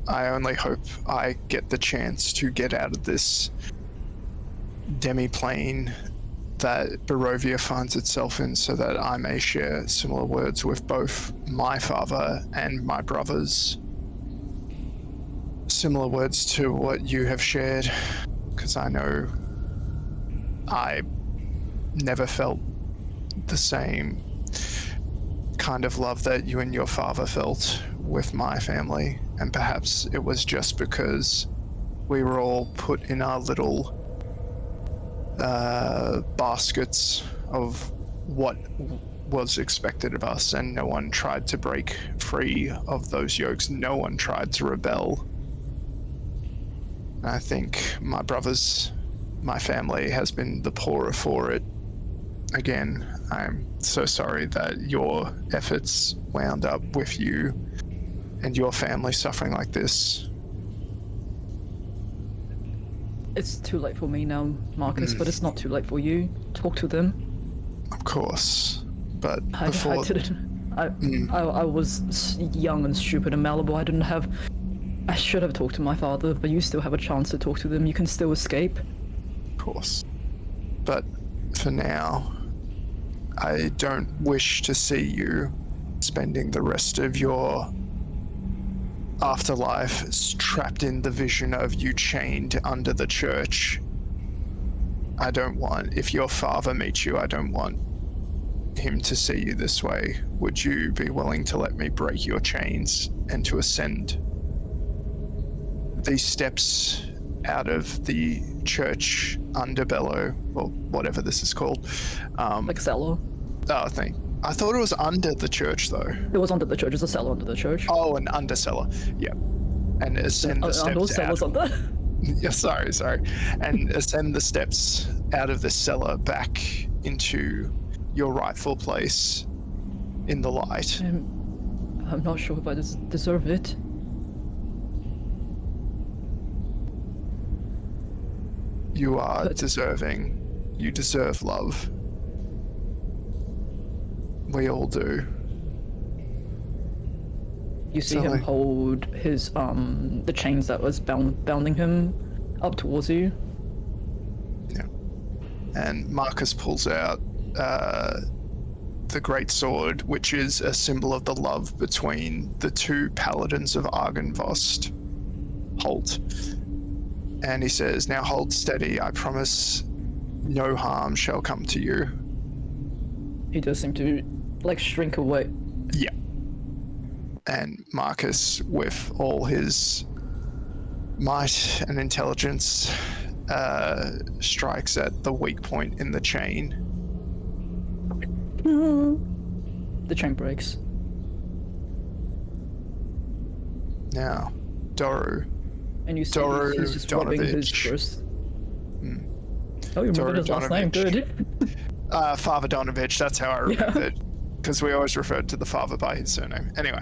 I only hope I get the chance to get out of this demi-plane that Barovia finds itself in, so that I may share similar words with both my father and my brothers. Similar words to what you have shared, because I know I never felt the same kind of love that you and your father felt with my family, and perhaps it was just because we were all put in our little baskets of what was expected of us, and no one tried to break free of those yokes. No one tried to rebel. I think my family has been the poorer for it. Again, I'm so sorry that your efforts wound up with you and your family suffering like this. It's too late for me now, Marcus, but it's not too late for you. Talk to them. Of course, but I before... I was young and stupid and malleable. I should have talked to my father, but you still have a chance to talk to them. You can still escape. Of course. But for now, I don't wish to see you spending the rest of your afterlife trapped in the vision of you chained under the church. I don't want, if your father meets you, I don't want him to see you this way. Would you be willing to let me break your chains and to ascend these steps out of the church underbellow, or whatever this is called? Like cellar. Oh, I thought it was under the church, though. It was under the church. It's a cellar under the church. Oh, an under cellar. Yeah. And ascend the steps those cellars out. under? Yeah, sorry. And ascend the steps out of the cellar back into your rightful place in the light. I'm not sure if I deserve it. You are deserving. You deserve love. We all do. You see him hold his the chains that was bounding him up towards you. Yeah. And Marcus pulls out the great sword, which is a symbol of the love between the two paladins of Argynvost. Halt. And he says, "Now hold steady. I promise no harm shall come to you." He does seem to shrink away. Yeah. And Marcus, with all his might and intelligence, strikes at the weak point in the chain. The chain breaks. Now, Doru. And you see he's just rubbing his wrist. Oh, you remember his last name, good. Father Donovich, that's how I remembered. Because we always referred to the father by his surname. Anyway,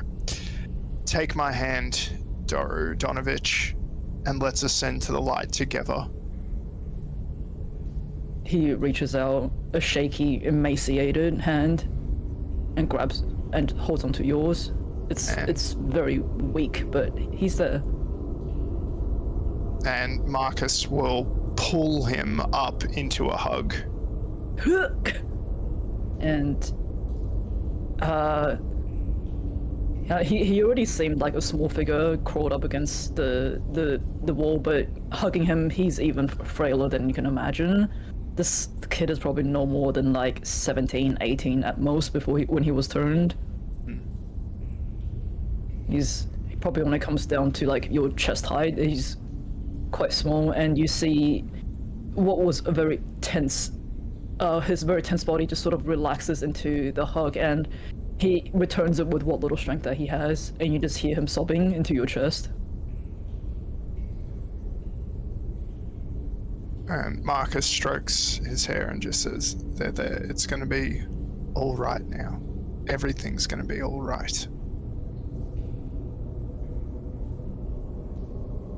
take my hand, Doru Donovich, and let's ascend to the light together. He reaches out a shaky, emaciated hand and grabs and holds onto yours. It's very weak, but he's there. And Marcus will pull him up into a hug. And he already seemed like a small figure crawled up against the wall, but hugging him, he's even frailer than you can imagine. This kid is probably no more than 17, 18 at most when he was turned. He's probably when it comes down to your chest height, he's quite small, and you see what was a very tense, his very tense body just sort of relaxes into the hug, and he returns it with what little strength that he has, and you just hear him sobbing into your chest. And Marcus strokes his hair and just says, there, it's going to be all right now. Everything's going to be all right.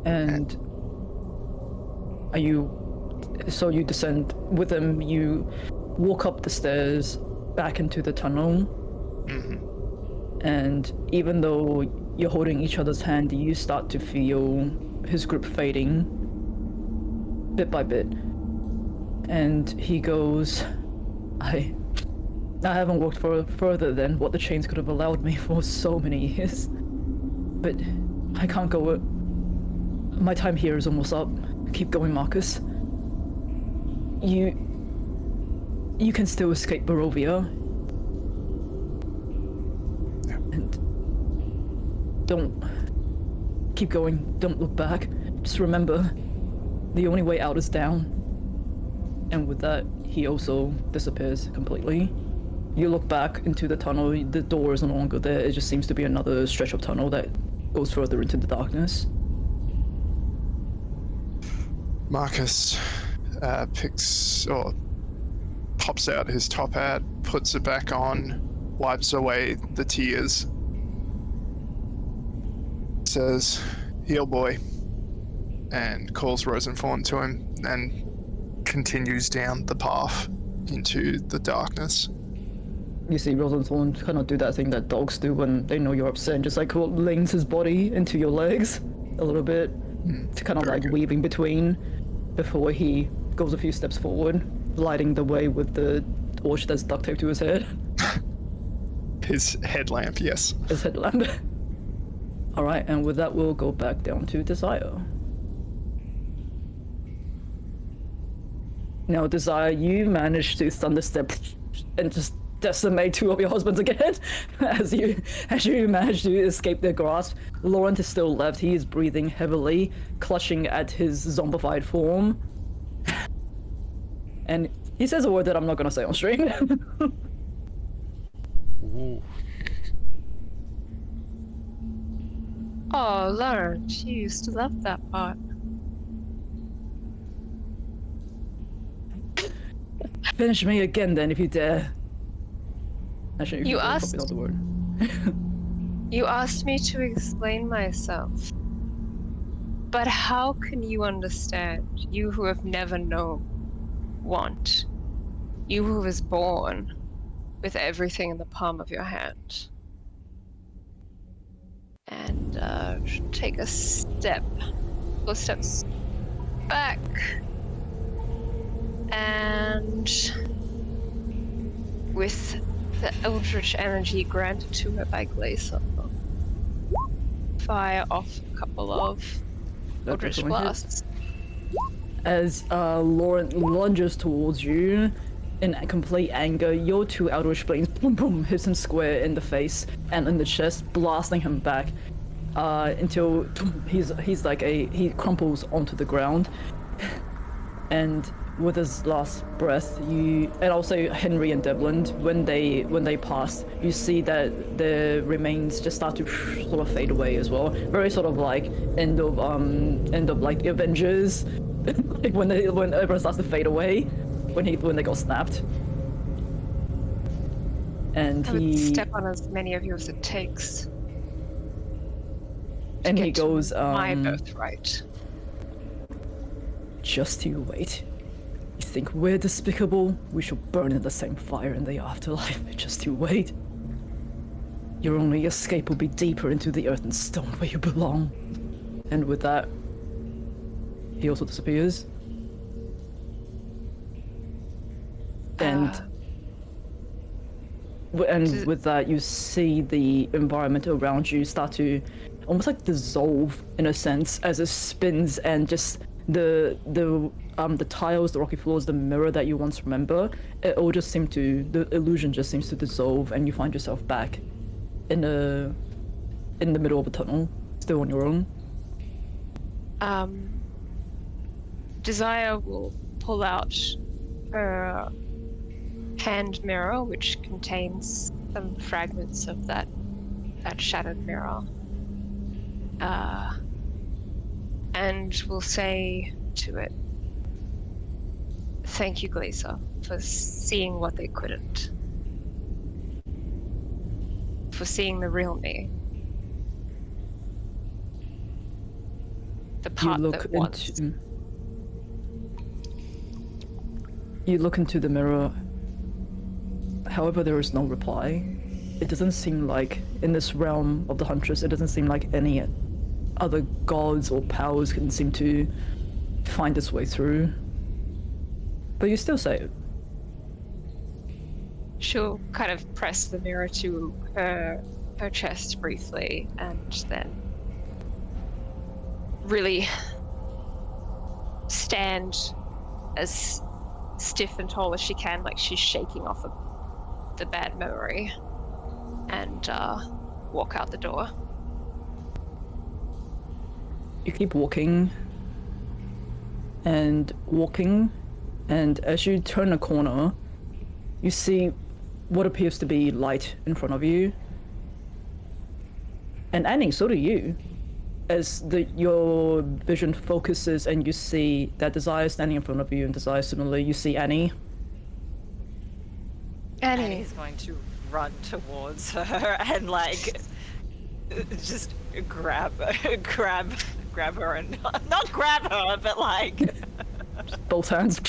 And so you descend with him, you walk up the stairs back into the tunnel. Mm-hmm. And even though you're holding each other's hand, you start to feel his grip fading bit by bit. And he goes, I haven't walked further than what the chains could have allowed me for so many years. But I can't go. My time here is almost up. Keep going, Marcus. you can still escape Barovia. Yeah. And don't keep going. Don't look back. Just remember, the only way out is down. And with that, he also disappears completely. You look back into the tunnel, the door is no longer there, it just seems to be another stretch of tunnel that goes further into the darkness. Marcus picks or pops out his top hat, puts it back on, wipes away the tears, says, "Heal, boy," and calls Rosenthorn to him and continues down the path into the darkness. You see Rosenthorn kind of do that thing that dogs do when they know you're upset, and just like leans his body into your legs a little bit to kind of very like good. weaving between before he goes a few steps forward, lighting the way with the torch that's duct taped to his head. His headlamp, yes. His headlamp. Alright, and with that we'll go back down to Desire. Now, Desire, you managed to thunderstep and just decimate two of your husbands again as you manage to escape their grasp. Laurent is still left. He is breathing heavily, clutching at his zombified form. And he says a word that I'm not gonna say on stream. Ooh. Oh, Laurent, you used to love that part. Finish me again then if you dare. Actually, You probably asked- not the word. You asked me to explain myself. But how can you understand? You who have never known want. You who was born with everything in the palm of your hand. And take a step. 4 steps back. And with the eldritch energy granted to her by Glacier, fire off a couple of That eldritch definitely blasts. As Laurent lunges towards you in complete anger, your two eldritch flames boom boom hits him square in the face and in the chest, blasting him back until he crumples onto the ground. And with his last breath, and also Henry and Devlin, when they pass, you see that the remains just start to sort of fade away as well. Very sort of like end of like Avengers, like when everyone starts to fade away, when they got snapped. And I would he step on as many of you as it takes. and he get to goes my birthright. Just you wait. You think we're despicable? We shall burn in the same fire in the afterlife. Just you wait. Your only escape will be deeper into the earth and stone where you belong. And with that, he also disappears. And with that, you see the environment around you start to almost like dissolve in a sense as it spins, and just the tiles, the rocky floors, the mirror that you once remember, the illusion just seems to dissolve, and you find yourself back in the middle of a tunnel, still on your own. Desire will pull out her hand mirror, which contains some fragments of that shattered mirror, and will say to it, "Thank you, Glacier, for seeing what they couldn't. For seeing the real me. The part that was." You look into the mirror. However, there is no reply. It doesn't seem like, in this realm of the Huntress, it doesn't seem like any other gods or powers can seem to find its way through. But you still say it. She'll kind of press the mirror to her chest briefly, and then really stand as stiff and tall as she can, like she's shaking off the bad memory, and walk out the door. You keep walking and walking, and as you turn a corner, you see what appears to be light in front of you. And Annie, so do you. As your vision focuses and you see that Desire standing in front of you, and Desire similarly, you see Annie. Annie's going to run towards her and like just grab her and not grab her, but like Both hands.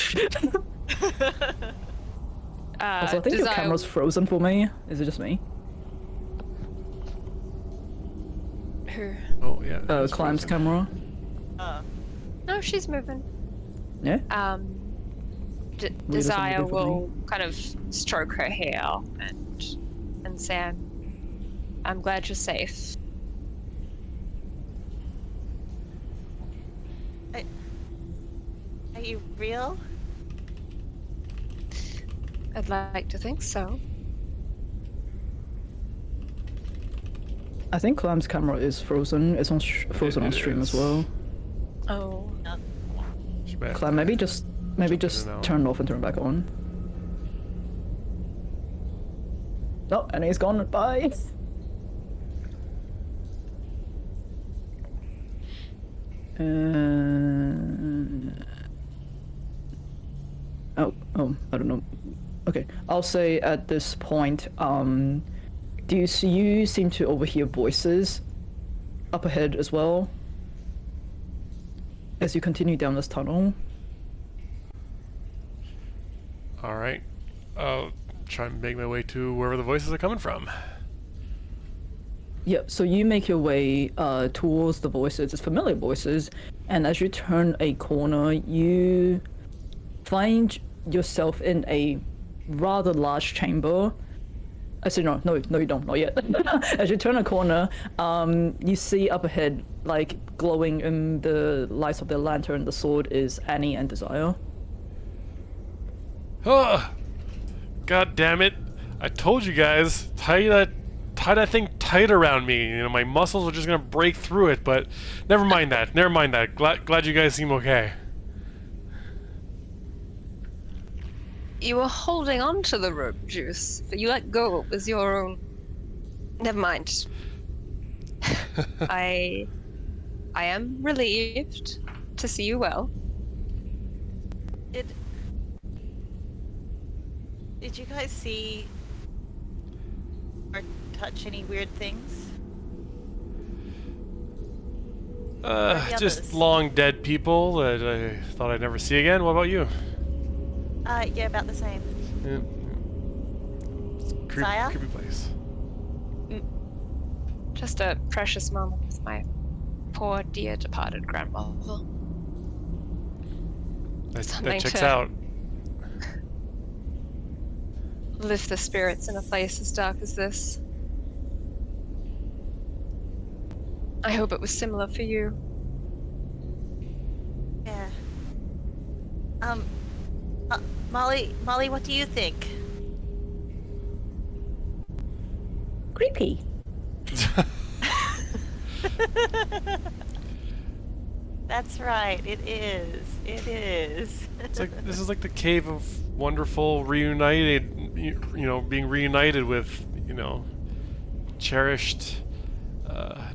Also, I think your camera's frozen for me. Is it just me? Who? Oh yeah. Climb's camera. No, she's moving. Yeah? Desire will kind of stroke her hair and say, I'm glad you're safe. Are you real? I'd like to think so. I think Climb's camera is frozen. It's on frozen on stream as well. Oh. Climb, maybe just turn it off and turn it back on. Oh, and he's gone. Bye. Oh, I don't know. Okay, I'll say at this point, you seem to overhear voices up ahead as well as you continue down this tunnel. All right. I'll try and make my way to wherever the voices are coming from. Yeah, so you make your way towards the voices. It's familiar voices, and as you turn a corner, you find yourself in a rather large chamber. Actually, no, you don't. Not yet. As you turn a corner, you see up ahead, like glowing in the lights of the lantern, the sword is Annie and Desire. Oh, God damn it! I told you guys, tie that thing tight around me. You know, my muscles are just gonna break through it. But never mind that. Glad you guys seem okay. You were holding on to the rope, Juice, but you let go. It was your own. Never mind. I am relieved to see you well. Did you guys see or touch any weird things? Just long dead people that I thought I'd never see again. What about you? Yeah, about the same. Yeah. Saya? Creepy place. Just a precious moment with my poor dear departed grandmother. That checks out. Lift the spirits in a place as dark as this. I hope it was similar for you. Yeah. Molly, what do you think? Creepy. That's right. It is. It is. It's like this is like the cave of wonderful reunited, being reunited with, cherished,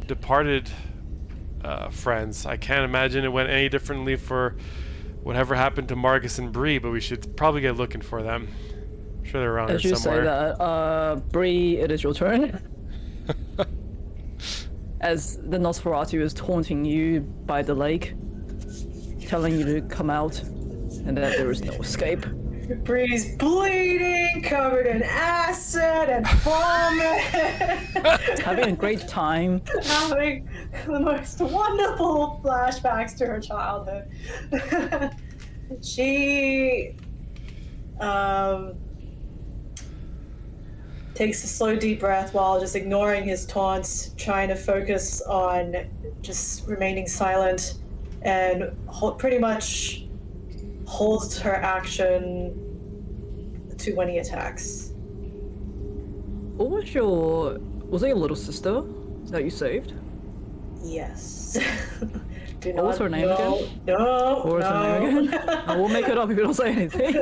departed friends. I can't imagine it went any differently for whatever happened to Marcus and Bree, but we should probably get looking for them. I'm sure they're around As here you somewhere. say that, Bree, it is your turn. As the Nosferatu is taunting you by the lake, telling you to come out, and that there is no escape. Bree's bleeding, covered in acid and vomit. Having a great time. Having the most wonderful flashbacks to her childhood. She takes a slow deep breath while just ignoring his taunts, trying to focus on just remaining silent and pretty much holds her action to when he attacks. What was your... Was it your little sister that you saved? Yes. Do What was her name again? No, What was her name again? I will make it up if you don't say anything.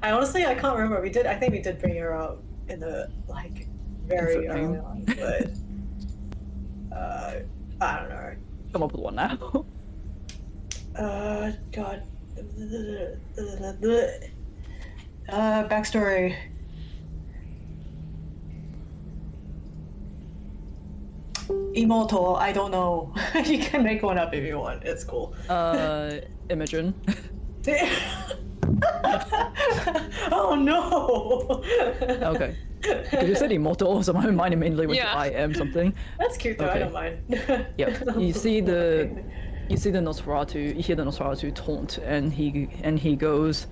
I can't remember. I think we did bring her up in the, like, very early on, but... I don't know. Come up with one now. God. Backstory. Immortal, I don't know. You can make one up if you want. It's cool. Imogen. Oh no! Okay. You said immortal, so my mind immediately went to I am something. That's cute though, I Okay. don't mind. Yep. You see the Nosferatu, you hear the Nosferatu taunt, and he goes,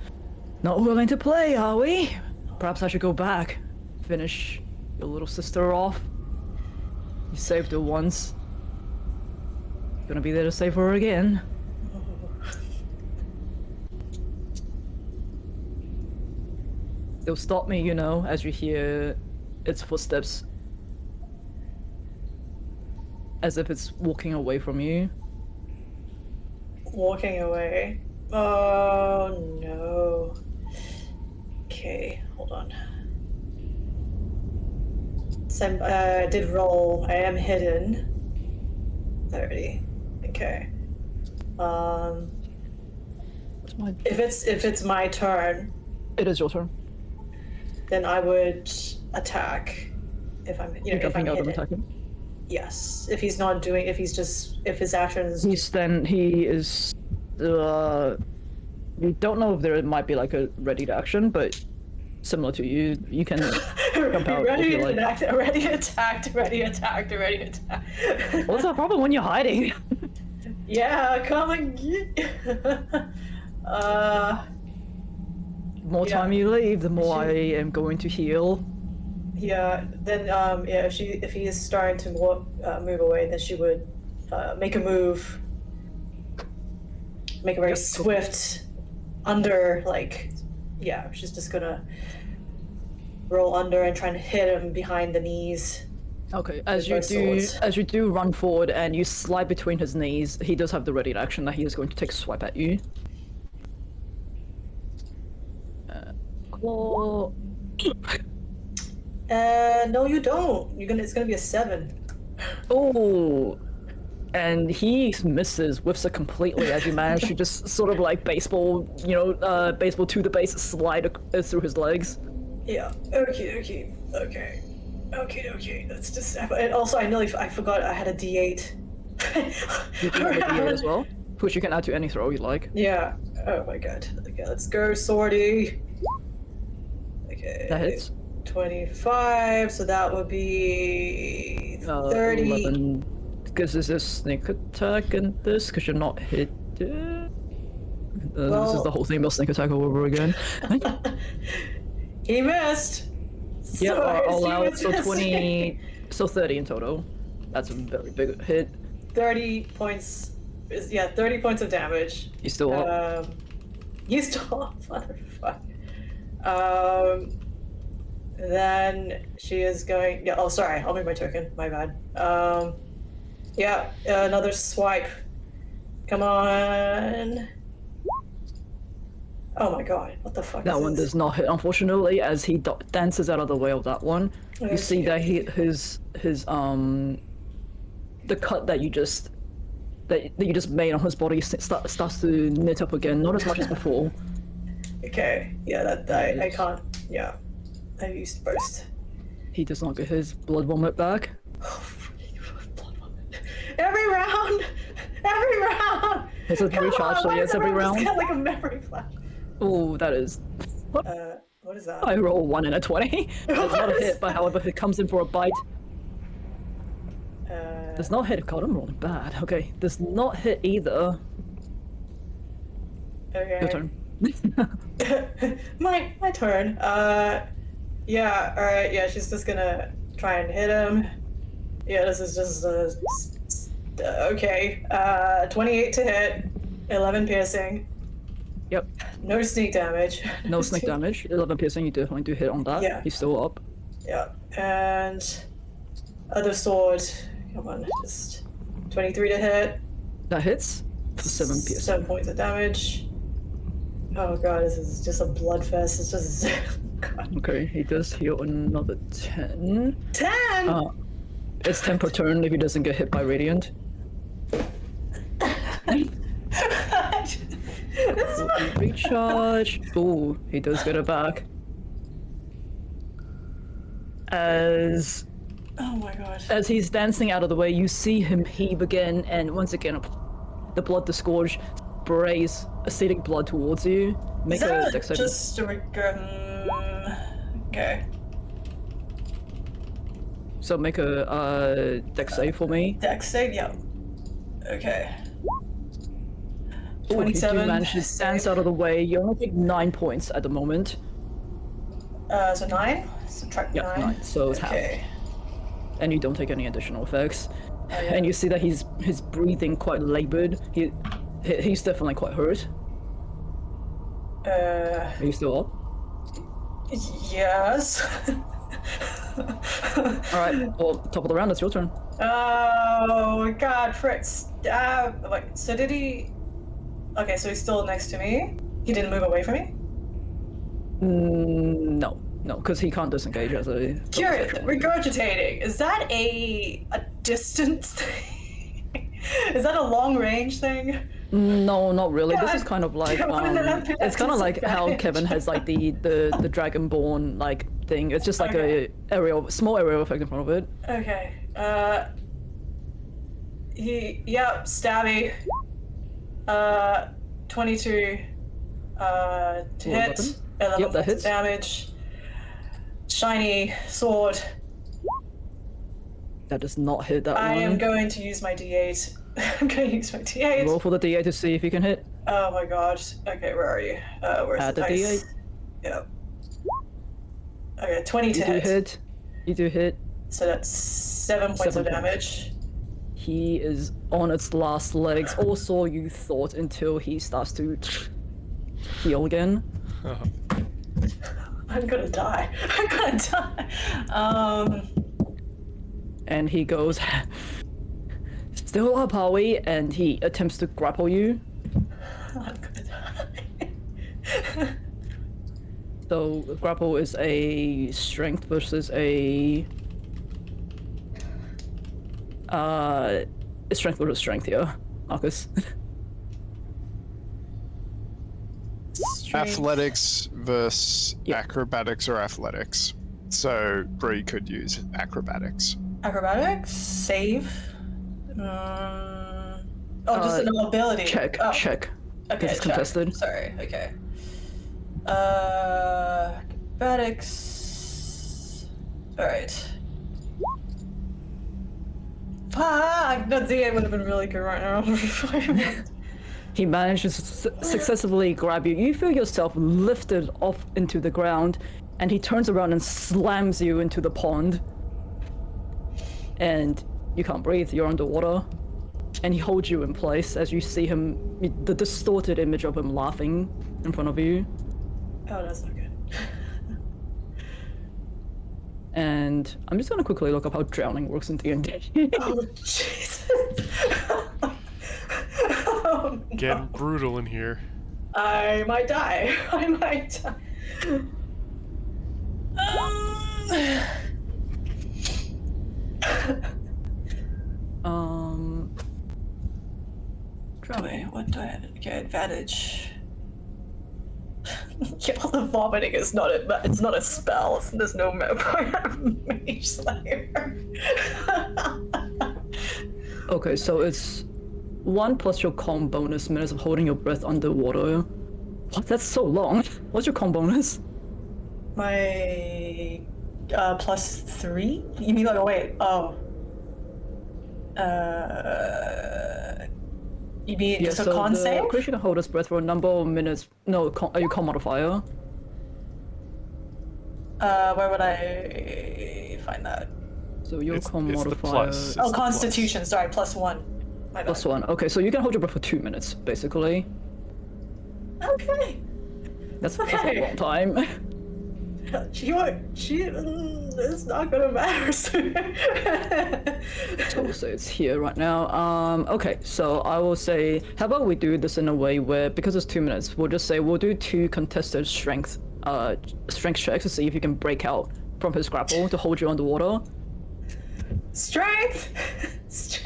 "Not willing to play, are we? Perhaps I should go back, finish your little sister off. You saved her once. Gonna be there to save her again." They'll stop me, you know, as you hear its footsteps. As if it's walking away from you. Walking away. Oh no. Okay, hold on. So I did roll. I am hidden. 30. Okay. What's my... If it's my turn, It is your turn. then I would attack. If I'm You're if jumping I'm out and hidden. attacking. Yes. If he's not doing, if his actions. He is. We don't know if there might be like a ready to action, but similar to you, you can jump out if ready you to like. attack, ready attacked, ready attacked, ready attacked. What's the problem when you're hiding? Yeah, come and get. The more time you leave, the more I am going to heal. Yeah. Then yeah, if he is starting to move away, then she would make a move, make a very swift under, like, yeah, she's just gonna roll under and try to hit him behind the knees. Okay, With both swords. as you do run forward and you slide between his knees, he does have the ready action that he is going to take a swipe at you. Claw. No, you don't. It's gonna be a 7. Oh, and he misses, whiffs it completely as you manage to just sort of like baseball, baseball to the base, slide through his legs. Yeah. Okay. That's just. And also, I forgot I had a D8. You do have a D8 as well, which you can add to any throw you like. Yeah. Oh my god. Okay, let's go, Swordy. Okay. That hits. 25. So that would be 30. 11. Because there's a sneak attack in this, because you're not hit. This is the whole thing about sneak attack all over again. He missed. Yeah, So I'll he allow it. was So missing. 20, so 30 in total. That's a very big hit. 30 points. 30 points of damage. He's still up. You still up, motherfucker. Then she is going. Yeah. Oh, sorry. I'll make my token. My bad. Yeah. Another swipe. Come on. Oh my god. What the fuck? That is one this? does not hit, unfortunately, as he dances out of the way of that one. You see that his the cut that you just made on his body starts to knit up again, not as much as before. Okay. Yeah. That I can't. Yeah. I used burst. He does not get his blood vomit back. Every round. It's a Come recharge, on, so why yes, does every everyone just round. get like a memory flash? Oh, that is. What is that? I roll a 1 and a 20. That's not a hit, but however, if it comes in for a bite. Does not hit. God, I'm rolling bad. Okay, does not hit either. Okay. Your turn. my turn. Yeah. All right. Yeah, she's just gonna try and hit him. Yeah, this is just okay. 28 to hit, 11 piercing. Yep. No sneak damage. No sneak damage. 11 piercing. You definitely do hit on that. Yeah. He's still up. Yeah. And other sword. Come on, just 23 to hit. That hits for 7 piercing. 7 points of damage. Oh god, this is just a bloodfest. It's just. God. Okay, he does heal another 10. 10! It's 10 per turn if he doesn't get hit by radiant. Recharge. Ooh, he does get it back. As Oh my god. As he's dancing out of the way, you see him heave again, and once again, the blood disgorge sprays acidic blood towards you. Make Is a that dex saving. just a okay. So make a dex save for me. Dex save, yeah. Okay. Ooh, you do 27. manage to dance out of the way. You only take 9 points at the moment. So 9? Subtract Yeah, 9. 9. So it's half. Okay. And you don't take any additional effects. Oh, yeah. And you see that he's breathing quite labored. He's definitely quite hurt. Are you still up? Yes. Alright, well, top of the round, it's your turn. Oh god, Fritz. Wait, so did he... Okay, so he's still next to me? He didn't move away from me? No, because he can't disengage as a... Curious, regurgitating. Is that a distance thing? Is that a long range thing? No, not really. This is God kind of like damn it, it's kind of like how disadvantage. Kevin has like the Dragonborn like thing. It's just like Okay. a small aerial effect in front of it. Okay. Stabby. 22. To hit. 11? 11 Yep, that points of hits. damage. Shiny sword. That does not hit that I am one. going to use my D8. I'm going to use my D8. Roll for the D8 to see if you can hit. Oh my god. Okay, where are you? Where's Add the the dice? D8. Yep. Okay, 20 to You do hit. hit. You do hit. So that's 7 points 7 of points. damage. He is on its last legs. Also, you thought until he starts to heal again. I'm gonna die. I'm gonna die. And he goes, still up, are we? And he attempts to grapple you. I'm gonna die. So grapple is a strength versus a strength versus strength here, Marcus. Athletics versus Yep. acrobatics or athletics. So Bree could use acrobatics. Acrobatics? Save? Just an ability. Check, Oh, check. Okay, It's check. contested. Sorry, okay. Acrobatics. Alright. Fuck! No, D8 would have been really good right now. He manages to successfully grab you. You feel yourself lifted off into the ground, and he turns around and slams you into the pond. And you can't breathe, you're underwater. And he holds you in place as you see him, the distorted image of him laughing in front of you. Oh, that's not good. And I'm just gonna quickly look up how drowning works in D&D. Oh, Jesus. Oh, no. Getting brutal in here. I might die. I might die. Drowning. Wait, what do I have? Okay, advantage. Yeah, the vomiting is not it's not a spell. There's no Mage Slayer. Okay, so it's 1 plus your con bonus minutes of holding your breath underwater. What? That's so long. What's your con bonus? My +3? You mean like wait? Oh. You mean just a con the save? creature can hold its breath for a number of minutes. No, are you con modifier? Where would I find that? So your It's- con it's the modifier. plus. It's Oh, the plus. Constitution. Sorry, +1. My bad. +1. Okay, so you can hold your breath for 2 minutes, basically. Okay. That's a Okay. long time. It's not gonna matter soon. So it's here right now. Okay, so I will say, how about we do this in a way where, because it's 2 minutes, we'll just say we'll do 2 contested strength checks to see if you can break out from his grapple to hold you underwater. Strength. So,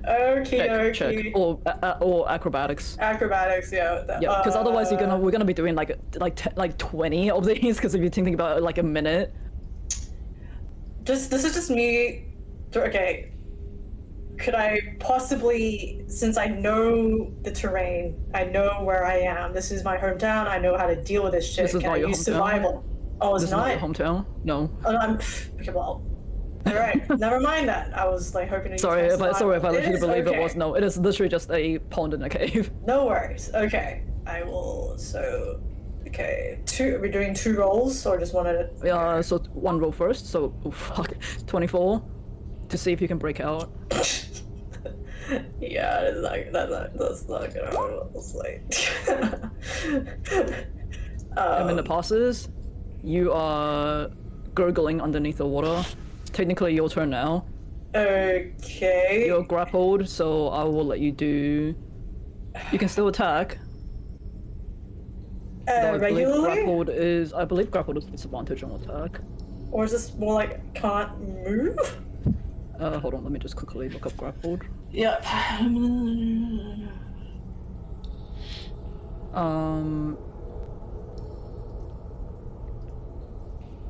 okay. Check, or acrobatics. Acrobatics, yeah. Yeah, because otherwise we're gonna be doing like 20 of these. Because if you're thinking about it, like a minute. This is just me. Okay. Could I possibly, since I know the terrain, I know where I am. This is my hometown. I know how to deal with this shit. This is Can not I your use hometown. survival? Oh, it's This is not. not your hometown. No. Oh, no, okay, well. All right. Never mind that. I was like hoping to. Sorry if I led you to believe okay. it was. No, it is literally just a pond in a cave. No worries. Okay. I will. So. Okay. Are we doing 2 rolls or just one at a? Yeah, so 1 roll first. So fuck, 24 to see if you can break out. Yeah, that's not gonna roll. It's like. And when it passes, you are gurgling underneath the water. Technically your turn now. Okay. You're grappled, so I will let you do... You can still attack. Though Regularly? I believe grappled is disadvantage on attack. Or is this more like can't move? Hold on, let me just quickly look up grappled. Yep.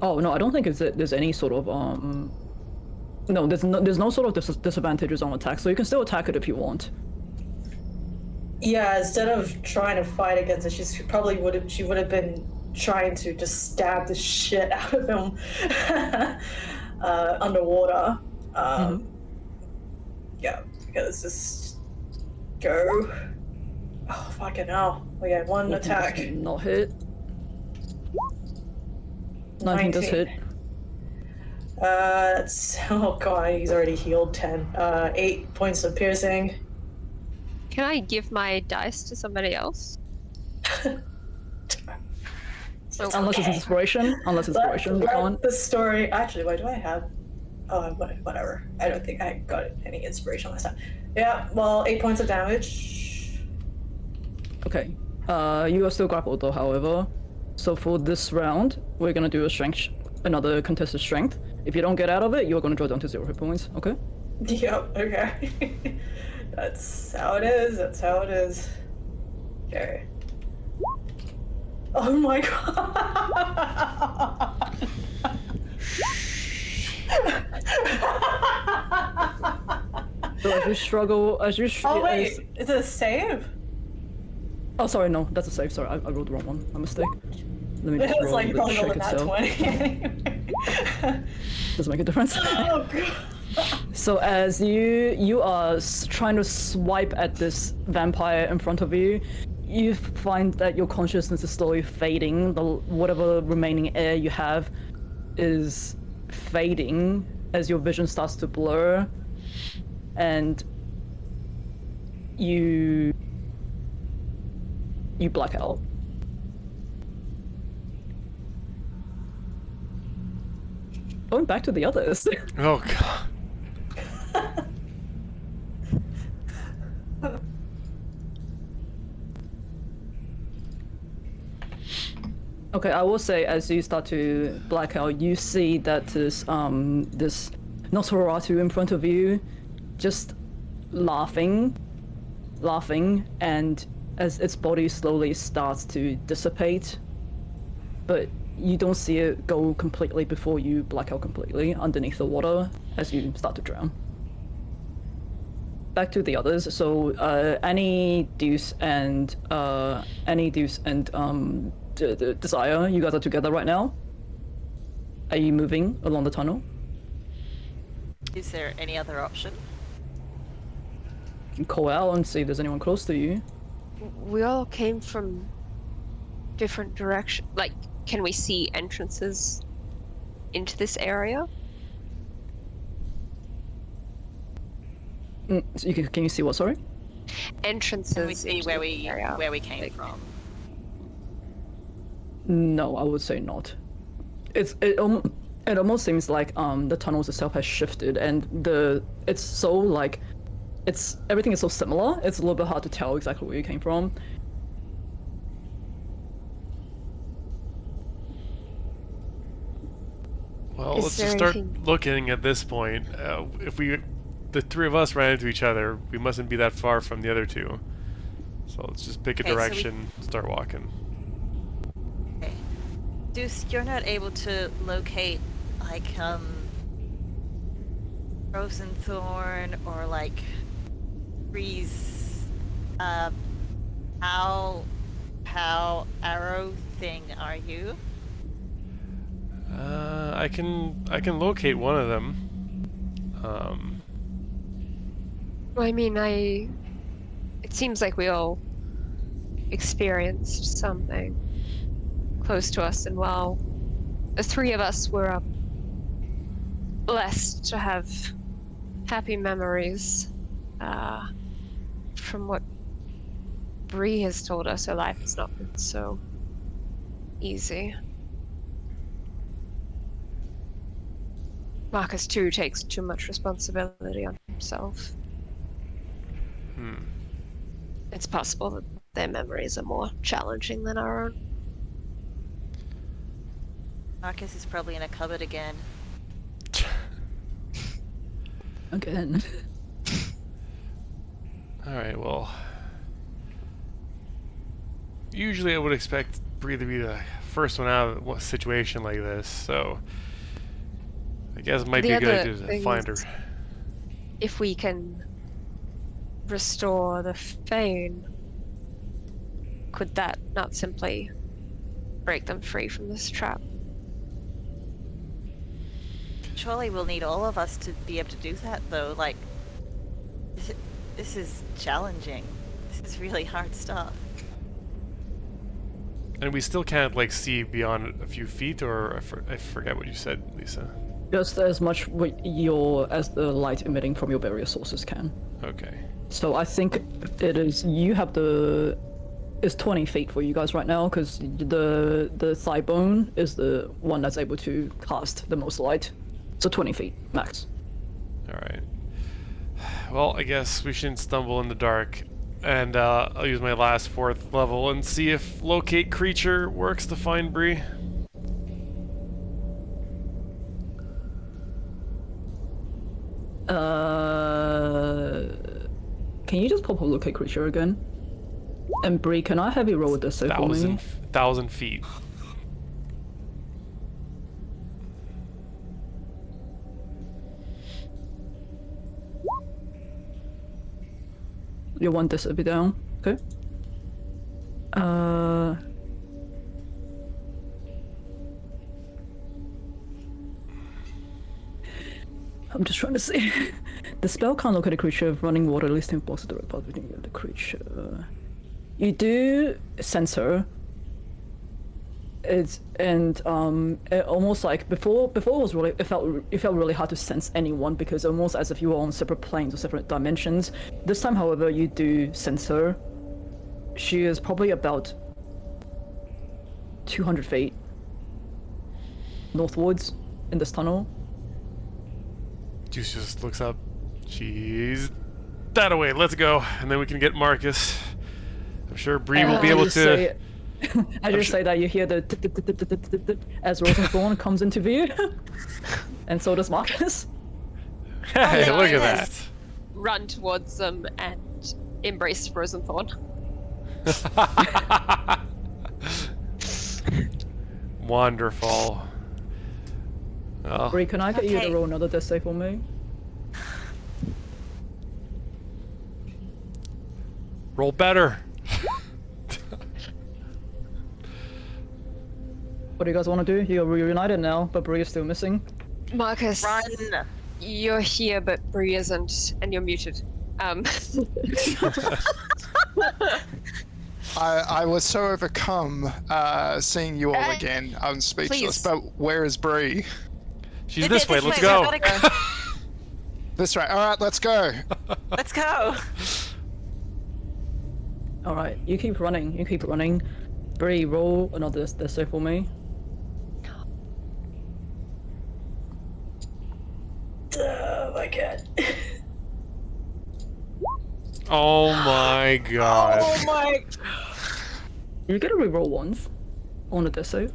Oh no, I don't think there's any sort of no, there's no sort of disadvantages on attack, so you can still attack it if you want. Yeah, instead of trying to fight against it, she would have been trying to just stab the shit out of him underwater. Yeah, okay, let's just go. Oh fucking hell! We got 1 attack. Not hit. 19 does hit. That's oh god, he's already healed 10. 8 points of piercing. Can I give my dice to somebody else? Unless it's inspiration. Unless it's inspiration, you can't. The story. Actually, why do I have? Oh, whatever. I don't think I got any inspiration last time. Yeah. Well, 8 points of damage. Okay. You are still grappled though, however. So for this round, we're gonna do another contested strength. If you don't get out of it, you're gonna draw down to 0 hit points. Okay. Yep. Okay. That's how it is. That's how it is. Okay. Oh my god. So as you struggle, Oh wait, is it a save? Oh sorry, no, that's a save. Sorry, I rolled the wrong one. My mistake. Let me just It's roll like you the probably check rolled that itself. 20. Doesn't make a difference. Oh god. So as you are trying to swipe at this vampire in front of you, you find that your consciousness is slowly fading. Whatever remaining air you have is fading as your vision starts to blur, and you black out. Going back to the others. Oh god. Okay, I will say as you start to black out, you see that this Nosferatu in front of you, just laughing, and as its body slowly starts to dissipate, but you don't see it go completely before you black out completely underneath the water as you start to drown. Back to the others. So Annie, Deuce, and Desire, you guys are together right now. Are you moving along the tunnel? Is there any other option? You can call out and see if there's anyone close to you. We all came from different directions. Like, can we see entrances into this area? So can you see what, sorry? entrances. Can we see into where the area. we came Like, from? No, I would say not. It almost seems like the tunnels itself has shifted, and it's so like everything is so similar. It's a little bit hard to tell exactly where you came from. Well, Is let's there just start anything- looking at this point. If the three of us ran into each other, we mustn't be that far from the other two. So let's just pick a Okay, so we- direction, start walking. Okay. Deuce, you're not able to locate like Frozen Thorn or like Breeze how arrow thing are you? I can locate one of them. well, I mean, it seems like we all experienced something close to us, and while the three of us were blessed to have happy memories, from what Bree has told us, her life has not been so easy. Marcus too takes too much responsibility on himself. It's possible that their memories are more challenging than our own. Marcus is probably in a cupboard again. Again. Alright, well. Usually I would expect Bree to be the first one out of a situation like this, so I guess it might be a good idea to find her. If we can restore the Fane, could that not simply break them free from this trap? Surely we'll need all of us to be able to do that, though. Like, this is challenging. This is really hard stuff. And we still can't, like, see beyond a few feet, or I forget what you said, Lisa. Just as much as the light emitting from your various sources can. Okay. So I think it's 20 feet for you guys right now, because the thigh bone is the one that's able to cast the most light. So 20 feet max. Alright. Well, I guess we shouldn't stumble in the dark. And I'll use my last 4th level and see if locate creature works to find Bree. Can you just pop up locate creature again? And Bree, can I have you roll this for me? 1,000 feet. You want this to be down? Okay. I'm just trying to see. The spell can't locate a creature of running water, at least 10 blocks of the direct path between you and the creature. You do sense her. It almost like before it was really it felt really hard to sense anyone, because almost as if you were on separate planes or separate dimensions. This time, however, you do sense her. She is probably about 200 feet northwards in this tunnel. Juice just looks up. She's that away. Let's go, and then we can get Marcus. I'm sure Bree will be able to. I just say that you hear the as Rosenthorn comes into view, and so does Marcus. Hey, look at that! Run towards them and embrace Rosenthorn. Wonderful. Oh, Bree, can I get you Okay. to roll another death save for me? roll better. What do you guys want to do? You're reunited now, but Bree is still missing. Marcus, Run! you're here, but Bree isn't, and you're muted. I was so overcome seeing you all again. I'm speechless. Please. But where is Bree? She's this way. Let's go. This way. All right, let's go. Let's go. All right, you keep running. You keep running. Bree, roll another save for me. Oh my god. Oh my god. Oh my. You get to reroll once on a death save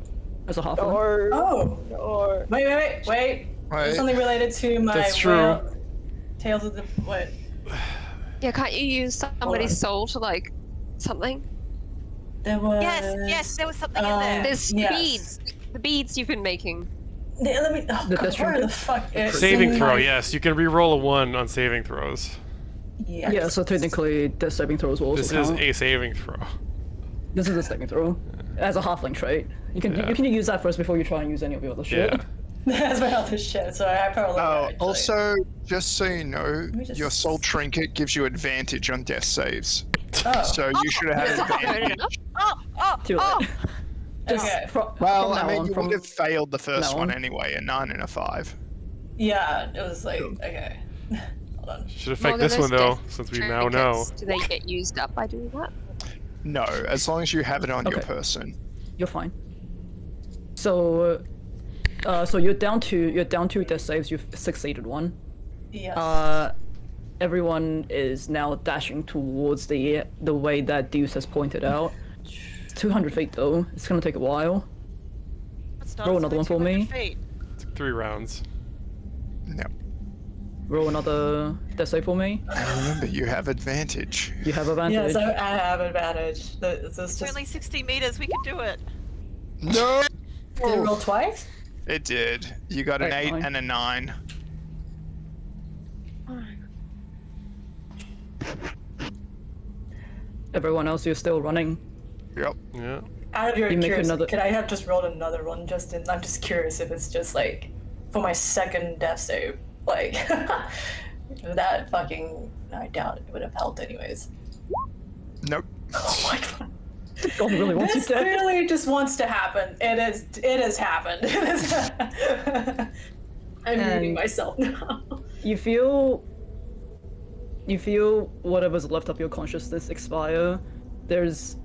as a halfling. Or Oh. Wait. There's something related to my. That's true. Tales of the what? Yeah, can't you use somebody's soul to like something? There was. yes, there was something in there. There's yes. beads. The beads you've been making. Yeah, let me. Oh The god, best where one? the fuck? It's Saving in throw, my- yes. You can re-roll a 1 on saving throws. Yes. Yeah, so technically, death saving throws will also This is count. a saving throw. This is a saving throw. As a halfling trait. You can use that first before you try and use any of your other shit. Yeah. That's my other shit. So I probably. Also, just so you know, me just- your soul trinket gives you advantage on death saves. Oh. So you should have had advantage. Too late. Just Okay. Well, from I now mean, on, you from- would have failed the first now one on. anyway, a 9 and a 5. Yeah, it was like okay. Hold on. Should affect Well, this one those though, death since we now know. trinkets, do they get used up by doing that? No, as long as you have it on your Okay. person. You're fine. So, so you're down to death saves. You've succeeded one. Yes. Everyone is now dashing towards the way that Deuce has pointed out. It's 200 feet though. It's gonna take a while. It's not Roll it's another only one for 200 me. feet. 3 rounds. No. Roll another death save for me. And remember, you have advantage. You have advantage. Yes, I have advantage. This is It's just. only 60 meters. We can do it. No! Did it roll twice? It did. You got an Right, 8 fine. and a 9. Everyone else, you're still running. Yep. Yeah. Out of your You make curiosity, another- could I have just rolled another one, Justin? I'm just curious if it's just like for my second death save. Like that fucking. I doubt it would have helped anyways. Nope. Oh my god. God really wants you This dead. clearly just wants to happen. It has happened. It is. I'm reading myself now. You feel whatever's left of your consciousness expire. There's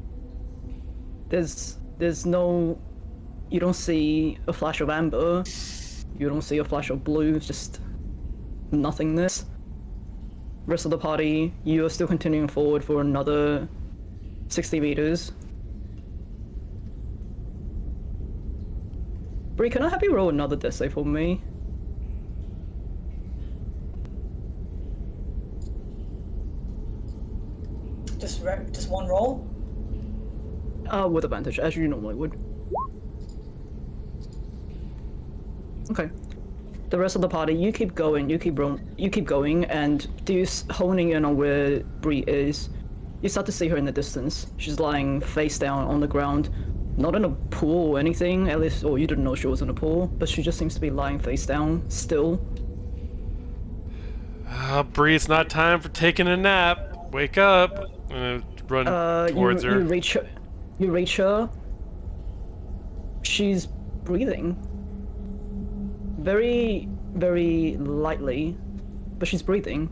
no, you don't see a flash of amber, you don't see a flash of blue, it's just nothingness. Rest of the party, you are still continuing forward for another 60 meters. Bree, can I have you roll another death save for me? Just one roll. With advantage, as you normally would. Okay. The rest of the party, you keep going, you keep going, and Deuce honing in on where Bree is. You start to see her in the distance. She's lying face down on the ground, not in a pool or anything, at least, or you didn't know she was in a pool, but she just seems to be lying face down, still. Bree, it's not time for taking a nap. Wake up. I'm gonna run towards you her. You reach her. She's breathing. Very, very lightly, but she's breathing.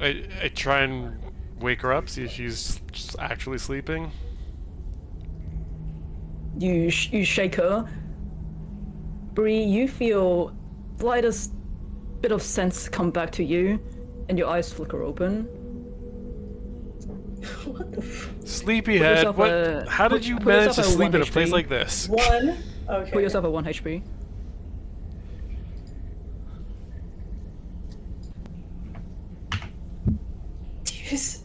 I try and wake her up, see if she's just actually sleeping. You shake her. Bree, you feel the slightest bit of sense come back to you, and your eyes flicker open. What the f- Sleepyhead, yourself what? a- How did put- you put manage yourself to at sleep in a 1 place HP. like this? One. Okay. Put yourself at 1 HP. Jeez.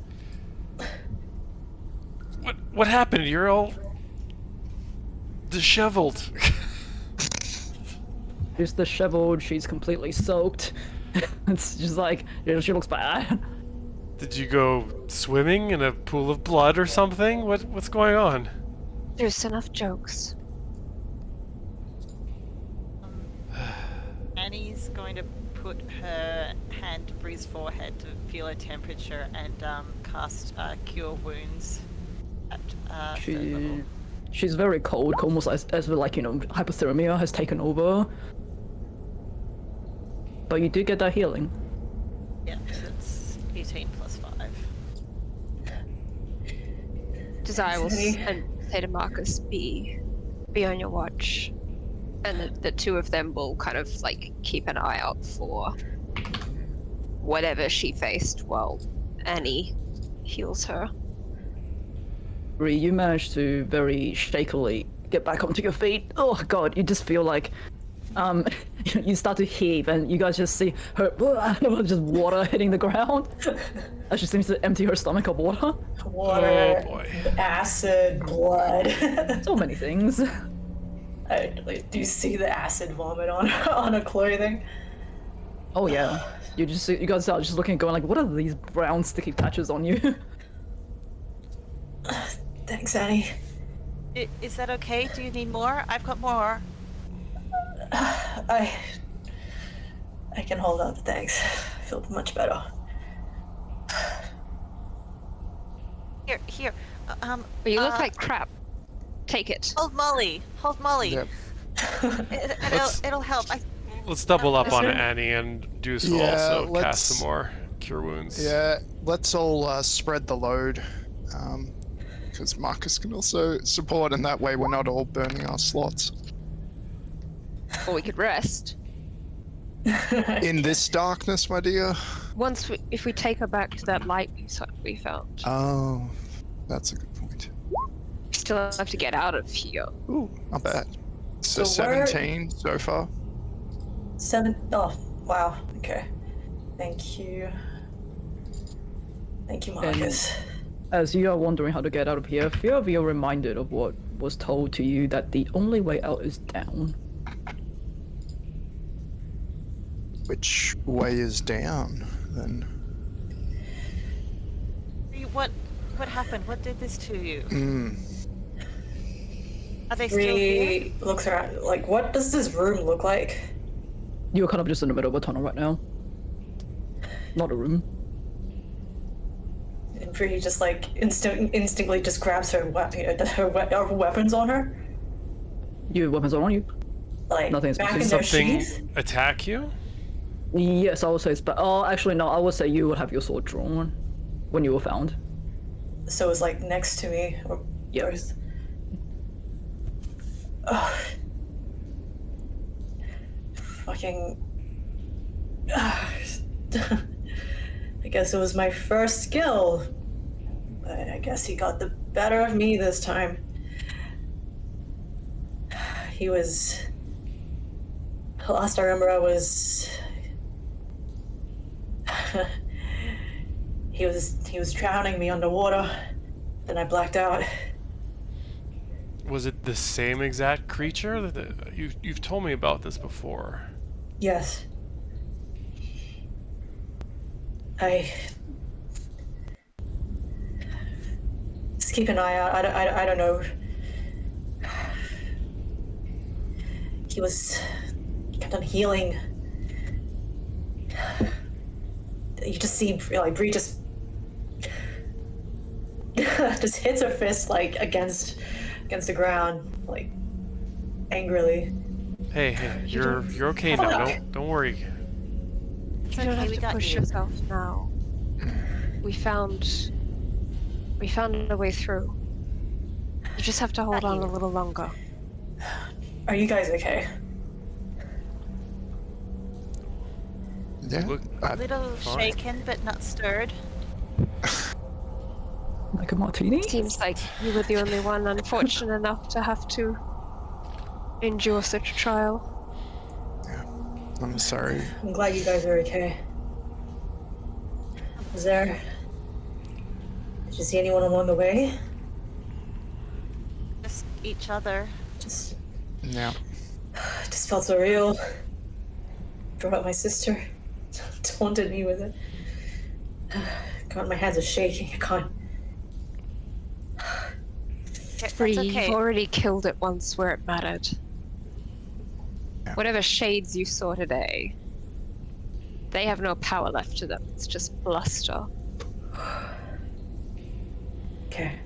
What happened? You're all disheveled. She's disheveled, she's completely soaked. It's just like, she looks bad. Did you go swimming in a pool of blood or something? What's going on? There's enough jokes. Annie's going to put her hand to Bree's forehead to feel her temperature and cast Cure Wounds at third level. She's very cold, almost as like, hypothermia has taken over. But you do get that healing. Yeah, so it's 18 plus 5. Desire will Annie. and say to Marcus, be on your watch. And the two of them will kind of like keep an eye out for whatever she faced while Annie heals her. Bree, you managed to very shakily get back onto your feet. Oh god, you just feel like you start to heave and you guys just see her just water hitting the ground as she seems to empty her stomach of water. Water, Oh, boy. acid, blood. So many things. Do you see the acid vomit on her clothing? Oh yeah. You guys are just looking going like, what are these brown sticky patches on you? Thanks, Annie. Is that okay? Do you need more? I've got more. I can hold up, thanks. I feel much better. Here. But you look like crap. Take it. Hold Molly. Yep. It'll help. Let's double up on Is there- Annie and do so Yeah, also cast let's- some more cure wounds. Yeah, let's all spread the load, because Marcus can also support, and that way we're not all burning our slots. Or we could rest. In this darkness, my dear. If we take her back to that light we found, Oh, that's a good point. we still have to get out of here. Ooh, not bad. So So where- 17 so far. 7. Oh, wow. Okay. Thank you. Thank you, Marcus. As you are wondering how to get out of here, few of you are reminded of what was told to you, that the only way out is down. Which way is down, then? What happened? What did this to you? Hmm. Are they still here? Bree looks around. Like, what does this room look like? You're kind of just in the middle of a tunnel right now. Not a room. And Bree just like instinctively just grabs her weapons on her. Your weapons are on you. Like Nothing's back in missing. their Something sheath. attack you? Yes, I would say it's oh, actually no, I would say you would have your sword drawn when you were found. So it's like next to me. Or Yeah. yours. Ugh. Fucking. I guess it was my first skill. But I guess he got the better of me this time. He was. Last I remember, I was. He was drowning me underwater. Then I blacked out. Was it the same exact creature? You've told me about this before. Yes. Just keep an eye out. I don't know. He kept on healing. You just see like Bree just just hits her fist like against the ground, like angrily. Hey, you're okay Hold now. on. Don't worry. It's You don't okay, have we to got push you. yourself now. We found a way through. You just have to hold on a little longer. Are you guys okay? Yeah. Look, A little fine. shaken, but not stirred. Like a martini? Seems like you were the only one unfortunate enough to have to endure such a trial. I'm sorry. I'm glad you guys are okay. Did you see anyone along the way? Just each other. Just Yeah. It just felt so real. Brought up my sister. Taunted me with it. God, my hands are shaking. I can't. That's Bree, okay. you've already killed it once where it mattered. Yeah. Whatever shades you saw today, they have no power left to them. It's just bluster. Okay.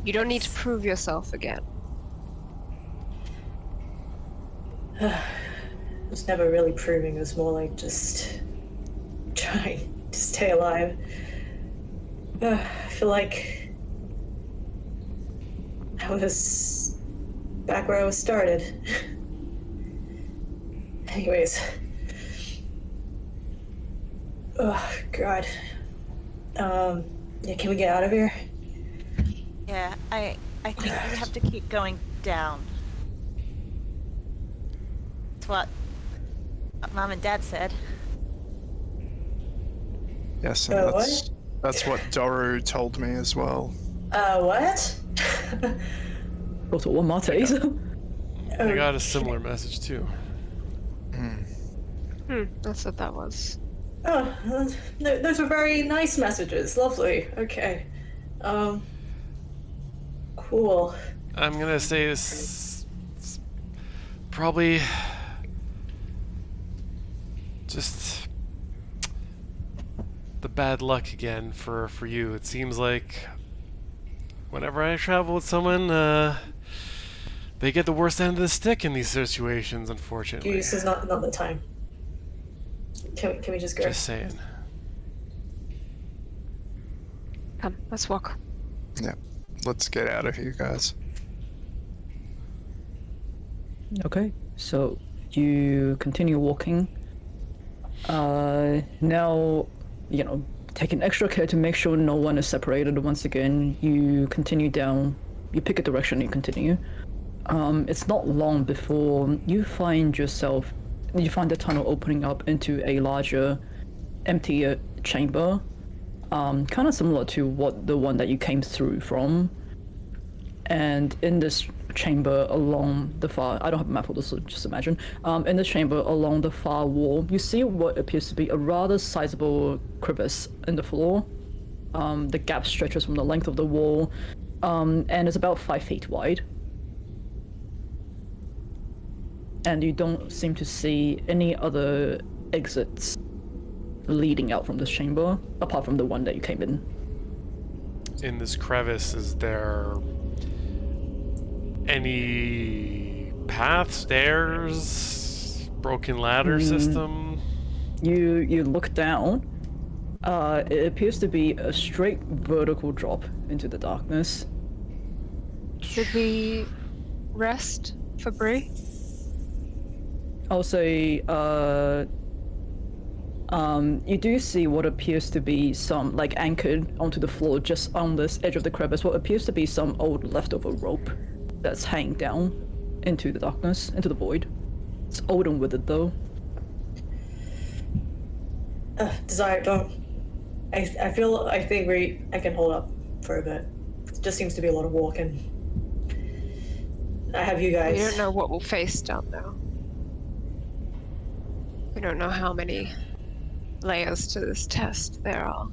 You don't need to prove yourself again. It was never really proving. It was more like just trying to stay alive. I feel like I was back where I was started. Anyways. Oh, God. Yeah, can we get out of here? Yeah, I think we have to keep going down. That's what Mom and Dad said. Yes, and What? that's what Doru told me as well. What? Go to one Martes. I got a similar message too. That's what that was. Oh, those were very nice messages. Lovely. Okay. Cool. I'm gonna say this probably just the bad luck again for you. It seems like whenever I travel with someone, they get the worst end of the stick in these situations, unfortunately. This is not the time. Can we just go? Just saying. Come, let's walk. Yeah, let's get out of here, guys. Okay, so you continue walking. Now, taking extra care to make sure no one is separated once again. You continue down, you pick a direction, you continue. It's not long before you find the tunnel opening up into a larger, emptier chamber. Kind of similar to the one that you came through from. And in this chamber along the far, I don't have a map for this, so just imagine. In this chamber along the far wall, you see what appears to be a rather sizable crevice in the floor. The gap stretches from the length of the wall, and is about 5 feet wide. And you don't seem to see any other exits leading out from this chamber, apart from the one that you came in. In this crevice, is there any path, stairs, broken ladder system? You look down. It appears to be a straight vertical drop into the darkness. Did we rest for Bree? I'll say, you do see what appears to be some, anchored onto the floor just on this edge of the crevice, what appears to be some old leftover rope that's hanging down into the darkness, into the void. It's old and withered, though. Desire, don't. I think I can hold up for a bit. It just seems to be a lot of walking. I have you guys. We don't know what we'll face down there. We don't know how many layers to this test there are.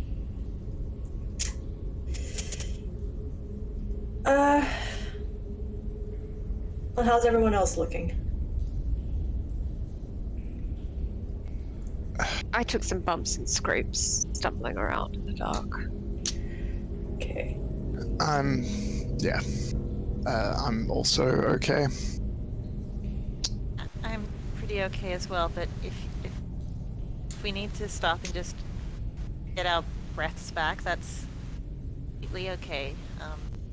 Well, how's everyone else looking? I took some bumps and scrapes stumbling around in the dark. Okay. I'm also okay. I'm pretty okay as well, but if we need to stop and just get our breaths back, that's completely okay.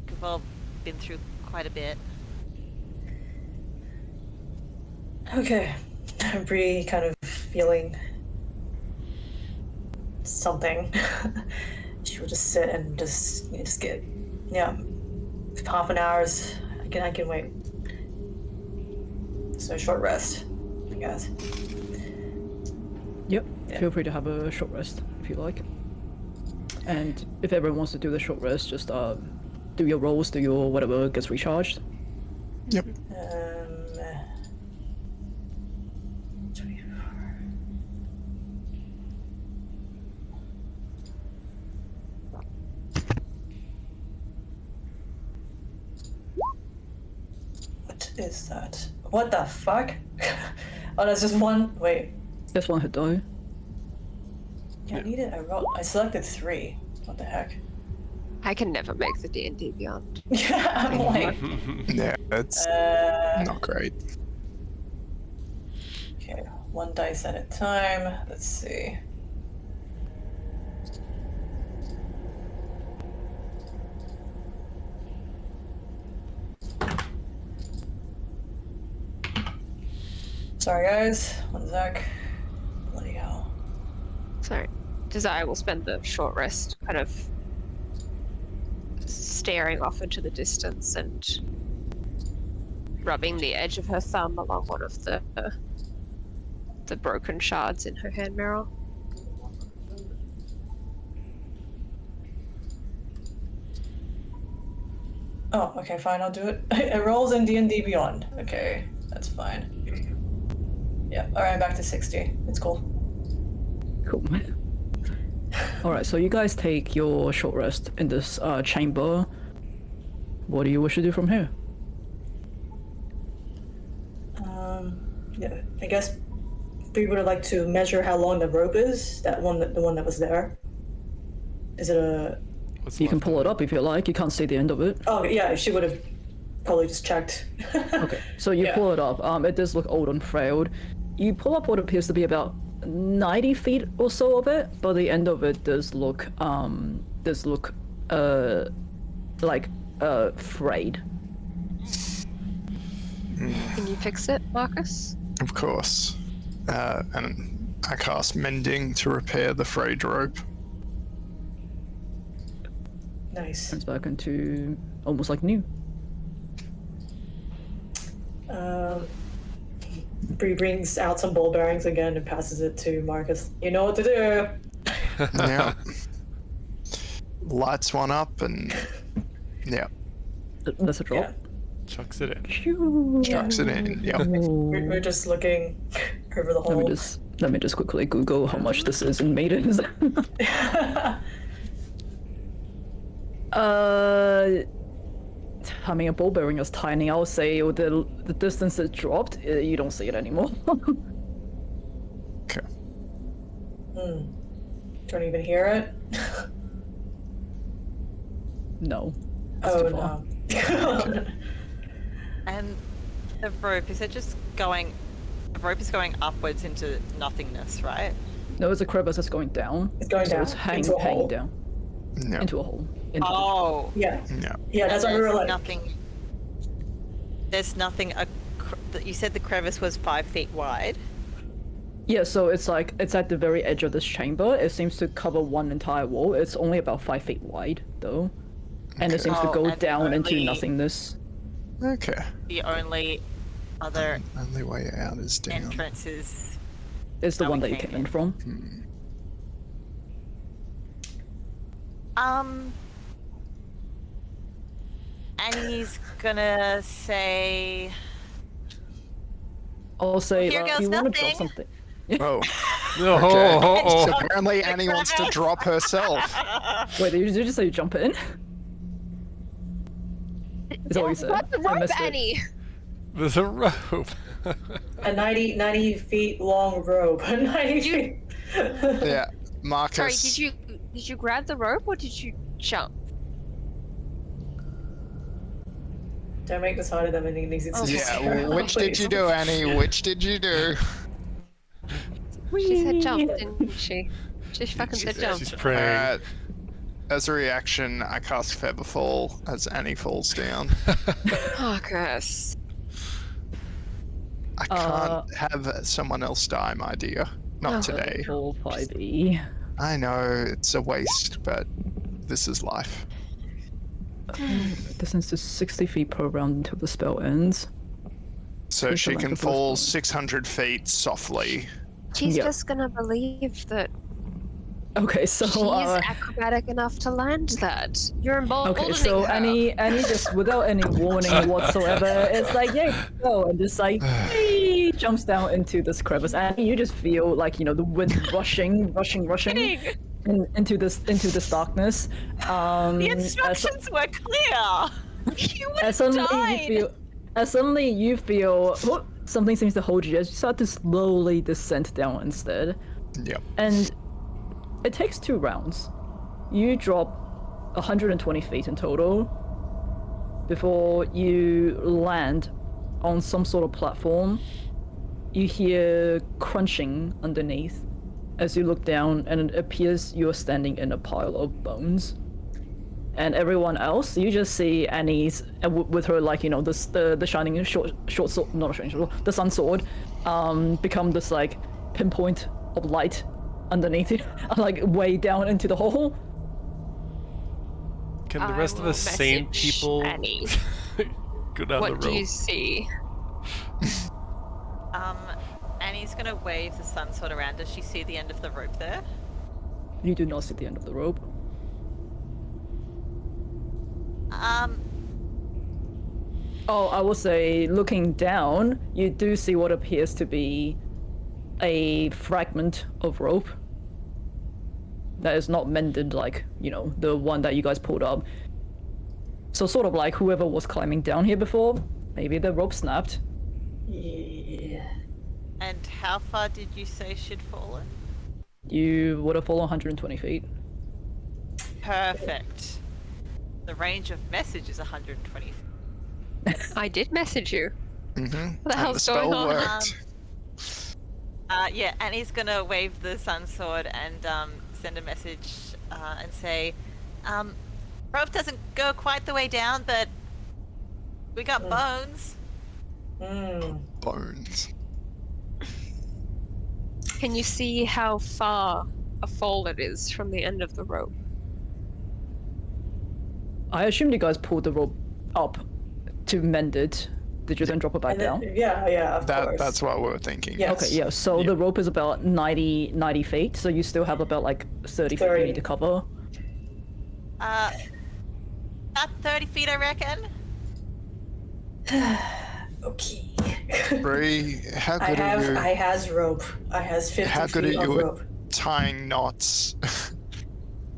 We've all been through quite a bit. Okay. I'm pretty kind of feeling something. She will just sit and just get, half an hour's. I can wait. So short rest, I guess. Yep. Yeah. Feel free to have a short rest if you like. And if everyone wants to do the short rest, just do your rolls, do your whatever gets recharged. Yep. 24. What is that? What the fuck? Oh, that's just one. Wait. That's one hit die. Yeah, I need it. I selected 3. What the heck? I can never make the D&D Beyond. Yeah, I'm like. Yeah, it's not great. Okay, 1 dice at a time. Let's see. Sorry, guys. One sec. Bloody hell. So, Desire will spend the short rest kind of staring off into the distance and rubbing the edge of her thumb along one of the broken shards in her hand mirror. Oh, okay, fine. I'll do it. It rolls in D&D Beyond. Okay, that's fine. Yeah. All right, I'm back to 60. It's cool. Cool. Alright, so you guys take your short rest in this chamber. What do you wish to do from here? Yeah, I guess we would like to measure how long the rope is. The one that was there. Is it a? What's You can left? pull it up if you like. You can't see the end of it. Oh yeah, she would have probably just checked. Okay, so you Yeah. pull it up. It does look old and frayed. You pull up what appears to be about 90 feet or so of it, but the end of it does look frayed. Can you fix it, Marcus? Of course. And I cast Mending to repair the frayed rope. Nice. Turns back into almost like new. Bree brings out some ball bearings again and passes it to Marcus. You know what to do. Yeah. Lights one up and yeah, That's a drop. Yeah. Chucks it in. Phew. chucks it in. Yeah. We're just looking over the Let hole. me just quickly Google how much this is in maidens. I mean, a ball bearing is tiny. I'll say the distance it dropped, you don't see it anymore. Okay. Don't even hear it. No. Oh too far. no. And the rope, is it just going... The rope is going upwards into nothingness, right? No, it's a crevice that's going down. It's going so down it's hanging into a hole. down No. into a hole. Into Oh. Yeah. No. Yeah, that's what we There's were like. nothing... There's nothing... You said the crevice was 5 feet wide? Yeah, so it's like it's at the very edge of this chamber. It seems to cover one entire wall. It's only about 5 feet wide, though, and it seems to Oh, go and down into only- nothingness. Okay. The only other Only way out is down. entrance is... It's the That one we that you came came in in. from. Annie's gonna say... I'll say Here goes you want to drop nothing. something. Oh. No. Okay. So apparently Annie wants to drop herself. Wait, did you just say jump in? Is that what you said? What the I rope, missed it. Annie? There's a rope. A 90 feet long rope. 90 feet. Yeah. Marcus. Sorry, did you grab the rope or did you jump? Don't make this harder than it needs to be. Yeah. Which did you do, Annie? Which did you do? She said jump, didn't she? She fucking said jump. She's praying. As a reaction, I cast Featherfall as Annie falls down. Marcus. I can't have someone else die, my dear. Not today. 4, 5e. I know it's a waste, but this is life. Distance is 60 feet per round until the spell ends. So Please she don't can make the first fall one. 600 feet softly. She's Yeah. just gonna believe that Okay, so she's acrobatic enough to land that. You're emboldening okay, so her. Annie just without any warning whatsoever, it's like yeah, go and just like hey, jumps down into this crevice, and you just feel like the wind rushing into this darkness. The instructions were clear! You would As have suddenly died! you feel oh, something seems to hold you as you start to slowly descend down instead. Yep. And it takes 2 rounds. You drop 120 feet in total before you land on some sort of platform. You hear crunching underneath as you look down, and it appears you're standing in a pile of bones. and everyone else, you just see Annie's with her like the shining short sword, not a shining sword, the sun sword, become this like pinpoint of light underneath it, like way down into the hole. Can the I rest of will us sane message people Annie. go down What the do you rope? see? Annie's gonna wave the sun sword around. Does she see the end of the rope there? You do not see the end of the rope. Oh, I will say, looking down, you do see what appears to be a fragment of rope that is not mended like, the one that you guys pulled up. So sort of like whoever was climbing down here before, maybe the rope snapped. Yeah. And how far did you say she'd fallen? You would have fallen 120 feet. Perfect. The range of message is 120 feet. I did message you. Mm-hmm. What the hell's spell going on? worked. Yeah, Annie's gonna wave the sun sword and send a message and say, rope doesn't go quite the way down, but we got bones. Bones. Can you see how far a fall it is from the end of the rope? I assumed you guys pulled the rope up to mend it. Did you then drop it back down? Yeah, of course. That's what we were thinking. Yes. Okay, yeah, so the rope is about 90 feet, so you still have about like 30 feet you need to cover. About 30 feet, I reckon. Okay. Bree, how good are you? I has rope. I has 50 How good are feet of you rope. at tying knots?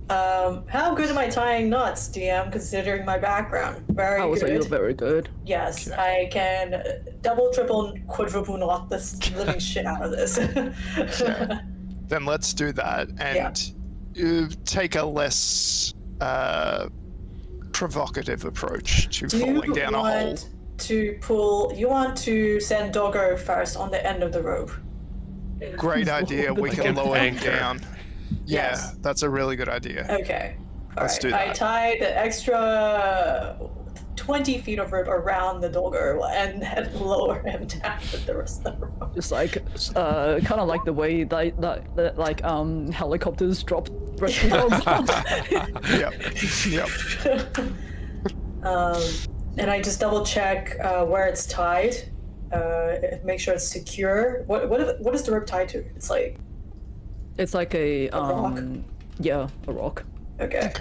How good am I tying knots, DM, considering my background? Very I would good. say you're very good. Yes, I can double, triple, quadruple knot this living shit out of this. Yeah. Then let's do that and take a less provocative approach to falling down a hole. You want to send Doggo first on the end of the rope. Great idea. We can lower him anchor. down. Yeah, Yes. that's a really good idea. Okay. Let's do I that. tie the extra 20 feet of rope around the Doggo and then lower him down with the rest of the rope. Just like, kind of like the way that helicopters drop rescue dogs. Yep. And I just double check where it's tied. Make sure it's secure. What is the rope tied to? It's like It's like a rock? yeah, a rock. okay.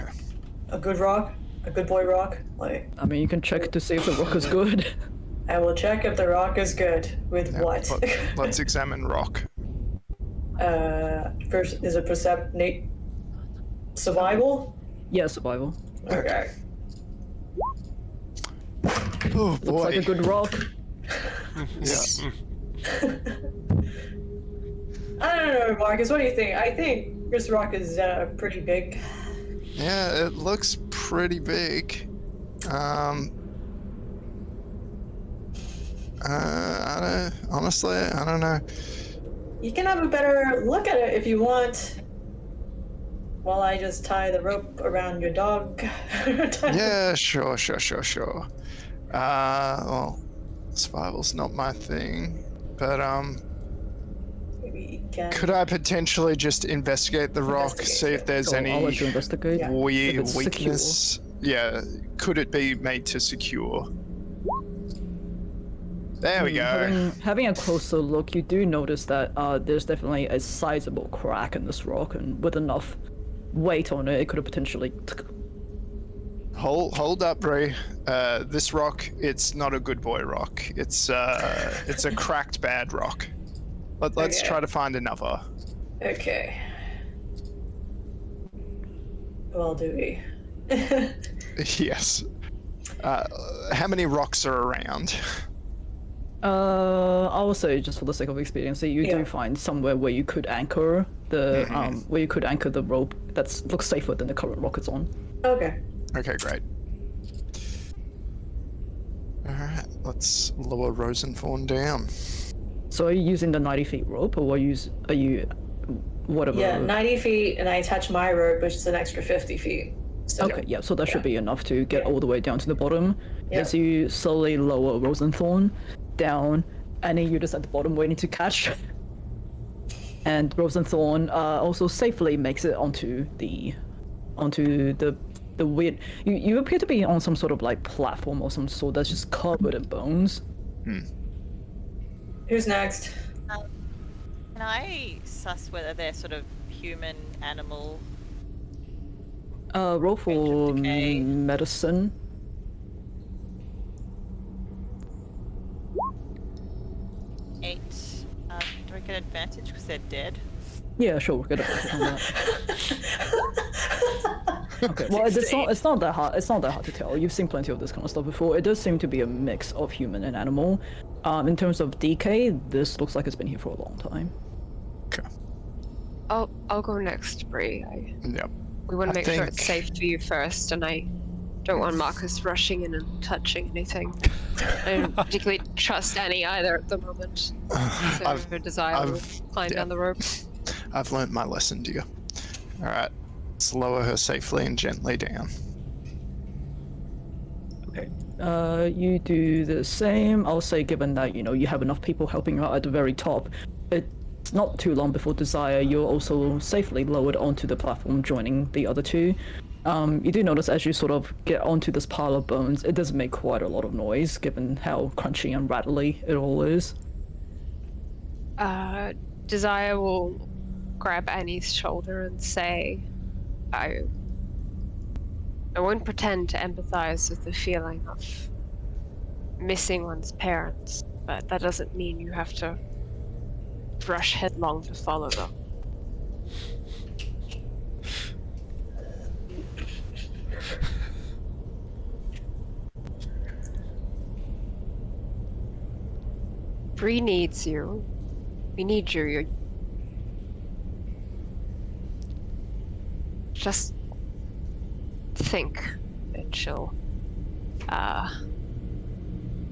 A good rock, a good boy rock. Like I mean, you can check to see if the rock is good. I will check if the rock is good with what. Let's examine rock. First is a Nate survival. Yeah, survival. Okay. Oh boy. Looks like a good rock. Yeah. I don't know, Marcus. What do you think? I think this rock is pretty big. Yeah, it looks pretty big. Honestly, I don't know. You can have a better look at it if you want. While I just tie the rope around your dog. Yeah, sure. Well, survival's not my thing, but Maybe you can. could I potentially just investigate the rock, Investigate, see if yeah. there's Sure, I'll any let you investigate. Yeah. weird If it's weakness? Yeah, could it be made to secure? There we go. Having a closer look, you do notice that there's definitely a sizable crack in this rock, and with enough weight on it, it could have potentially. Hold up, Bray. This rock, it's not a good boy rock. It's a cracked bad rock. Let's Okay. try to find another. Okay. Well, do we? Yes. How many rocks are around? I will say, just for the sake of expediency, you Yeah. do find somewhere where you could anchor the the rope. That looks safer than the current rock it's on. Okay. Okay, great. Alright, let's lower Rosenthorn down. So are you using the 90 feet rope, or are you whatever? Yeah, 90 feet, and I attach my rope, which is an extra 50 feet. So, Okay, yeah, so that should be enough to get all the way down to the bottom. Yeah. As you slowly lower Rosenthorn down, Annie, you're just at the bottom waiting to catch. And Rosenthorn also safely makes it onto the weird. You appear to be on some sort of like platform or some sort that's just covered in bones. Who's next? Can I suss whether they're sort of human, animal? Roll for Okay. medicine. 8. Do I get advantage because they're dead? Yeah, sure, we're gonna focus on that. Okay, well, it's not that hard. It's not that hard to tell. You've seen plenty of this kind of stuff before. It does seem to be a mix of human and animal. In terms of decay, this looks like it's been here for a long time. Okay. I'll go next, Bree. Yep. We want I to make sure it's think- safe for you first, and I don't want Marcus rushing in and touching anything. I don't particularly trust Annie either at the moment. So her desire will climb down the rope. I've learnt my lesson, dear. All right. Let's lower her safely and gently down. Okay. You do the same. I'll say, given that you have enough people helping you out at the very top, it's not too long before Desire. You're also safely lowered onto the platform, joining the other two. You do notice as you sort of get onto this pile of bones, it does make quite a lot of noise, given how crunchy and rattly it all is. Desire will grab Annie's shoulder and say, I won't pretend to empathize with the feeling of missing one's parents, but that doesn't mean you have to rush headlong to follow them. Bree needs you. We need you. Just think, and she'll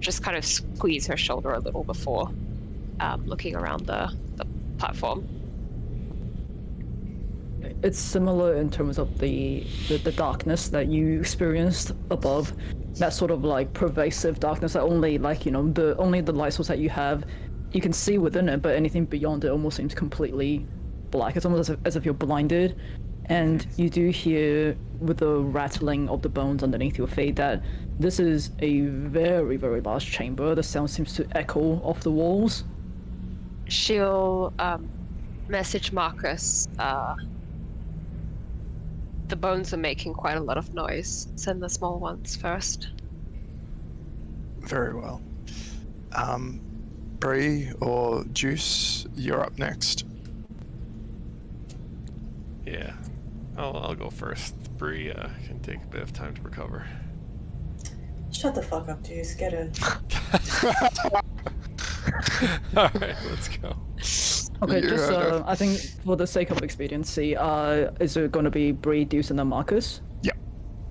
just kind of squeeze her shoulder a little before looking around the platform. It's similar in terms of the darkness that you experienced above. That sort of like pervasive darkness that only the light source that you have, you can see within it, but anything beyond it almost seems completely black. It's almost as if you're blinded. And you do hear, with the rattling of the bones underneath your feet, that this is a very, very large chamber. The sound seems to echo off the walls. She'll message Marcus. The bones are making quite a lot of noise. Send the small ones first. Very well. Bree or Juice, you're up next. Yeah. I'll go first. Bree can take a bit of time to recover. Shut the fuck up, Juice. Get in. Alright, let's go. Okay, You just heard her. I think for the sake of expediency, is it going to be Bree, Deuce, and then Marcus? Yep.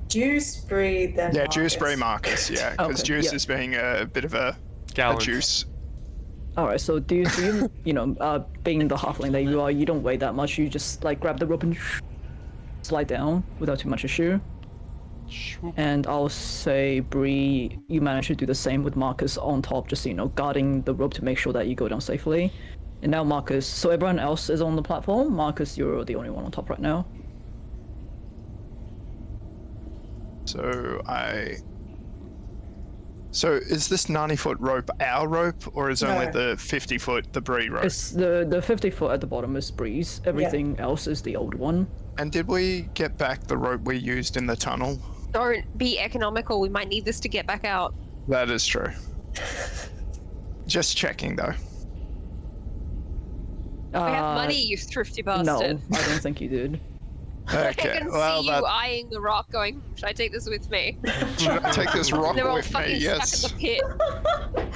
Juice, Bree, then Yeah, Marcus. Juice, Bree, Marcus. Yeah, because Okay, Juice yeah. is being a bit of a Gallant. juice. All right, so Deuce, being the halfling that you are, you don't weigh that much. You just like grab the rope and slide down without too much issue. Swoop. And I'll say, Bree, you manage to do the same with Marcus on top, just guarding the rope to make sure that you go down safely. And now Marcus, so everyone else is on the platform. Marcus, you're the only one on top right now. So is this 90-foot rope our rope, or is only No. the 50-foot the Bree rope? It's the 50 foot at the bottom is Bree's. Everything else is the old one. And did we get back the rope we used in the tunnel? Don't be economical. We might need this to get back out. That is true. Just checking, though. We have money, you thrifty No, bastard. I don't think you did. I Okay, can well, see you eyeing the rock going, should I take this with me? should I take this rock They're all with me? fucking Yes. stuck in the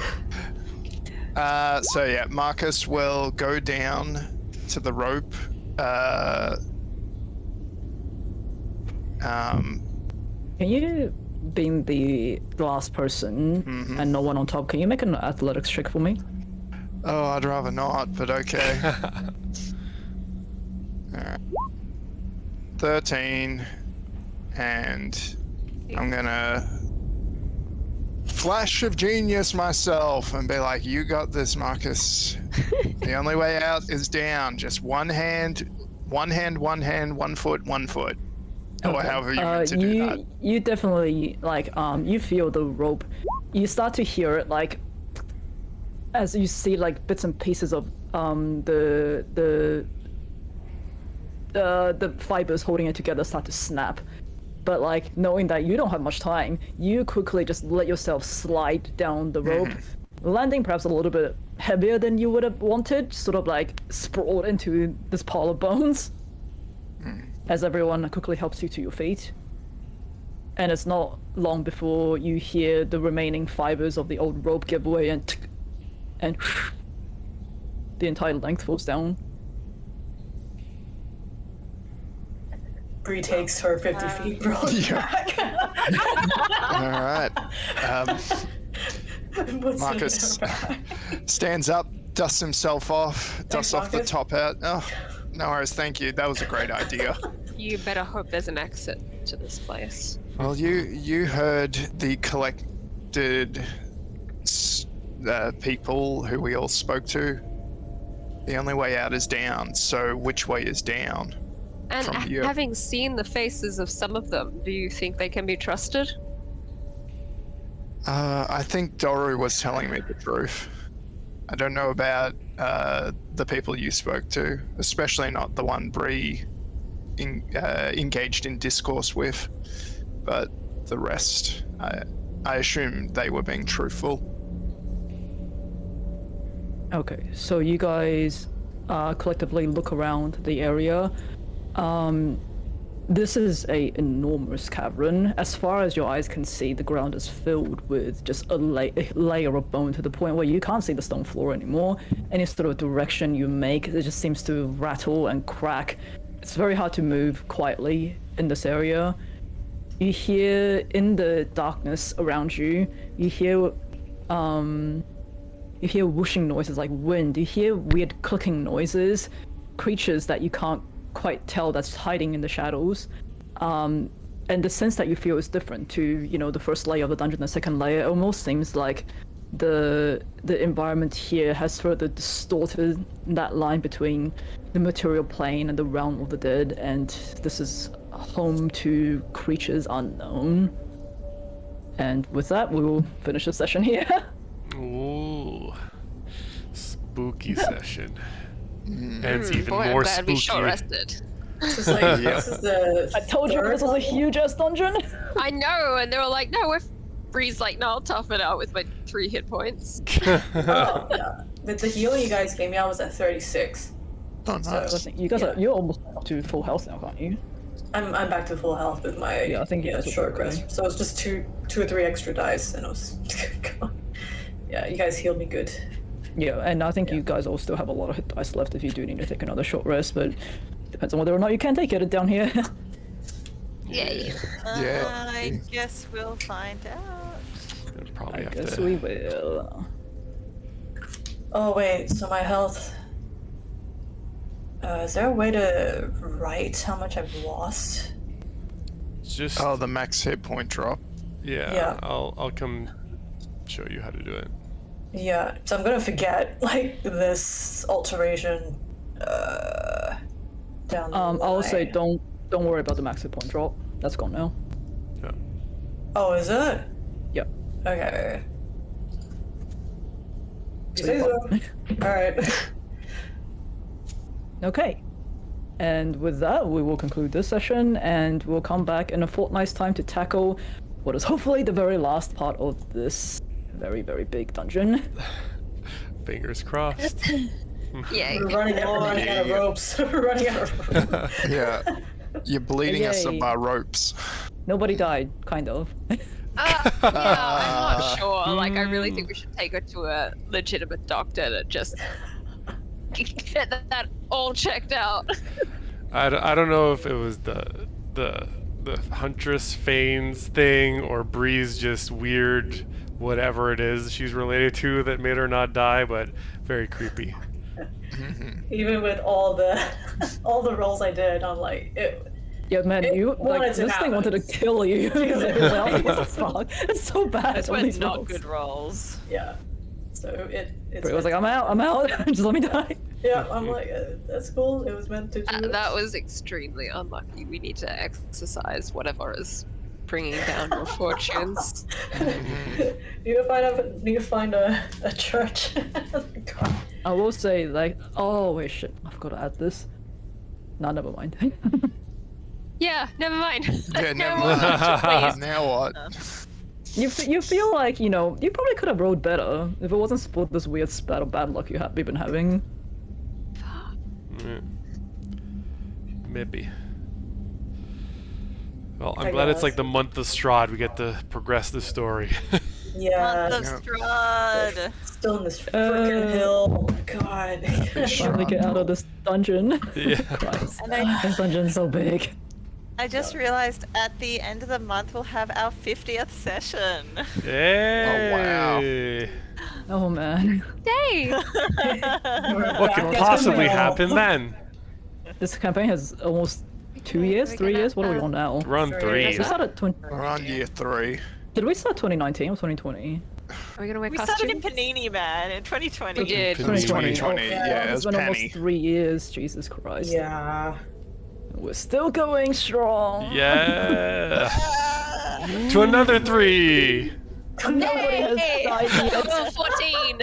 pit. So yeah, Marcus will go down to the rope. Can you, being the last person and no one on top, can you make an athletics check for me? Oh, I'd rather not, but okay. 13. and I'm gonna flash of genius myself and be like, "You got this, Marcus. The only way out is down. Just one hand, one foot, 1 foot." Or however you meant to do that. You definitely you feel the rope. You start to hear it as you see bits and pieces of the fibers holding it together start to snap. But knowing that you don't have much time, you quickly just let yourself slide down the rope, landing perhaps a little bit heavier than you would have wanted, sort of sprawled into this pile of bones. As everyone quickly helps you to your feet. And it's not long before you hear the remaining fibers of the old rope give way and the entire length falls down. Bree takes her 50 feet, bro. Back. All right. Marcus stands up, dusts himself off, dusts off the top hat. Oh, no worries, thank you. That was a great idea. You better hope there's an exit to this place. Well, you heard the collected people who we all spoke to. The only way out is down, so which way is down? And having seen the faces of some of them, do you think they can be trusted? I think Doru was telling me the truth. I don't know about the people you spoke to, especially not the one Bree engaged in discourse with, but the rest, I assume they were being truthful. Okay, so you guys collectively look around the area. This is a enormous cavern. As far as your eyes can see, the ground is filled with just a layer of bone to the point where you can't see the stone floor anymore. Any sort of direction you make, it just seems to rattle and crack. It's very hard to move quietly in this area. You hear in the darkness around you, you hear whooshing noises like wind. You hear weird clicking noises, creatures that you can't quite tell that's hiding in the shadows. And the sense that you feel is different to, the first layer of the dungeon, the second layer. It almost seems like the environment here has further distorted that line between the material plane and the realm of the dead, and this is home to creatures unknown. And with that, we will finish the session here. Ooh, spooky session. And it's even boy, more I'm glad we spooky. short rested. This is this is the I told you this was a huge ass dungeon. I know, and they were like, no, if Bree's like, no, I'll tough it out with my 3 hit points. Oh, yeah. With the healing you guys gave me, I was at 36. Oh, nice. You guys you're almost up to full health now, can't you? I'm back to full health with my Yeah, I think you guys will short be okay. rest. So it's just two or three extra dice, and I was. Yeah, you guys healed me good. Yeah, and I think you guys all still have a lot of hit dice left if you do need to take another short rest, but depends on whether or not you can take it down here. Yay. Yeah. I guess we'll find out. It'd probably I have guess to. we will. Oh wait, so my health. Is there a way to write how much I've lost? Just Oh, the max hit point drop. Yeah. I'll come show you how to do it. Yeah, so I'm gonna forget this alteration. Down the I'll say line. don't worry about the max hit point drop. That's gone now. Yeah. Oh, is it? Yep. Okay. You So say you're so. fine. All right. Okay. And with that, we will conclude this session, and we'll come back in a fortnight's time to tackle what is hopefully the very last part of this very, very big dungeon. Fingers crossed. Yay. We're running out of ropes. We're running out of ropes. Yeah. You're bleeding us Yay. of our ropes. Nobody died, kind of. Yeah, I'm not sure. Like, I really think we should take her to a legitimate doctor to just get that all checked out. I don't know if it was the Huntress Fanes thing or Bree's just weird whatever it is she's related to that made her not die, but very creepy. Even with all the rolls I did, I'm like, Yeah, man, It you wanted like to this thing wanted to happen. kill you. Seriously, I was like, what the fuck? It's so bad. Those all were these not rolls. good rolls. Yeah. So it's. It was like, I'm out. Just let me die. Yeah, I'm like, that's cool. It was meant to do it. That was extremely unlucky. We need to exercise whatever is bringing down your fortunes. Need to find a church. God. I will say, like, oh wait, shit, I forgot to add this. Nah, never mind. Yeah, never mind. Yeah, never mind. mind. Now what? you feel like, you know, you probably could have rolled better if it wasn't for this weird spat of bad luck you've been having. Yeah. Maybe. Well, I'm I glad it's guess. like the month of Strahd. We get to progress the story. Yeah. Month of Strahd. Still in this freaking hill. God. Finally get out of this dungeon. Yeah. Christ. And I This dungeon's so big. just realized at the end of the month we'll have our 50th session. Hey! Oh man. Day. What could possibly happen then? This campaign has almost 2 years, we 3 gonna, years? What are we on now? We're on 3. We started We're on year 3. Did we start 2019 or 2020? Are we gonna wear We started in costumes? Panini Man in 2020. We did. 2020. 2020, yeah, it It's was been penny. almost 3 years. Jesus Christ. Yeah. We're still going strong. Yeah! To another 3! Nobody has Hey! died yet. Level 14!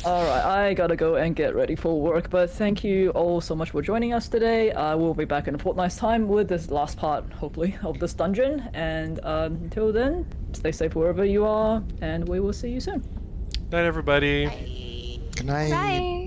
Alright, I gotta go and get ready for work, but thank you all so much for joining us today. We'll be back in a fortnight's time with this last part, hopefully, of this dungeon. And until then, stay safe wherever you are, and we will see you soon. Night, everybody. Bye. Good night. Bye!